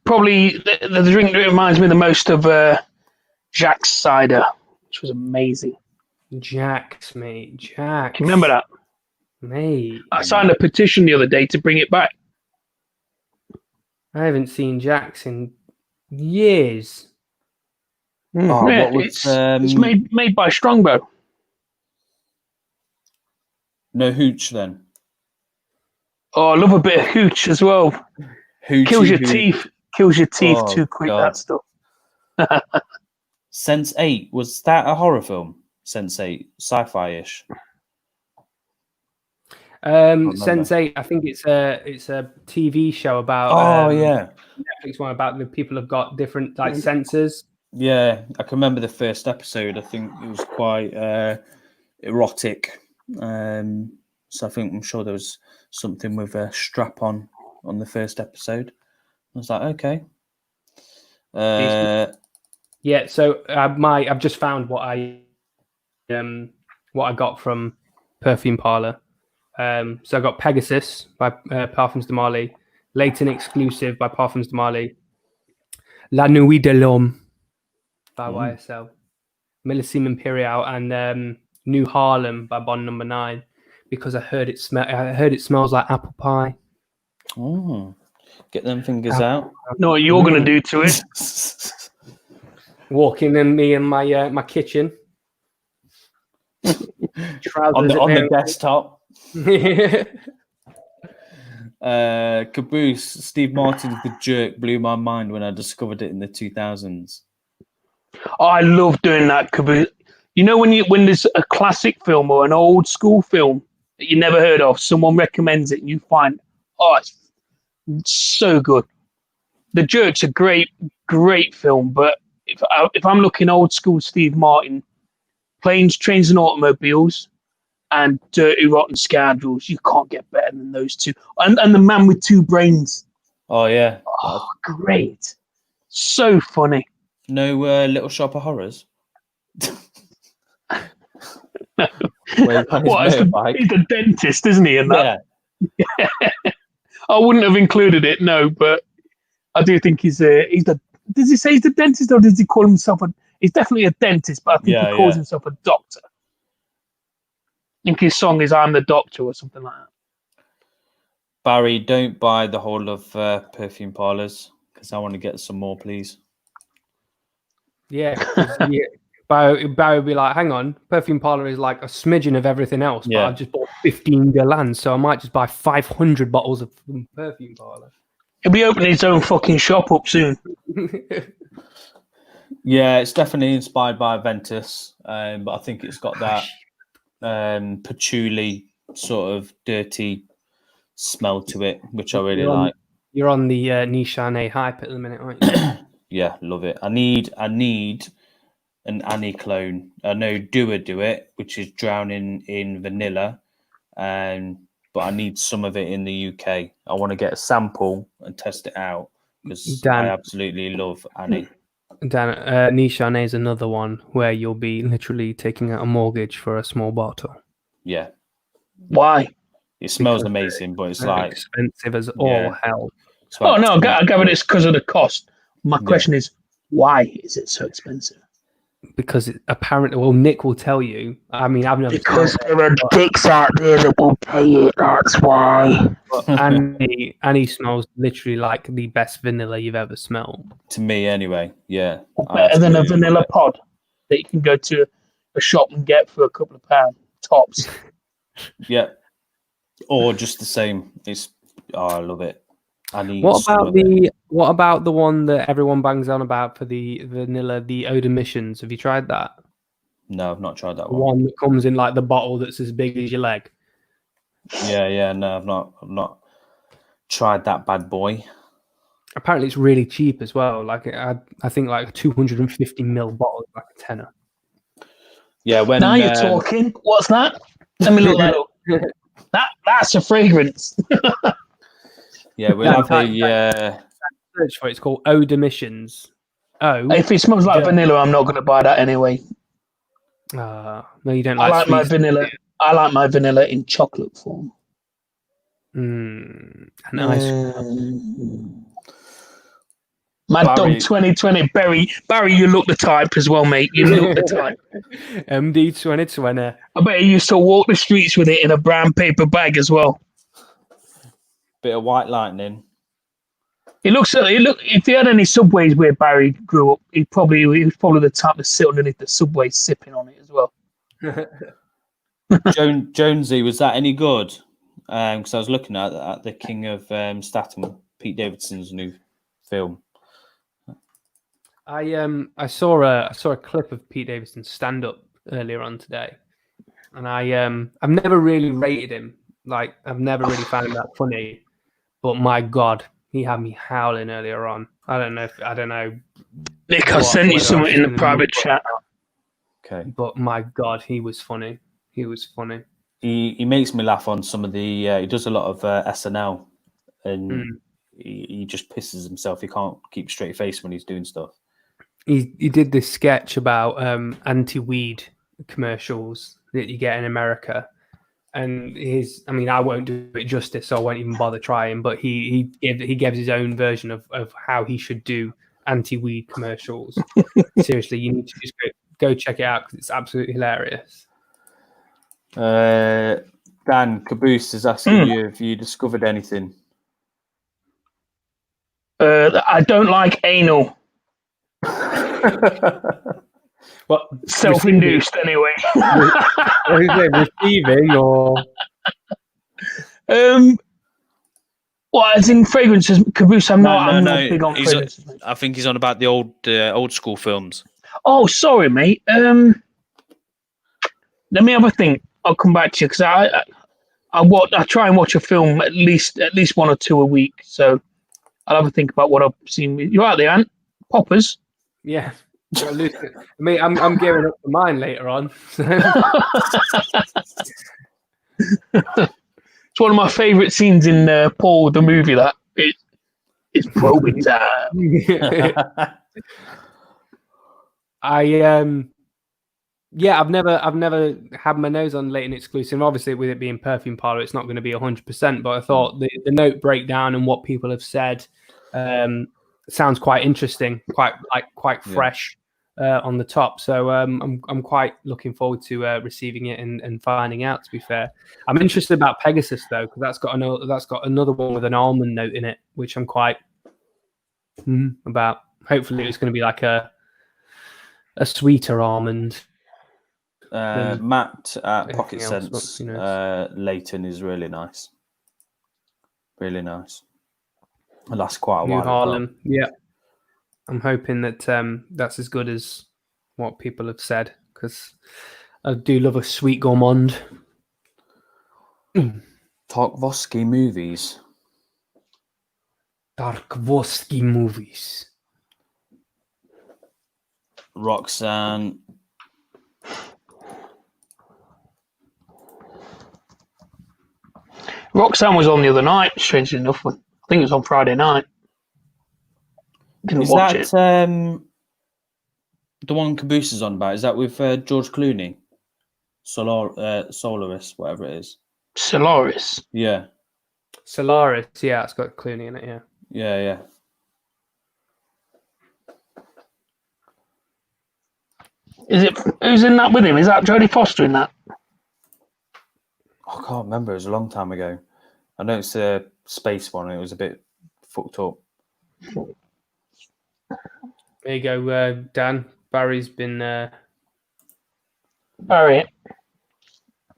Probably the drink that reminds me the most of Jack's cider, which was amazing. Jack's, mate. Jack's. Can you remember that? Mate. I signed a petition the other day to bring it back. I haven't seen Jack's in years. What was, it's made by Strongbow. No hooch then. Oh, I love a bit of hooch as well. Kills your teeth too quick. God. That stuff. Sense8, was that a horror film? Sense8, sci-fi-ish. Sense8, I think it's a TV show about. Netflix one about the people have got different senses. Yeah, I can remember the first episode. I think it was quite erotic. So I'm sure there was something with a strap on the first episode. I was like, okay. Yeah, so I've just found what I got from Perfume Parlour. So I got Pegasus by Parfums de Marly, Leighton Exclusive by Parfums de Marly, La Nuit de l'Homme by YSL, Millesime Imperial, and New Harlem by Bond Number 9 because I heard it smells like apple pie. Oh, get them fingers out. Know what you're gonna do to it? Walking in my kitchen. on the desktop. Caboose, Steve Martin's The Jerk blew my mind when I discovered it in the 2000s. Oh, I love doing that, Caboose. You know when there's a classic film or an old school film that you never heard of, someone recommends it and you find, it's so good. The Jerk's a great film, but if I'm looking old school Steve Martin, Planes, Trains and Automobiles and Dirty Rotten Scoundrels, you can't get better than those two. And The Man with Two Brains. Oh yeah. Oh, great. So funny. No Little Shop of Horrors? No. He's a dentist, isn't he? In that? Yeah. I wouldn't have included it, no, but I do think he's the. Does he say he's the dentist, or does he call himself he's definitely a dentist, but I think he calls himself a doctor. I think his song is "I'm the Doctor" or something like that. Barry, don't buy the whole of Perfume Parlours because I want to get some more, please. Yeah. Barry would be like, hang on, Perfume Parlour is like a smidgen of everything else, but I've just bought 15 Guerlains, so I might just buy 500 bottles of Perfume Parlour. He'll be opening his own fucking shop up soon. Yeah, it's definitely inspired by Ventus, but I think it's got that patchouli sort of dirty smell to it, which I really like. You're on the Nishane hype at the minute, aren't you? Yeah, love it. I need an Annie clone. I know Do It, which is drowning in vanilla, but I need some of it in the UK. I want to get a sample and test it out because I Dan, absolutely love Annie. Nishane is another one where you'll be literally taking out a mortgage for a small bottle. Yeah, Why? it smells Because amazing, but it's They're like expensive as all hell. it's Oh like no, I gather it's because of the cost. My Yeah. question is, why is it so expensive? Because apparently, well, Nick will tell you. I mean, I've never Because smelled there are dicks out there that will pay it. That's why. it, and he smells literally like the best vanilla you've ever smelled. to me anyway. Yeah, I Better than a absolutely love vanilla it. pod that you can go to a shop and get for a couple of pounds tops. Yeah, or just the same. I love it. I need What some about of it. what about the one that everyone bangs on about for the vanilla, the Eau de Missions? Have you tried that? No, I've not tried that The one. one that comes in like the bottle that's as big as your leg. Yeah, no, I've not tried that bad boy. Apparently, it's really cheap as well. Like I think like a 250 ml bottle is like a tenner. Yeah, when Now you're talking. What's that? Let me look that up. That's a fragrance. yeah, we'll have a Search for it. It's called Eau de Missions. Oh, If it smells like vanilla, I'm not going to buy that anyway. no, you don't I like like my sweets. vanilla. I like my vanilla in chocolate form. And ice Mad Dog Barry. 2020. Barry, you look the type as well, mate. You look the type. MD 2020. I bet you used to walk the streets with it in a brown paper bag as well. Bit of white lightning. It looks. If he had any subways where Barry grew up, he was probably the type to sit underneath the subway sipping on it as well. Jonesy, was that any good? Because I was looking at the King of Statham, Pete Davidson's new film. I saw a clip of Pete Davidson stand up earlier on today, and I've never really rated him. Like I've never really found him that funny, but my God, he had me howling earlier on. I don't know. Nick, I sent you whether something in the in private mood or chat. Okay. But my God, he was funny. He was funny. He makes me laugh on some of the. He does a lot of SNL, and he just pisses himself. He can't keep a straight face when he's doing stuff. He did this sketch about anti-weed commercials that you get in America, and I won't do it justice, so I won't even bother trying. But he gives his own version of how he should do anti-weed commercials. Seriously, you need to just go check it out because it's absolutely hilarious. Dan Caboose is asking you if you discovered anything. I don't like anal. What Self-induced, anyway. What is it? Receiving or? Well, as in fragrances, Caboose. I'm not big on fragrances. I think he's on about the old school films. Oh, sorry, mate. Let me have a think. I'll come back to you because I try and watch a film at least one or two a week. So I'll have a think about what I've seen. You're out there, Ant? Poppers? Yeah. I mean, I'm gearing up for mine later on. So. It's one of my favourite scenes in Paul the movie. That it's probing time. I've never had my nose on Leighton exclusive. Obviously, with it being Perfume Parlour, it's not going to be 100%. But I thought the note breakdown and what people have said sounds quite interesting, quite fresh on the top. So I'm quite looking forward to receiving it and finding out. To be fair, I'm interested about Pegasus though, because that's got another one with an almond note in it, which I'm quite about. Hopefully, it's going to be like a sweeter almond. Matt at Pocket else, Sense, Leighton is really nice. Really nice. It lasts quite a New while. Harlem, yeah. I'm hoping that that's as good as what people have said, because I do love a sweet gourmand. Tarkovsky movies. Tarkovsky movies. Roxanne. Roxanne was on the other night, strangely enough. I think it was on Friday night. Didn't Is watch that it. the one Caboose is on about? Is that with George Clooney? Solaris, whatever it is. Solaris. Yeah. Solaris, yeah, it's got Clooney in it, yeah. Yeah. Is it? Who's in that with him? Is that Jodie Foster in that? I can't remember. It was a long time ago. I know it's a space one. It was a bit fucked up. There you go, Dan. Barry's been... Barry.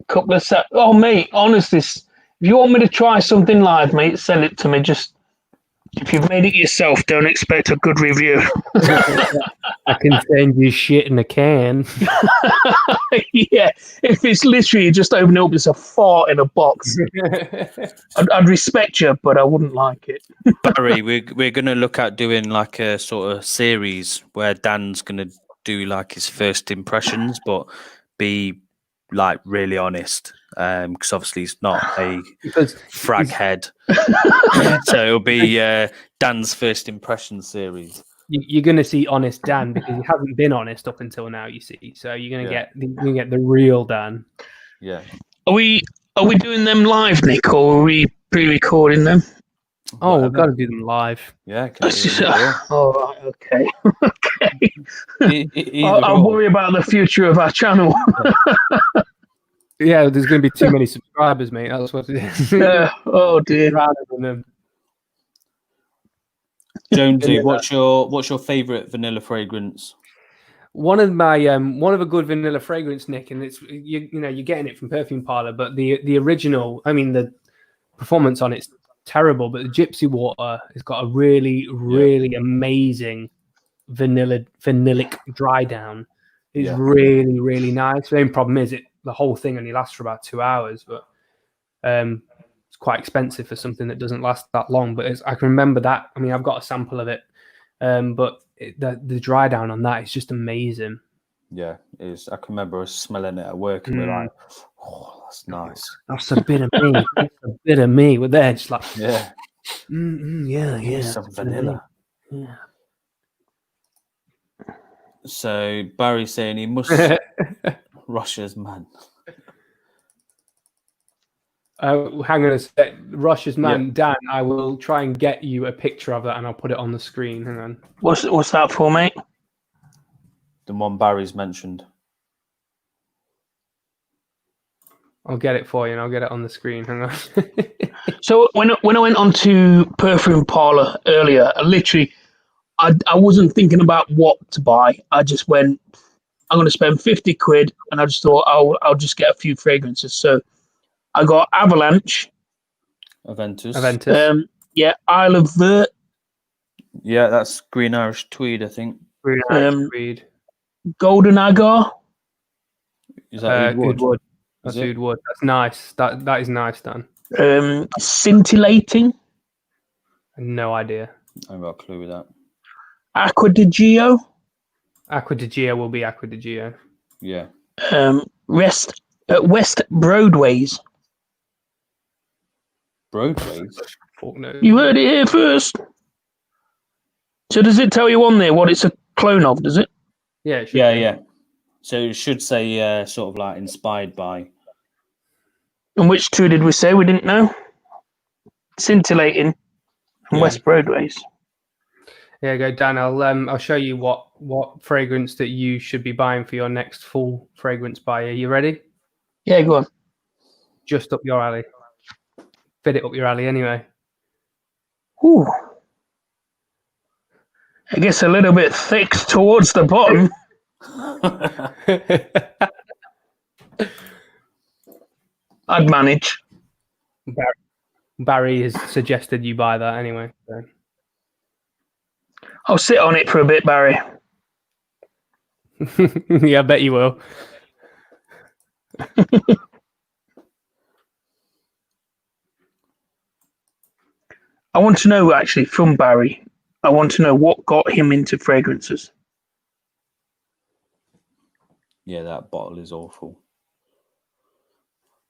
Couple of sets. Oh, mate, honestly, if you want me to try something live, mate, send it to me. Just if you've made it yourself, don't expect a good review. I can send you shit in a can. Yeah, if it's literally just open it up, it's a fart in a box. I'd respect you, but I wouldn't like it. Barry, we're going to look at doing like a sort of series where Dan's going to do like his first impressions, but be like really honest. Because obviously he's not a frag head. So it'll be Dan's first impression series. You're going to see honest Dan because he hasn't been honest up until now, you see. So you're going to get the real Dan. Yeah. Are we doing them live, Nick, or are we pre-recording them? Oh, we've got to do them live. Yeah. All right, okay. Okay. I'll I'll worry about the future of our channel. Yeah, there's going to be too many subscribers, mate. That's what it is. Oh dear. Rather than them. Jonesy, what's your favourite vanilla fragrance? One of a good vanilla fragrance, Nick, and it's you're getting it from Perfume Parlour, but the original, I mean the performance on it's terrible, but the Gypsy Water has got a really amazing vanillic dry down. It's really, really nice. The only problem is the whole thing only lasts for about 2 hours, but it's quite expensive for something that doesn't last that long. But I can remember that. I mean, I've got a sample of it, but the dry down on that is just amazing. Yeah, it is. I can remember us smelling it at work and we're like, oh, that's nice. That's a bit of me. That's a bit of me. We're there, just like, yeah, yeah. Some vanilla. Yeah. So Barry's saying he must Russia's man. Hang on a sec. Russia's man, Dan. I will try and get you a picture of that, and I'll put it on the screen. Hang on. What's that for, mate? The one Barry's mentioned. Oh, I'll get it for you, and I'll get it on the screen. Hang on. So when I went on to Perfume Parlour earlier, I wasn't thinking about what to buy. I just went, I'm going to spend 50 quid, and I just thought I'll just get a few fragrances. So I got Avalanche. Aventus. Isle of Vert. Yeah, that's Green Irish Tweed, I think. Green Irish Tweed. Golden Agar. Is that Oud Wood? That's Oud Wood. That's nice. That is nice, Dan. Scintillating. No idea. I haven't got a clue with that. Aqua di Gio. Aqua di Gio will be Aqua di Gio. Yeah. West Broadways. Broadways? Fuck no. You heard it here first. So does it tell you on there what it's a clone of, does it? Yeah, it should yeah. So it should say sort of like inspired by. And which two did we say? We didn't know. Scintillating and West Broadways. Yeah, go Dan. I'll show you what fragrance that you should be buying for your next full fragrance buy. Are you ready? Yeah, go on. Just up your alley. Fit it up your alley anyway. Ooh. I guess a little bit thick towards the bottom. I'd manage. Barry has suggested you buy that anyway. So. I'll sit on it for a bit, Barry. Yeah, I bet you will. want to know actually from Barry. I want to know what got him into fragrances. Yeah, that bottle is awful.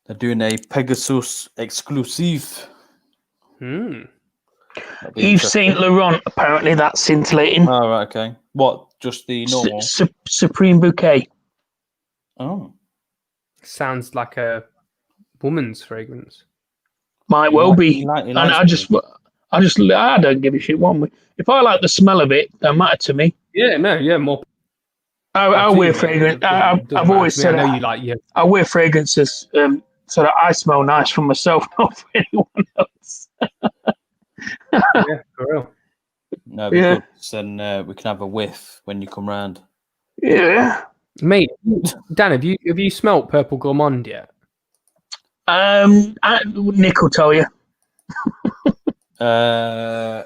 They're doing a Pegasus exclusive. Hmm. That'd be Yves interesting. Saint Laurent. Apparently, that's scintillating. Oh, right, okay. What? Just the normal? Supreme Bouquet. Oh. Sounds like a woman's fragrance. Might He well like- be. he like- he And likes I don't give a shit one way. If I like the smell of it, don't matter to me. Yeah, no, yeah, more. I to wear you, fragrance. doesn't I've matter always to me. I said know you like yeah. I wear fragrances so that I smell nice for myself, not for anyone else. Yeah, for real. No, it'd be Yeah. good. Then we can have a whiff when you come round. Yeah. Mate, Dan, have you smelt Purple Gourmand yet? Nick will tell you. Yeah,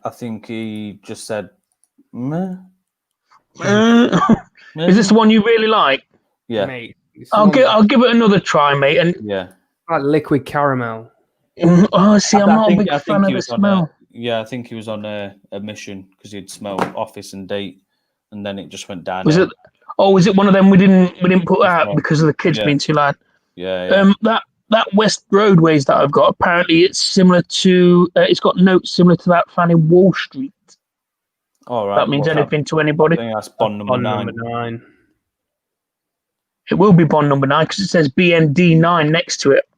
I think he just said, meh, Is this the one you really like? yeah, Mate, it's I'll give it another try, mate. And yeah. like liquid caramel. see, I'm not a big fan of he the was smell. I think he was on a mission because he'd smelled Office and Date, and then it just went down. Was it? Oh, was it one of them we didn't put out right. because of the kids Yeah. being too loud? Yeah. That West Roadways that I've got, apparently it's similar to. It's got notes similar to that found in Wall Street. All right. That means what's anything to I anybody. think that's Bond number On 9. number 9. It will be Bond number 9 because it says BND9 next to it.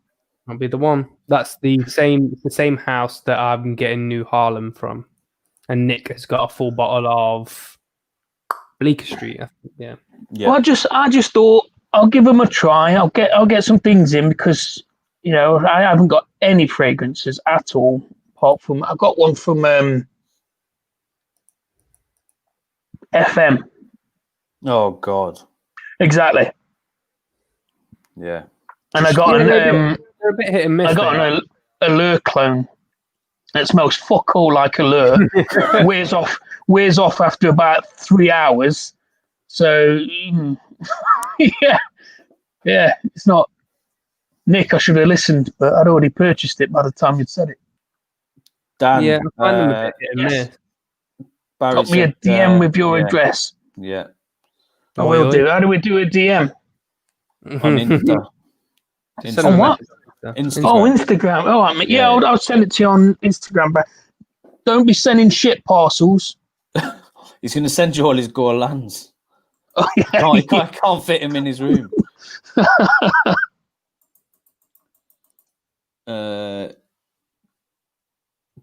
That'll be the one. That's the same house that I'm getting New Harlem from, and Nick has got a full bottle of Bleecker Street. I think, yeah. Yeah. Well, I just thought I'll give them a try. I'll get some things in because I haven't got any fragrances at all apart from I got one from FM. Oh God. Exactly. Yeah. And I got They're a bit hit and miss. I got an Allure clone. It smells fuck all like Allure. wears off after about 3 hours. So yeah, it's not Nick. I should have listened, but I'd already purchased it by the time you'd said it. Dan. Yeah, I find them a bit hit and yes. miss. Barry Drop me a said, DM with your yeah, address. Yeah. I will do. How do we do a DM? On Insta. Send On them a what? message. Instagram. Oh, Instagram. Oh, I mean, Yeah. I'll send it to you on Instagram. But don't be sending shit parcels. He's going to send you all his Gourlands. Oh, yeah. I can't fit him in his room.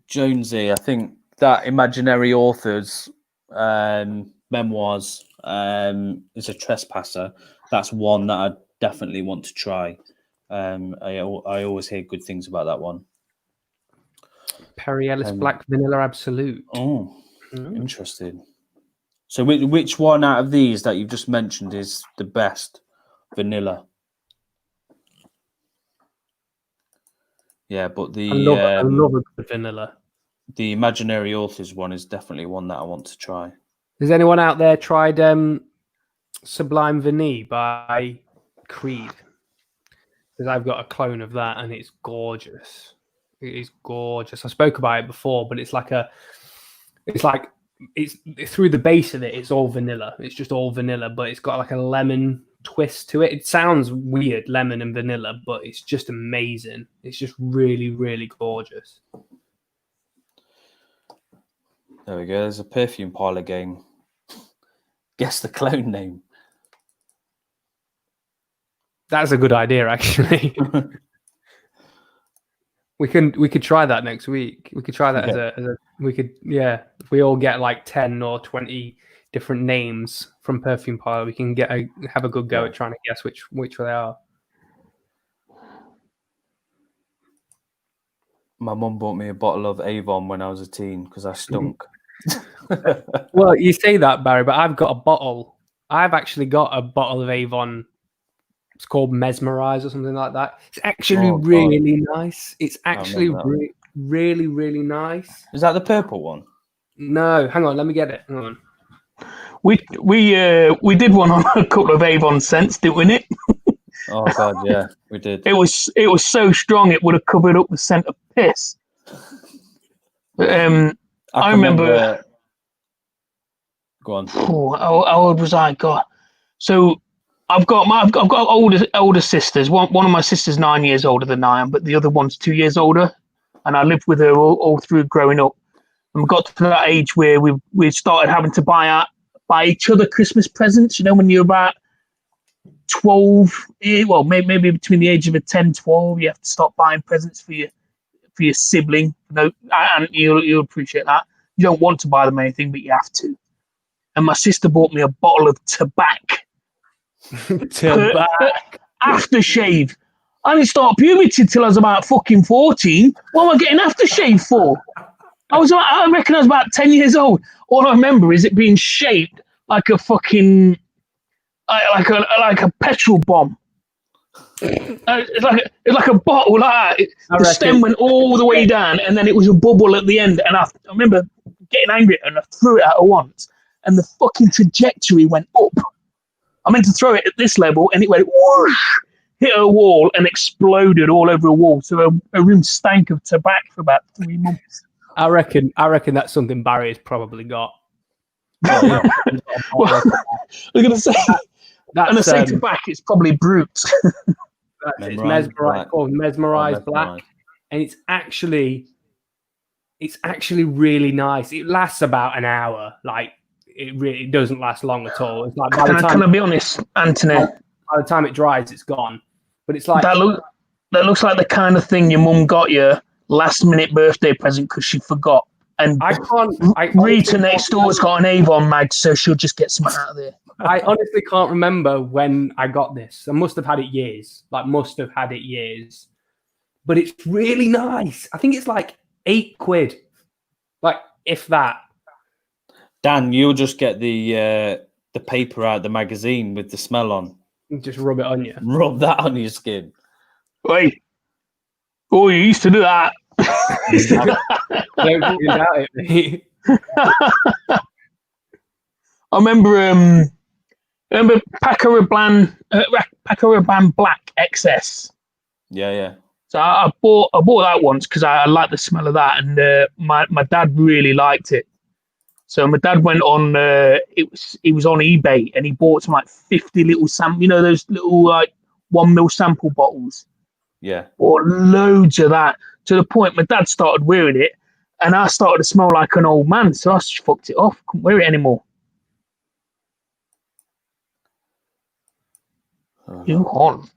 Jonesy, I think that Imaginary Authors memoirs is a Trespasser. That's one that I definitely want to try. I always hear good things about that one. Perry Ellis Black Vanilla Absolute. Oh, interesting. So which one out of these that you've just mentioned is the best vanilla? Yeah, but I love a good vanilla. the Imaginary Authors one is definitely one that I want to try. Has anyone out there tried Sublime Vanille by Creed? Because I've got a clone of that and it's gorgeous. It is gorgeous. I spoke about it before, but it's through the base of it, it's all vanilla. It's just all vanilla, but it's got like a lemon twist to it. It sounds weird, lemon and vanilla, but it's just amazing. It's just really, really gorgeous. There we go. There's a Perfume Parlour game. Guess the clone name. That's a good idea, actually. We could try that next week. We could try that as a if we all get like 10 or 20 different names from Perfume Parlour, we can have a good go at trying to guess which they are. My mum bought me a bottle of Avon when I was a teen because I stunk. Well, you say that, Barry, but I've got a bottle. I've actually got a bottle of Avon. It's called Mesmerize or something like that. It's actually really nice. It's actually really, really nice. Is that the purple one? No, hang on. Let me get it. Hang on. We did one on a couple of Avon scents, didn't we, Nick? Oh God, yeah, we did. It was so strong it would have covered up the scent of piss. I remember. Go on. How old was I? God. So I've got older sisters. One of my sisters 9 years older than I am, but the other one's 2 years older, and I lived with her all through growing up. And we got to that age where we started having to buy each other Christmas presents. You know, when you're about 12, well, maybe between the age of 10, 12, you have to start buying presents for your sibling. No, and you'll appreciate that. You don't want to buy them anything, but you have to. And my sister bought me a bottle of tobacco. Aftershave. I didn't start puberty till I was about fucking 14. What am I getting aftershave for? I reckon I was about 10 years old. All I remember is it being shaped like a fucking like a petrol bomb. It's like a bottle like that. The stem went all the way down, and then it was a bubble at the end. And I remember getting angry, and I threw it at her once, and the fucking trajectory went up. I meant to throw it at this level, and it went whoosh, hit a wall, and exploded all over a wall. So a room stank of tobacco for about 3 months. I reckon that's something Barry has probably got. Well, I was going to say, when I say tobacco, it's probably brute. It's mesmerized black, and it's actually really nice. It lasts about an hour. Like it really doesn't last long at all. It's like can I be honest, Anthony? By the time it dries, it's gone. But it's like that looks like the kind of thing your mum got you last minute birthday present because she forgot. And Rita next door's got an Avon mag, so she'll just get something out of there. I honestly can't remember when I got this. I must have had it years. But it's really nice. I think it's like £8, like if that. Dan, you'll just get the paper out of the magazine with the smell on. Just rub it on you. Rub that on your skin. Wait. Oh, you used to do that. I remember Paco Rabanne Black XS. Yeah. So I bought that once because I like the smell of that, and my dad really liked it. So my dad went on. He was on eBay, and he bought some like 50 little those little like 1 ml sample bottles. Yeah. Bought loads of that to the point my dad started wearing it, and I started to smell like an old man. So I just fucked it off. Couldn't wear it anymore. New Holland.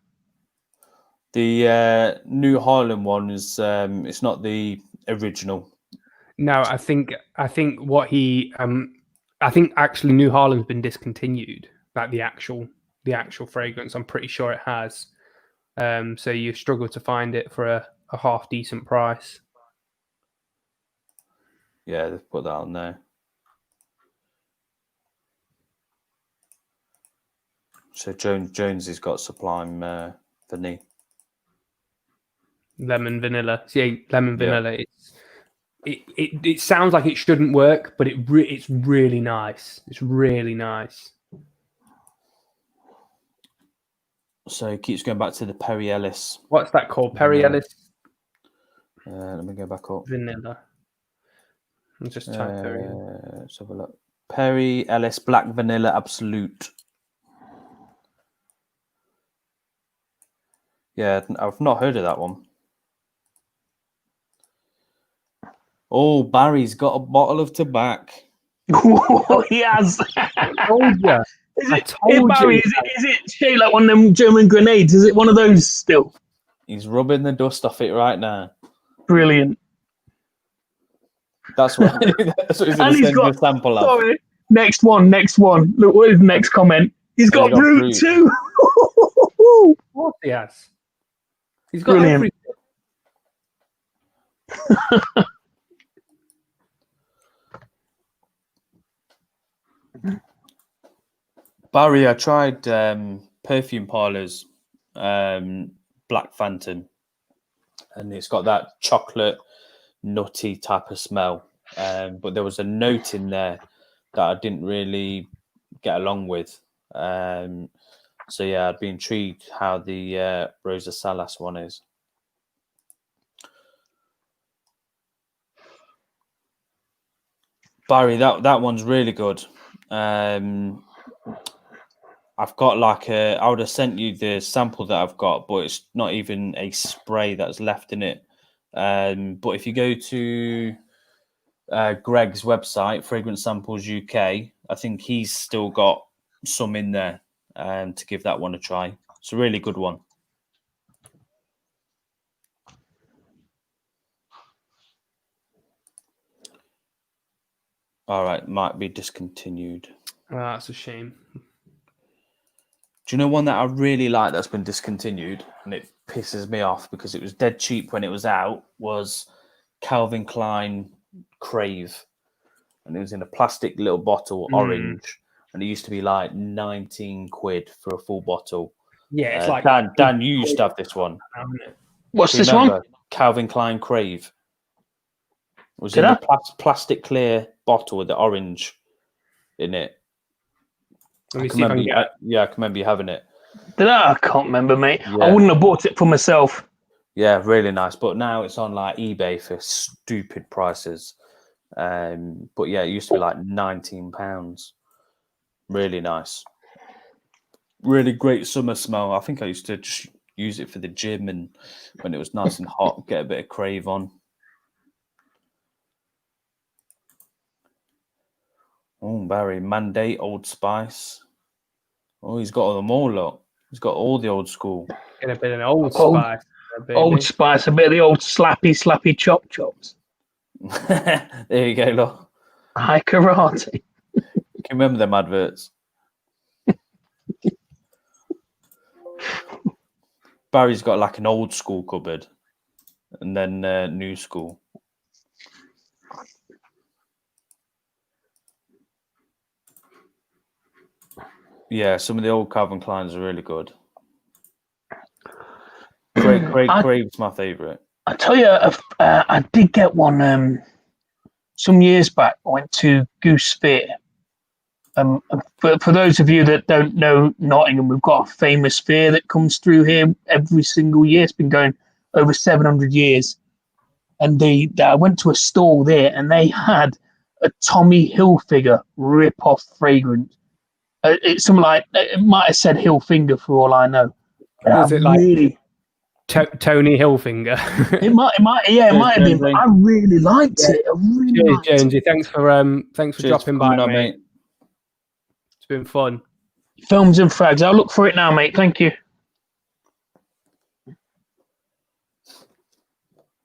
The New Holland one is it's not the original. No, I think what he I think actually New Holland's been discontinued. Like the actual fragrance, I'm pretty sure it has. So you struggle to find it for a half decent price. Yeah, they've put that on there. So Jones has got Sublime vanilla. Lemon vanilla. See, lemon vanilla. It sounds like it shouldn't work, but it's really nice. It's really nice. So it keeps going back to the Perry Ellis. What's that called? Perry Ellis? Let me go back up. Vanilla. I'll just type Perry. Let's have a look. Perry Ellis Black Vanilla Absolute. Yeah, I've not heard of that one. Oh, Barry's got a bottle of tobacco. Oh, he has. I told you. Barry, is it shaped like one of them German grenades? Is it one of those still? He's rubbing the dust off it right now. Brilliant. That's what he's going to send you a sample of. Sorry. Next one. Look, what is the next comment? He's got brute too. Of course he has. He's got everything. Barry, I tried Perfume Parlour's Black Phantom, and it's got that chocolate nutty type of smell. But there was a note in there that I didn't really get along with. So yeah, I'd be intrigued how the Rosa Salas one is. Barry, that one's really good. I've got I would have sent you the sample that I've got, but it's not even a spray that's left in it. But if you go to Greg's website, Fragrance Samples UK, I think he's still got some in there to give that one a try. It's a really good one. All right, might be discontinued. Oh, that's a shame. Do you know one that I really like that's been discontinued and it pisses me off because it was dead cheap when it was out? Was Calvin Klein Crave, and it was in a plastic little bottle, orange, and it used to be like 19 quid for a full bottle. Yeah, it's like Dan, you used to have this one. What's this one? Calvin Klein Crave. It was in a plastic clear bottle with the orange in it. I can remember you having it. Did I? I can't remember, mate. Yeah. I wouldn't have bought it for myself. Yeah, really nice. But now it's on like eBay for stupid prices. But yeah, it used to be like £19. Really nice. Really great summer smell. I think I used to just use it for the gym and when it was nice and hot, get a bit of Crave on. Oh, Barry, Mandate, Old Spice. Oh, he's got them all, look. He's got all the old school. Get a bit of an Old Spice. Old Spice, a bit of the old slappy chop chops. There you go, look. High karate. You can remember them adverts. Barry's got like an old school cupboard and then new school. Yeah, some of the old Calvin Kleins are really good. Crave's my favourite. I tell you, I did get one some years back. I went to Goose Fair. For those of you that don't know Nottingham, we've got a famous fair that comes through here every single year. It's been going over 700 years. And I went to a stall there and they had a Tommy Hilfiger rip-off fragrance. It's something like, it might have said Hilfinger for all I know. Was it really, like Tony Hilfinger? it might have been. But I really liked it. Cheers, Jonesy. Thanks for dropping by, mate. It's been fun. Films and frags. I'll look for it now, mate. Thank you.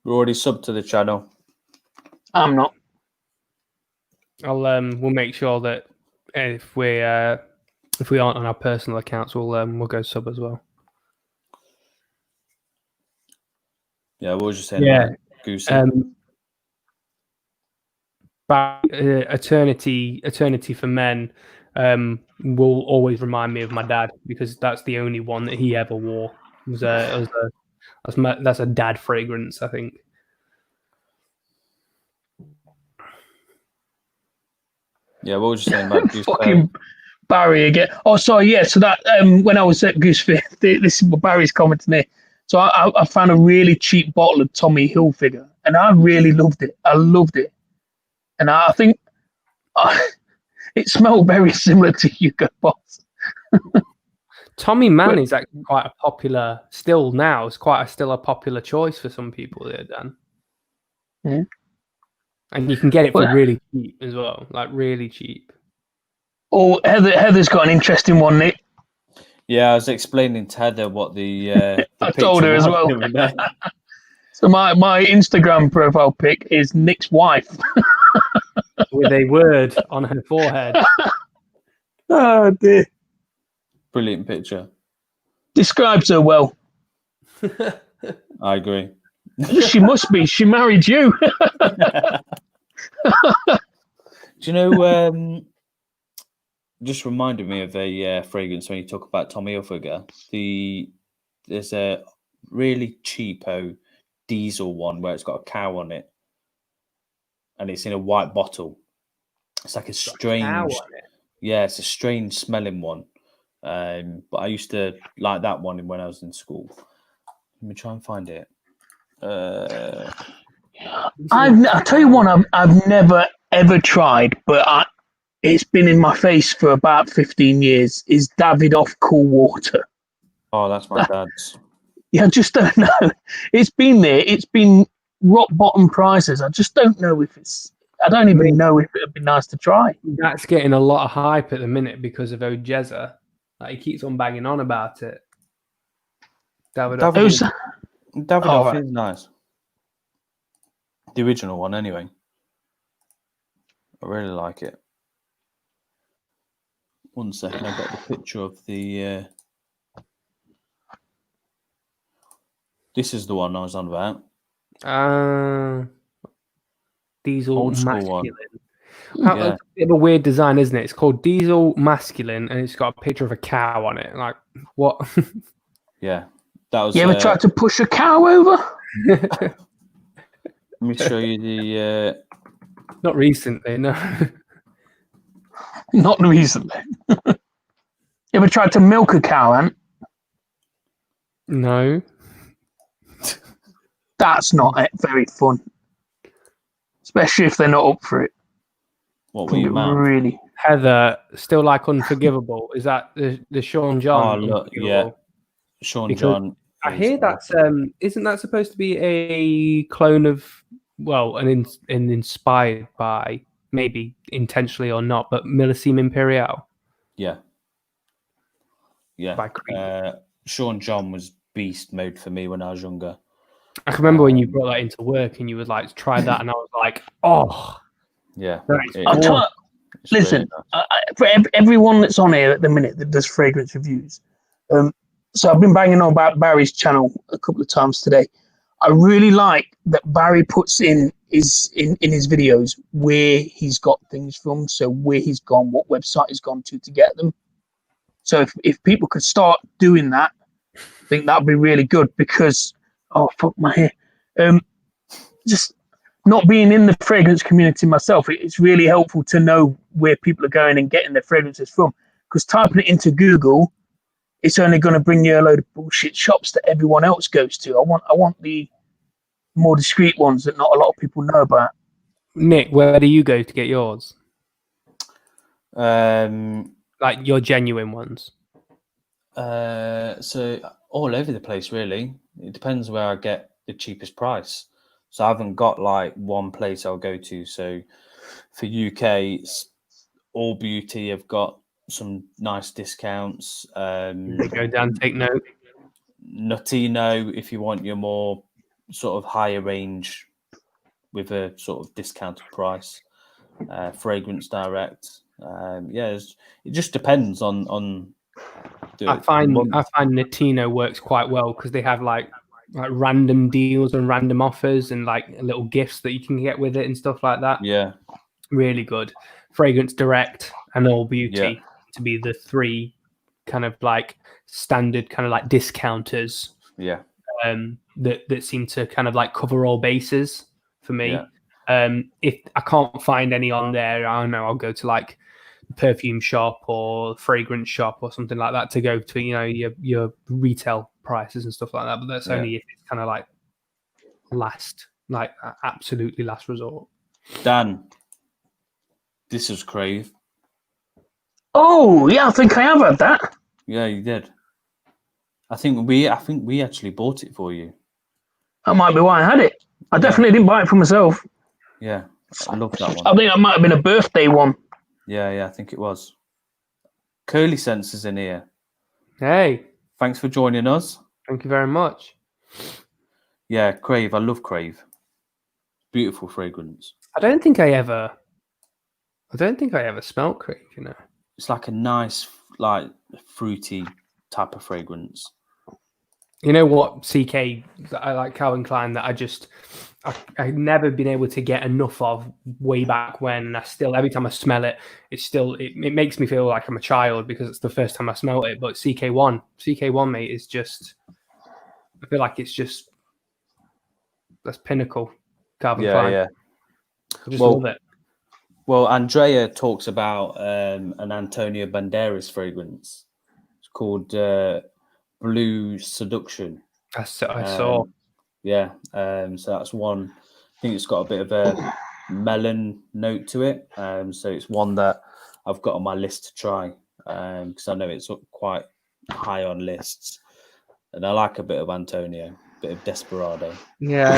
We're already subbed to the channel. I'm not. We'll make sure that if we aren't on our personal accounts, we'll go sub as well. Yeah, what was you saying? Yeah, Goosey? Eternity for Men will always remind me of my dad because that's the only one that he ever wore. That's a dad fragrance, I think. Yeah, what was you saying about Goose Fucking Barry again. Oh, sorry, yeah. So that when I was at Goose Fair, this is what Barry's commenting here. So I found a really cheap bottle of Tommy Hilfiger, and I really loved it. I loved it, and I think it smelled very similar to Hugo Boss. Tommy Man is actually quite a popular still now. It's still a popular choice for some people there, Dan. Yeah. And you can get it for really cheap as well, like really cheap. Oh, Heather's got an interesting one, Nick. Yeah, I was explaining to Heather what the I told her as well. So my Instagram profile pic is Nick's wife. With a word on her forehead. Oh, dear. Brilliant picture. Describes her well. I agree. She must be. She married you. Do you know, just reminded me of a fragrance when you talk about Tommy Hilfiger. There's a really cheapo diesel one where it's got a cow on it. And it's in a white bottle. It's like a strange... Yeah, it's a strange smelling one. But I used to like that one when I was in school. Let me try and find it. I'll tell you one I've never ever tried, but it's been in my face for about 15 years, is Davidoff Cool Water. Oh, that's my dad's. Yeah, I just don't know. It's been there. It's been rock bottom prices. I just don't know if it's. I don't even know if it would be nice to try. That's getting a lot of hype at the minute because of Ojeza. Like, he keeps on banging on about it. Davidoff. Davidoff right. is nice. The original one, anyway. I really like it. One second, I've got the picture of the. This is the one I was on about. Diesel Old school Masculine. one. Yeah. It's a bit of a weird design, isn't it? It's called Diesel Masculine, and it's got a picture of a cow on it. Like, what? Yeah. That was. You ever tried to push a cow over? Let me show you the. Not recently, no. Not recently. You ever tried to milk a cow, Ant? No. That's not very fun. Especially if they're not up for it. What were Can you, be man? really. Heather, still like Unforgivable. Is that the Sean John? Oh, look, yeah. Unforgivable? Sean Because John. I hear that's isn't that supposed to be a clone of, well, an inspired by, maybe intentionally or not, but Millesime Imperial Yeah. Yeah. by Creed. Sean John was beast mode for me when I was younger. I can remember when you brought that into work and you would like try that, and I was like, oh, Yeah. I'll try. Listen, really for everyone that's on here at the minute that does fragrance reviews, so I've been banging on about Barry's channel a couple of times today. I really like that Barry puts in his videos where he's got things from, so where he's gone, what website he's gone to get them. So if people could start doing that, I think that'd be really good because, oh, fuck my hair. Just not being in the fragrance community myself, it's really helpful to know where people are going and getting their fragrances from. Because typing it into Google, it's only going to bring you a load of bullshit shops that everyone else goes to. I want the more discreet ones that not a lot of people know about. Nick, where do you go to get yours? Like your genuine ones? So all over the place, really. It depends where I get the cheapest price. So I haven't got like one place I'll go to. So for UK, All Beauty have got some nice discounts. They go down, take note. Notino, if you want your more sort of higher range with a sort of discounted price. Fragrance Direct. It just depends on. I find Notino works quite well because they have like random deals and random offers and like little gifts that you can get with it and stuff like that. Yeah, really good. Fragrance Direct and All Beauty to be the three kind of like standard kind of like discounters. Yeah. That seem to kind of like cover all bases for me. Yeah. If I can't find any on there, I don't know, I'll go to like perfume shop or fragrance shop or something like that to go to, you know, your retail prices and stuff like that. But that's only if it's kind of like absolutely last resort. Dan, this is Crave. Oh yeah, I think I have had that. Yeah, you did. I think we actually bought it for you. That might be why I had it. I definitely didn't buy it for myself. Yeah, I love that one. I think that might have been a birthday one. Yeah, I think it was. Curly Sense is in here. Hey. Thanks for joining us. Thank you very much. Yeah, Crave. I love Crave. Beautiful fragrance. I don't think I ever smelled Crave, you know. It's like a nice, like, fruity type of fragrance. You know what, CK, I like Calvin Klein that I've never been able to get enough of way back when, and I still, every time I smell it, it makes me feel like I'm a child because it's the first time I smelled it. But CK1, mate, is just, I feel like it's just, that's pinnacle Calvin Klein. Yeah. I just love it. Well, Andrea talks about an Antonio Banderas fragrance. It's called Blue Seduction. I saw. Yeah. So that's one. I think it's got a bit of a melon note to it. So it's one that I've got on my list to try because I know it's quite high on lists. And I like a bit of Antonio, a bit of Desperado. Yeah,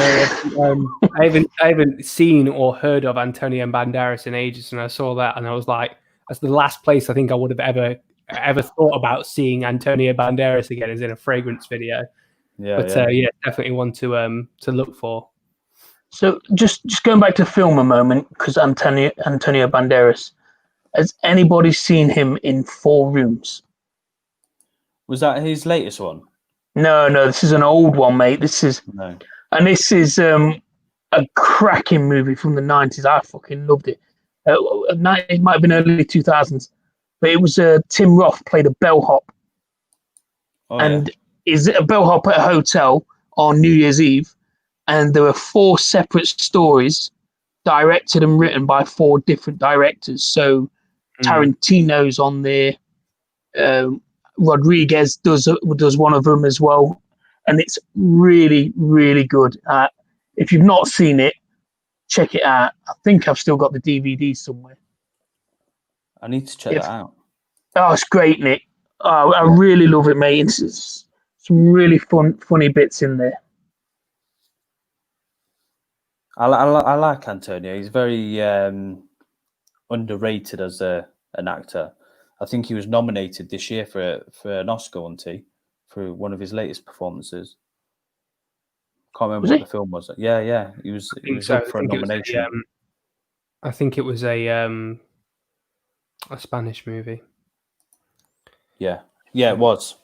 I haven't seen or heard of Antonio Banderas in ages, and I saw that, and I was like, that's the last place I think I would have ever thought about seeing Antonio Banderas again is in a fragrance video. Yeah, But yeah, definitely one to look for. So just going back to film a moment, because Antonio Banderas, has anybody seen him in Four Rooms? Was that his latest one? No, this is an old one, mate. This is No. a cracking movie from the 90s. I fucking loved it. It might have been early 2000s, but it was Tim Roth played a bellhop, and is a bellhop at a hotel on New Year's Eve, and there were 4 separate stories directed and written by 4 different directors. So Tarantino's on there. Rodriguez does one of them as well, and it's really, really good. If you've not seen it, check it out. I think I've still got the DVD somewhere. I need to check that out. Oh, it's great, Nick. Oh, I really love it, mate. It's some really funny bits in there. I like Antonio. He's very underrated as an actor. I think he was nominated this year for an Oscar, wasn't he, for one of his latest performances. Can't remember what the film was. Yeah, he was up for a nomination. I think it was a Spanish movie. Yeah, it was.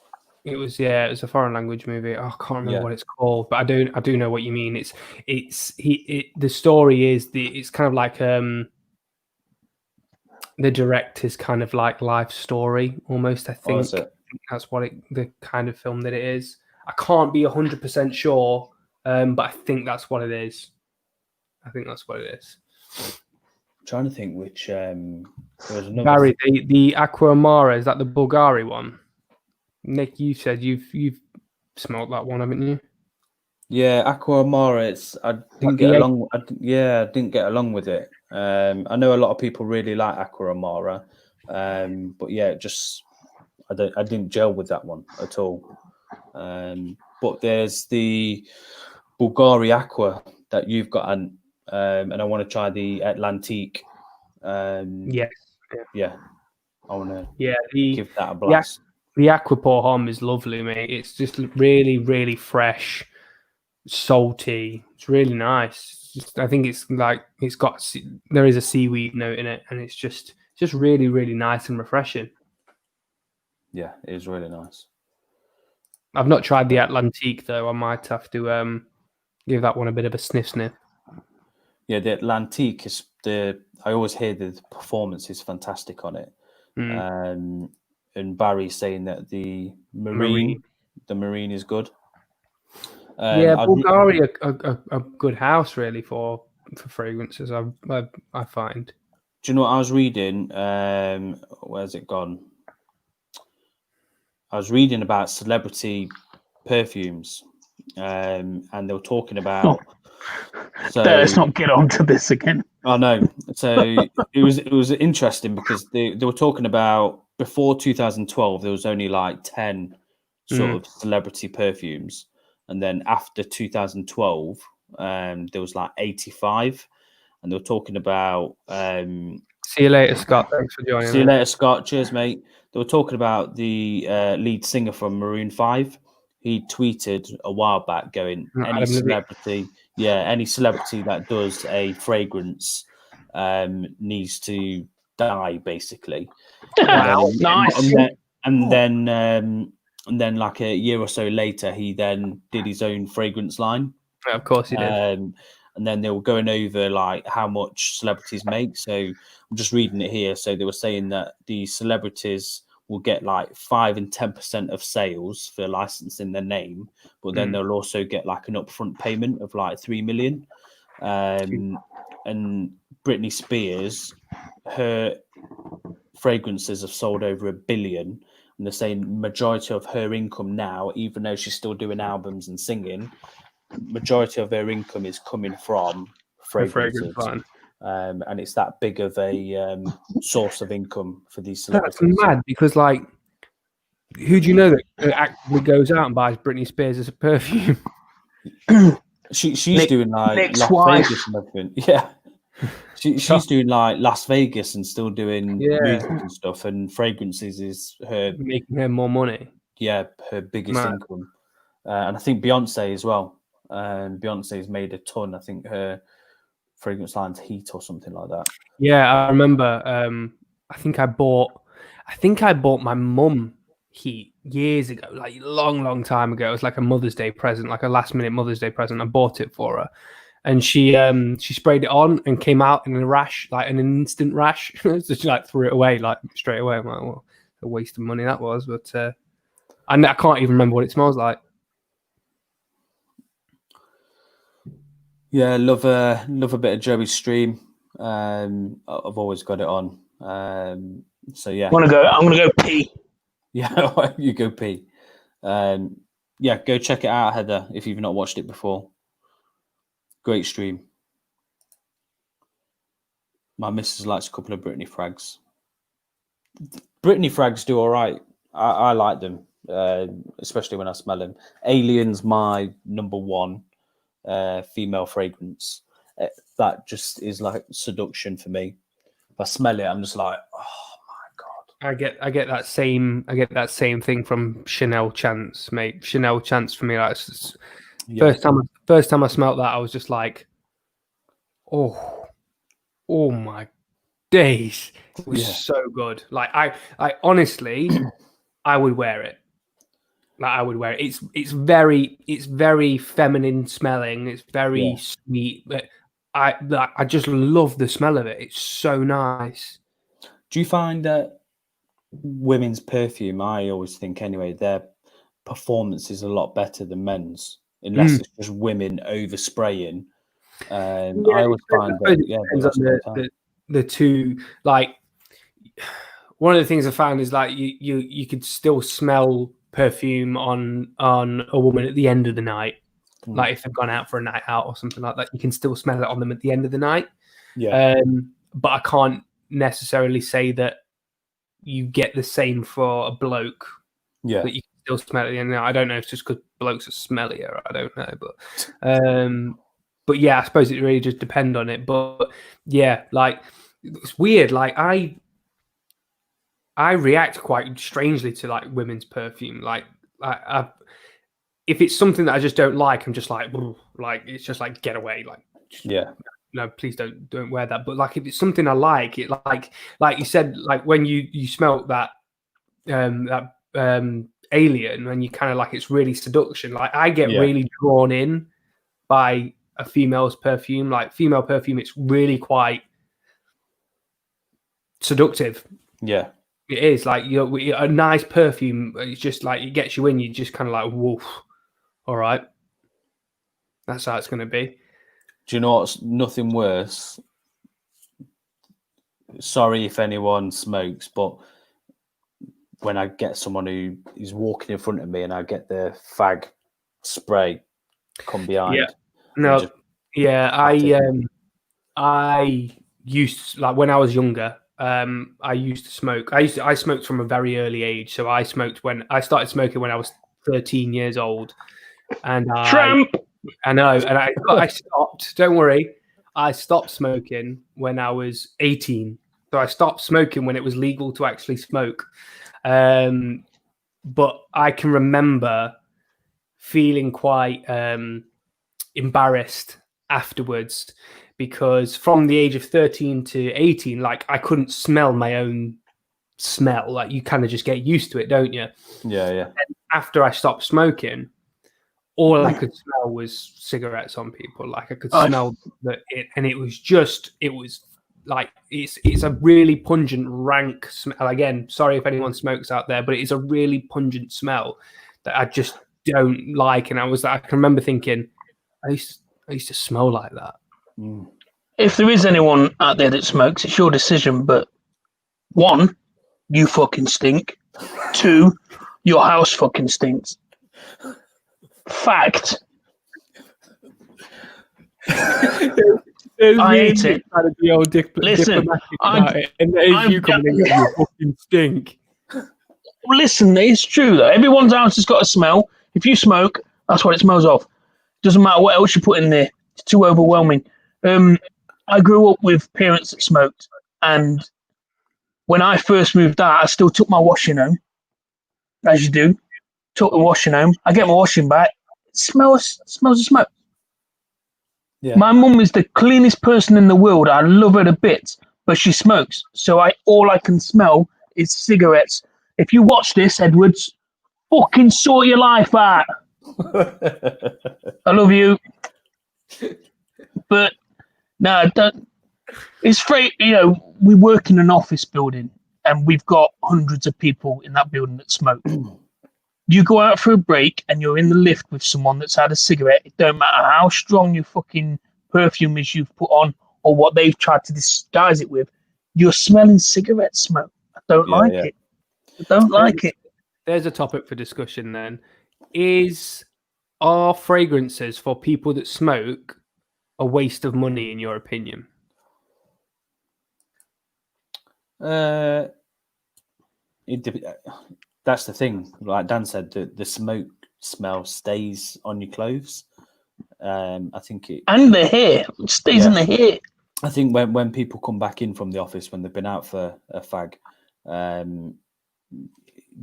It was a foreign language movie. Oh, I can't remember what it's called, but I do know what you mean. The story is it's kind of like the director's kind of like life story almost. I think that's what the kind of film that it is. I can't be 100% sure, but I think that's what it is. I'm trying to think which. There was another. Barry, the Aqua Amara, is that the Bulgari one? Nick, you said you've smelled that one, haven't you? Yeah, Aqua Amara. I didn't get along. I didn't get along with it. I know a lot of people really like Aqua Amara, but yeah, I didn't gel with that one at all. But there's the Bulgari Aqua that you've got, and I want to try the Atlantique. Yeah, I want to give that a blast. The Aqua Pour Homme is lovely, mate. It's just really, really fresh, salty. It's really nice. I think there is a seaweed note in it, and it's just really, really nice and refreshing. Yeah, it is really nice. I've not tried the Atlantique though. I might have to give that one a bit of a sniff. Yeah, the Atlantique is I always hear the performance is fantastic on it. And Barry saying that the Marine is good. Bulgari a good house really for fragrances. I find. Do you know what I was reading? Where's it gone? I was reading about celebrity perfumes, and they were talking about. So let's not get onto this again. I know. So it was interesting because they were talking about before 2012 there was only like 10 sort of celebrity perfumes, and then after 2012 there was like 85, and they were talking about. See you later, Scott. Thanks for joining. See you later, Scott. Cheers, mate. They were talking about the lead singer from Maroon 5. He tweeted a while back going, any celebrity that does a fragrance needs to die, basically. Wow, nice. And then like a year or so later, he then did his own fragrance line. Yeah, of course he did. And then they were going over like how much celebrities make. So I'm just reading it here. So they were saying that the celebrities will get like 5 and 10% of sales for licensing their name, but then they'll also get like an upfront payment of like 3 million. And Britney Spears, her fragrances have sold over 1 billion, and they're saying majority of her income now, even though she's still doing albums and singing, majority of her income is coming from fragrances. and it's that big of a source of income for these That's celebrities. mad because, like, who do you know that actively goes out and buys Britney Spears as a perfume? She's doing like Nick's Las wife. Vegas and everything. Yeah. She's doing like Las Vegas and still doing Yeah. music and stuff, and fragrances is her Making her more money. her biggest Mad. income. And I think Beyonce as well. Beyonce's made a ton. I think her fragrance line's Heat or something like that. Yeah, I remember. I think I bought my mum Heat years ago, like long time ago. It was like a Mother's Day present, like a last minute Mother's Day present. I bought it for her, and she sprayed it on and came out in a rash, like an instant rash. So she like threw it away like straight away. I'm like, well, a waste of money that was, but and I can't even remember what it smells like. Yeah, love a bit of Joey Stream. I've always got it on. So yeah, I'm gonna go pee. yeah, you go pee. Yeah, go check it out, Heather, if you've not watched it before. Great stream. My missus likes a couple of Britney frags. Britney frags do all right. I like them, especially when I smell them. Alien's my number one female fragrance. That just is like seduction for me. If I smell it, I'm just like, oh my god. I get that same thing from Chanel Chance, mate. Chanel Chance for me, like Yeah. first time I smelt that, I was just like, oh my days. It was so good. Like I honestly, I would wear it. Like I would wear it. It's very feminine smelling. It's very sweet, but I just love the smell of it. It's so nice. Do you find that women's perfume, I always think anyway, their performance is a lot better than men's, unless it's just women overspraying. I always find that the two, like, one of the things I found is like you could still smell perfume on a woman at the end of the night. Like if they've gone out for a night out or something like that, you can still smell it on them at the end of the night. Yeah. But I can't necessarily say that you get the same for a bloke. Yeah. That you can still smell it at the end of the night. I don't know if it's just because blokes are smellier. I don't know, but yeah, I suppose it really just depends on it. But yeah, like it's weird. Like I react quite strangely to like women's perfume. Like if it's something that I just don't like, I'm just like it's just like get away. Like no, please don't wear that. But like if it's something I like, it like you said, like when you smelt that alien, and you kind of like it's really seduction. Like I get really drawn in by a female's perfume. Like female perfume, it's really quite seductive. Yeah. It is like a nice perfume. It's just like it gets you in. You just kind of like, woof. All right, that's how it's going to be. Do you know what's nothing worse? Sorry if anyone smokes, but when I get someone who is walking in front of me and I get the fag spray come behind. Yeah. No. Yeah. I used to, like when I was younger. I used to smoke. I smoked from a very early age. So I started smoking when I was 13 years old, and Tramp. I know, and I stopped. Don't worry, I stopped smoking when I was 18. So I stopped smoking when it was legal to actually smoke. But I can remember feeling quite embarrassed afterwards, because from the age of 13 to 18, like I couldn't smell my own smell. Like you kind of just get used to it, don't you? Yeah, yeah. And after I stopped smoking, all I could smell was cigarettes on people. Like I could smell and it was like it's a really pungent, rank smell. Again, sorry if anyone smokes out there, but it is a really pungent smell that I just don't like. And I can remember thinking, I used to smell like that. If there is anyone out there that smokes, it's your decision. But 1, you fucking stink. 2, your house fucking stinks. Fact. There's I me hate it. trying to be all Listen, diplomatic about it, and there's I'm you coming in with your fucking stink. Listen, it's true though. Everyone's house has got a smell. If you smoke, that's what it smells of. Doesn't matter what else you put in there. It's too overwhelming. I grew up with parents that smoked, and when I first moved out, I still took my washing home, as you do. Took the washing home. I get my washing back. It smells of smoke. Yeah. My mum is the cleanest person in the world. I love her to bits, but she smokes. So all I can smell is cigarettes. If you watch this, Edwards, fucking sort your life out. I love you. But no, it's free. You know, we work in an office building and we've got hundreds of people in that building that smoke. You go out for a break and you're in the lift with someone that's had a cigarette. It don't matter how strong your fucking perfume is you've put on or what they've tried to disguise it with. You're smelling cigarette smoke. I don't like it. I don't like it. There's a topic for discussion then. Are fragrances for people that smoke a waste of money, in your opinion? That's the thing. Like Dan said, the smoke smell stays on your clothes. I think it and the hair it stays in the hair. I think when people come back in from the office when they've been out for a fag,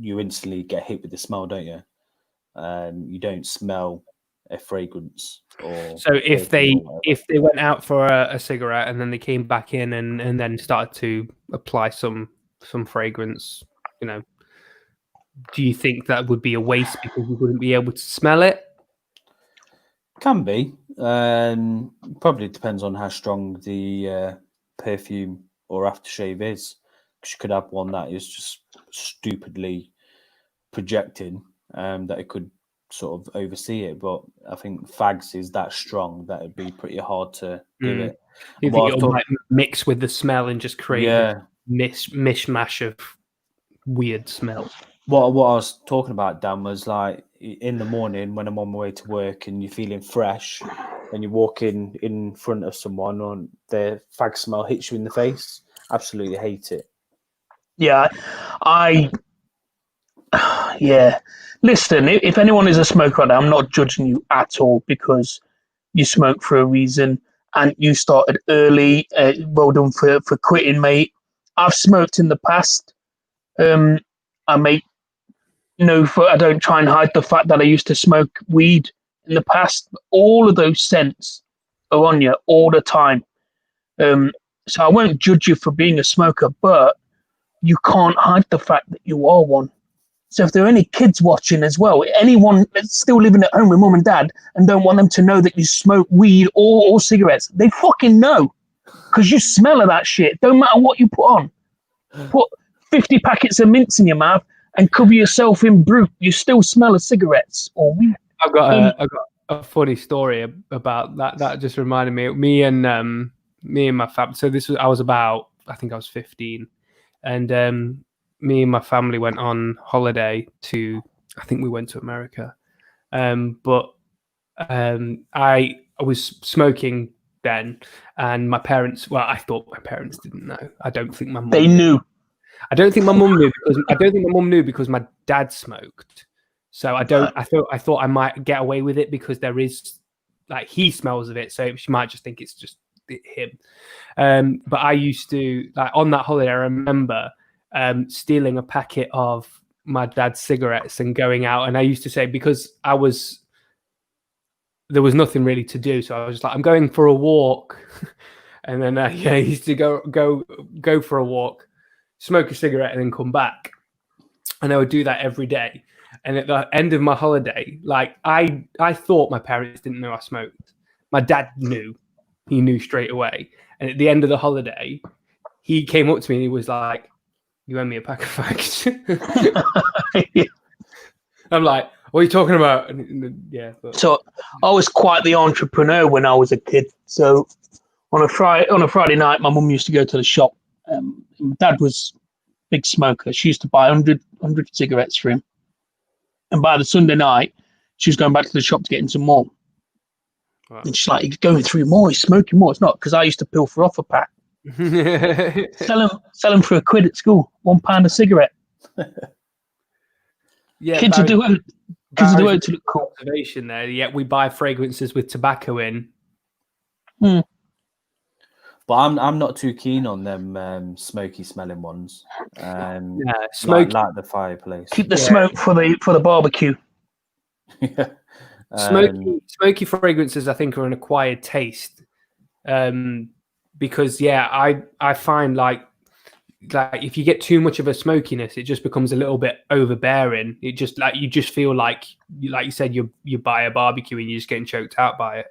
you instantly get hit with the smell, don't you? You don't smell a fragrance. So if they went out for a cigarette and then they came back in and then started to apply some fragrance, you know, do you think that would be a waste because you wouldn't be able to smell it? Can be. Probably depends on how strong the perfume or aftershave is. Because you could have one that is just stupidly projecting that it could sort of oversee it. But I think fags is that strong that it'd be pretty hard to do it. You think it'll like mix with the smell and just create a mishmash of weird smell? What I was talking about, Dan, was like in the morning when I'm on my way to work and you're feeling fresh and you walk in front of someone and the fag smell hits you in the face. Absolutely hate it. Yeah, Listen, if anyone is a smoker, I'm not judging you at all because you smoke for a reason and you started early. Well done for quitting, mate. I've smoked in the past. I don't try and hide the fact that I used to smoke weed in the past. All of those scents are on you all the time. So I won't judge you for being a smoker, but you can't hide the fact that you are one. So if there are any kids watching as well, anyone that's still living at home with mum and dad and don't want them to know that you smoke weed or cigarettes, they fucking know because you smell of that shit. Don't matter what you put on. Put 50 packets of mints in your mouth and cover yourself in brute. You still smell of cigarettes or weed. I've got a funny story about that. That just reminded me. Me and my family. So I was 15, and me and my family went on holiday to. I think we went to America, but I was smoking then, and my parents. Well, I thought my parents didn't know. I don't think my mum. They knew. I don't think my mum knew because my dad smoked. So I thought I might get away with it because there is like he smells of it, so she might just think it's just him. But I used to like on that holiday. I remember stealing a packet of my dad's cigarettes and going out, and I used to say because there was nothing really to do, so I was just like, I'm going for a walk, and then I used to go for a walk, smoke a cigarette, and then come back, and I would do that every day. And at the end of my holiday, like I thought my parents didn't know I smoked. My dad knew. He knew straight away. And at the end of the holiday, he came up to me and he was like, "You owe me a pack of fags." I'm like, "What are you talking about?" So I was quite the entrepreneur when I was a kid. So on a Friday night, my mum used to go to the shop. My dad was a big smoker. She used to buy 100 cigarettes for him. And by the Sunday night, she was going back to the shop to get in some more. Right. And she's like, he's going through more, he's smoking more. It's not, because I used to pilfer off a pack. Sell them for £1 at school, £1 a cigarette. Yeah, Kids Barry's do it to look cool. observation there. Yeah, we buy fragrances with tobacco in. Mm. But I'm not too keen on them smoky smelling ones. Yeah, smoky, like the fireplace. Keep the smoke for the barbecue. Yeah. smoky fragrances, I think, are an acquired taste. Because I find like if you get too much of a smokiness, it just becomes a little bit overbearing. It just like you just feel like you said, you buy a barbecue and you're just getting choked out by it.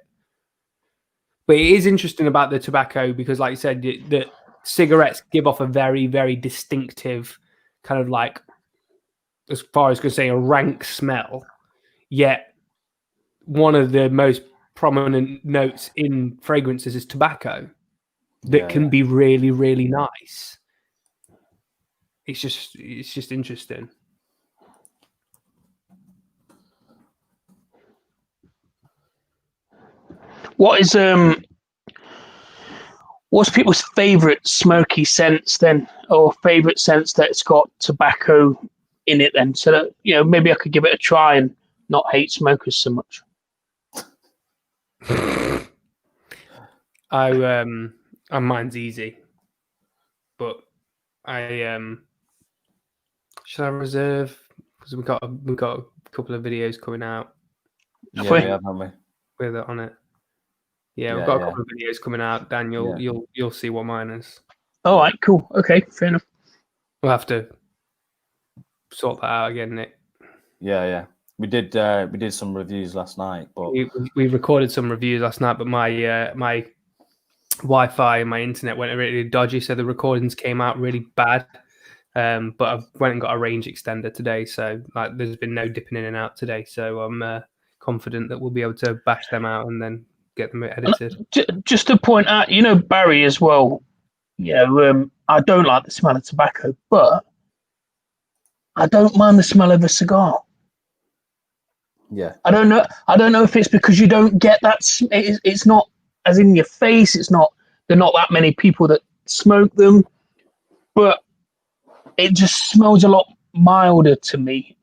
But it is interesting about the tobacco because, like you said, the cigarettes give off a very, very distinctive kind of like, as far as I could say, a rank smell. Yet one of the most prominent notes in fragrances is tobacco that can be really, really nice. It's just interesting. What's people's favourite smoky scents then, or favourite scents that's got tobacco in it then? So that maybe I could give it a try and not hate smokers so much. Mine's easy, but should I reserve because we've got a couple of videos coming out. Yeah, we have, haven't we? With it on it. Yeah, we've got a couple of videos coming out. Dan, you'll see what mine is. All right, cool. Okay, fair enough. We'll have to sort that out again, Nick. Yeah. We did some reviews last night, but we recorded some reviews last night, but my my Wi-Fi and my internet went really dodgy, so the recordings came out really bad. But I went and got a range extender today, so there's been no dipping in and out today. So I'm confident that we'll be able to bash them out and then get them edited. Just to point out, Barry as well. I don't like the smell of tobacco, but I don't mind the smell of a cigar. Yeah, I don't know if it's because you don't get that. It's not as in your face. It's not. There are not that many people that smoke them, but it just smells a lot milder to me.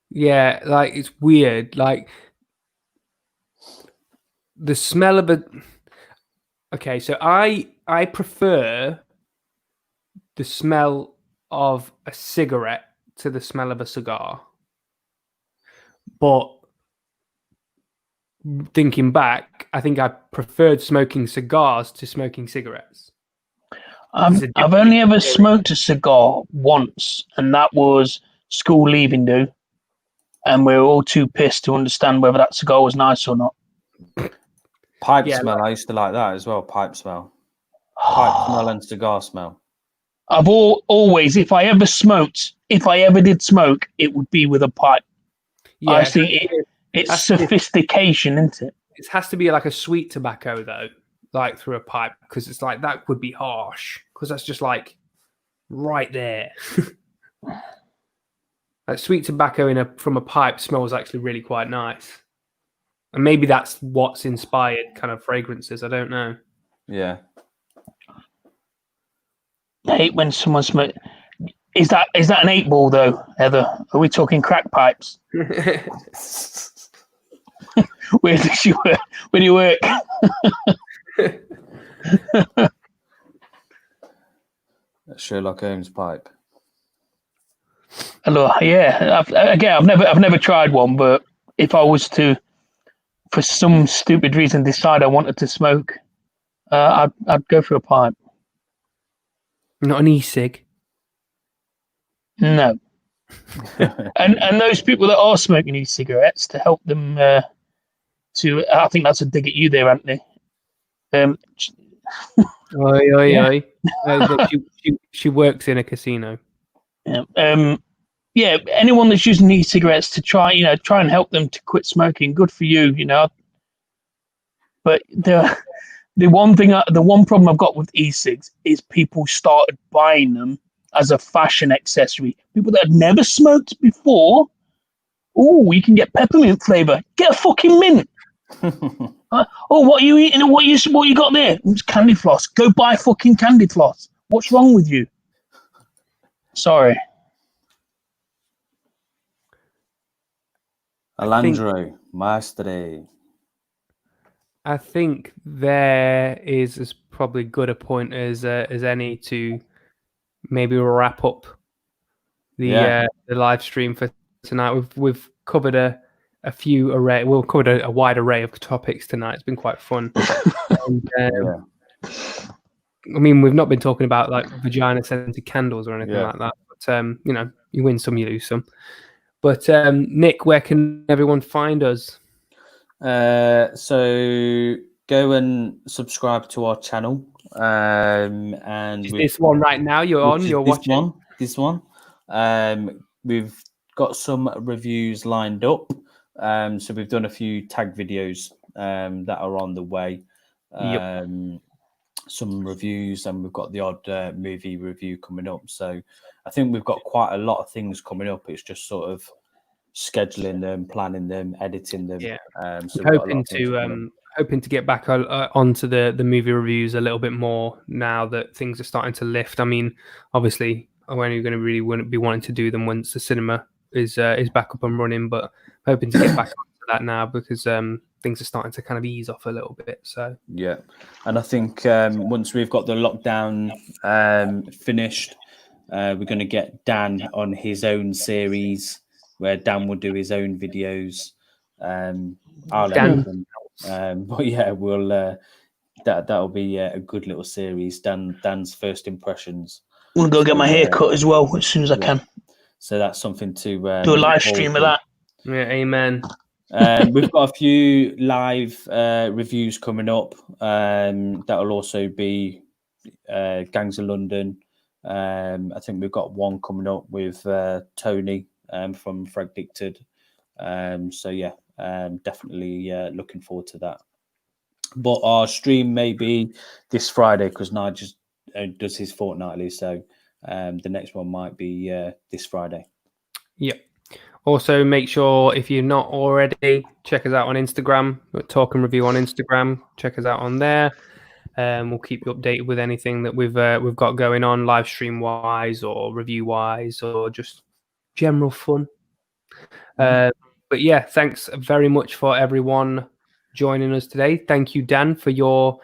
Yeah, like it's weird. Like the smell of a. Okay, so I prefer the smell of a cigarette to the smell of a cigar. But thinking back, I think I preferred smoking cigars to smoking cigarettes. I've only ever smoked a cigar once, and that was school leaving do, and we were all too pissed to understand whether that cigar was nice or not. Pipe smell. I used to like that as well. Pipe smell. Pipe smell and cigar smell. I've always, if I ever did smoke, it would be with a pipe. Yeah, I think it's sophistication, isn't it? It has to be like a sweet tobacco though, like through a pipe, because it's like that would be harsh, because that's just like right there. Like sweet tobacco from a pipe smells actually really quite nice, and maybe that's what's inspired kind of fragrances. I don't know. Yeah. I hate when someone smokes. Is that an 8-ball though, Heather? Are we talking crack pipes? Where does you work? Where do you work? Sherlock Holmes pipe. Hello, yeah. I've never tried one, but if I was to, for some stupid reason, decide I wanted to smoke, I'd go for a pipe. Not an e-cig. No. and those people that are smoking e-cigarettes, to help them I think that's a dig at you there, Anthony. She works in a casino. Yeah. Anyone that's using e-cigarettes to try and help them to quit smoking, good for you, But the one problem I've got with e-cigs is people started buying them as a fashion accessory. People that had never smoked before. Oh, you can get peppermint flavor. Get a fucking mint. What are you eating? What you got there? It's candy floss. Go buy fucking candy floss. What's wrong with you? Sorry. Alejandro, Maestre. I think there is as probably good a point as any to maybe wrap up the live stream for tonight. We've covered a few array. We've covered a wide array of topics tonight. It's been quite fun. And, I mean, we've not been talking about like vagina scented candles or anything like that. But you win some, you lose some. But Nick, where can everyone find us? So go and subscribe to our channel. And this one right now you're watching? This one. We've got some reviews lined up. So we've done a few tag videos that are on the way. Some reviews, and we've got the odd movie review coming up. So I think we've got quite a lot of things coming up. It's just sort of scheduling them, planning them, editing them. So hoping to get back onto the movie reviews a little bit more now that things are starting to lift. I mean, obviously, I'm only going to really be wanting to do them once the cinema is back up and running, but hoping to get back onto that now because things are starting to kind of ease off a little bit. So yeah, and I think once we've got the lockdown finished, we're going to get Dan on his own series where Dan will do his own videos. I'll edit them. But yeah, we'll that'll be a good little series. Dan's first impressions. I'm gonna go get my hair cut as well as soon as I can. So that's something to do a live stream of that. Yeah, amen. We've got a few live reviews coming up. That'll also be Gangs of London. I think we've got one coming up with Tony from Frag. So yeah, definitely looking forward to that. But our stream may be this Friday because Nigel does his fortnightly. So the next one might be this Friday. Yep. Also, make sure if you're not already, check us out on Instagram. Talk and Review on Instagram. Check us out on there. We'll keep you updated with anything that we've got going on, live stream wise or review wise, or just general fun. But yeah, thanks very much for everyone joining us today. Thank you, Dan, for your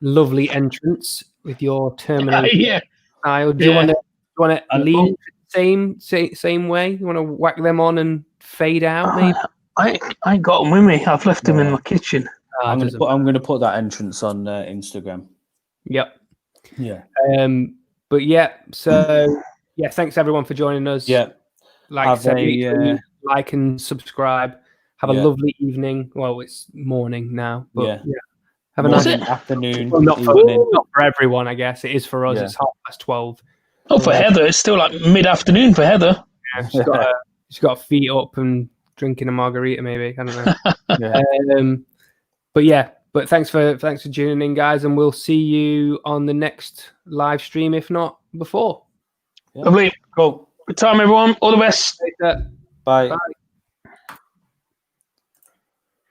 lovely entrance with your Terminator style. Do you want to leave the same way? You want to whack them on and fade out? Maybe I got them with me. I've left them in my kitchen. I'm going to put that entrance on Instagram. Yep. Yeah. But yeah, so yeah, thanks everyone for joining us. Yeah. Like I said, like and subscribe. Have a lovely evening. Well, it's morning now, but have a nice afternoon. Well, not for everyone, I guess. It is for us. It's 12:30. Oh, for Heather, it's still like mid-afternoon for Heather. Yeah, she's got feet up and drinking a margarita, maybe. I don't know. But thanks for tuning in, guys, and we'll see you on the next live stream, if not before. Lovely. Cool. Good time, everyone. All the best. Bye.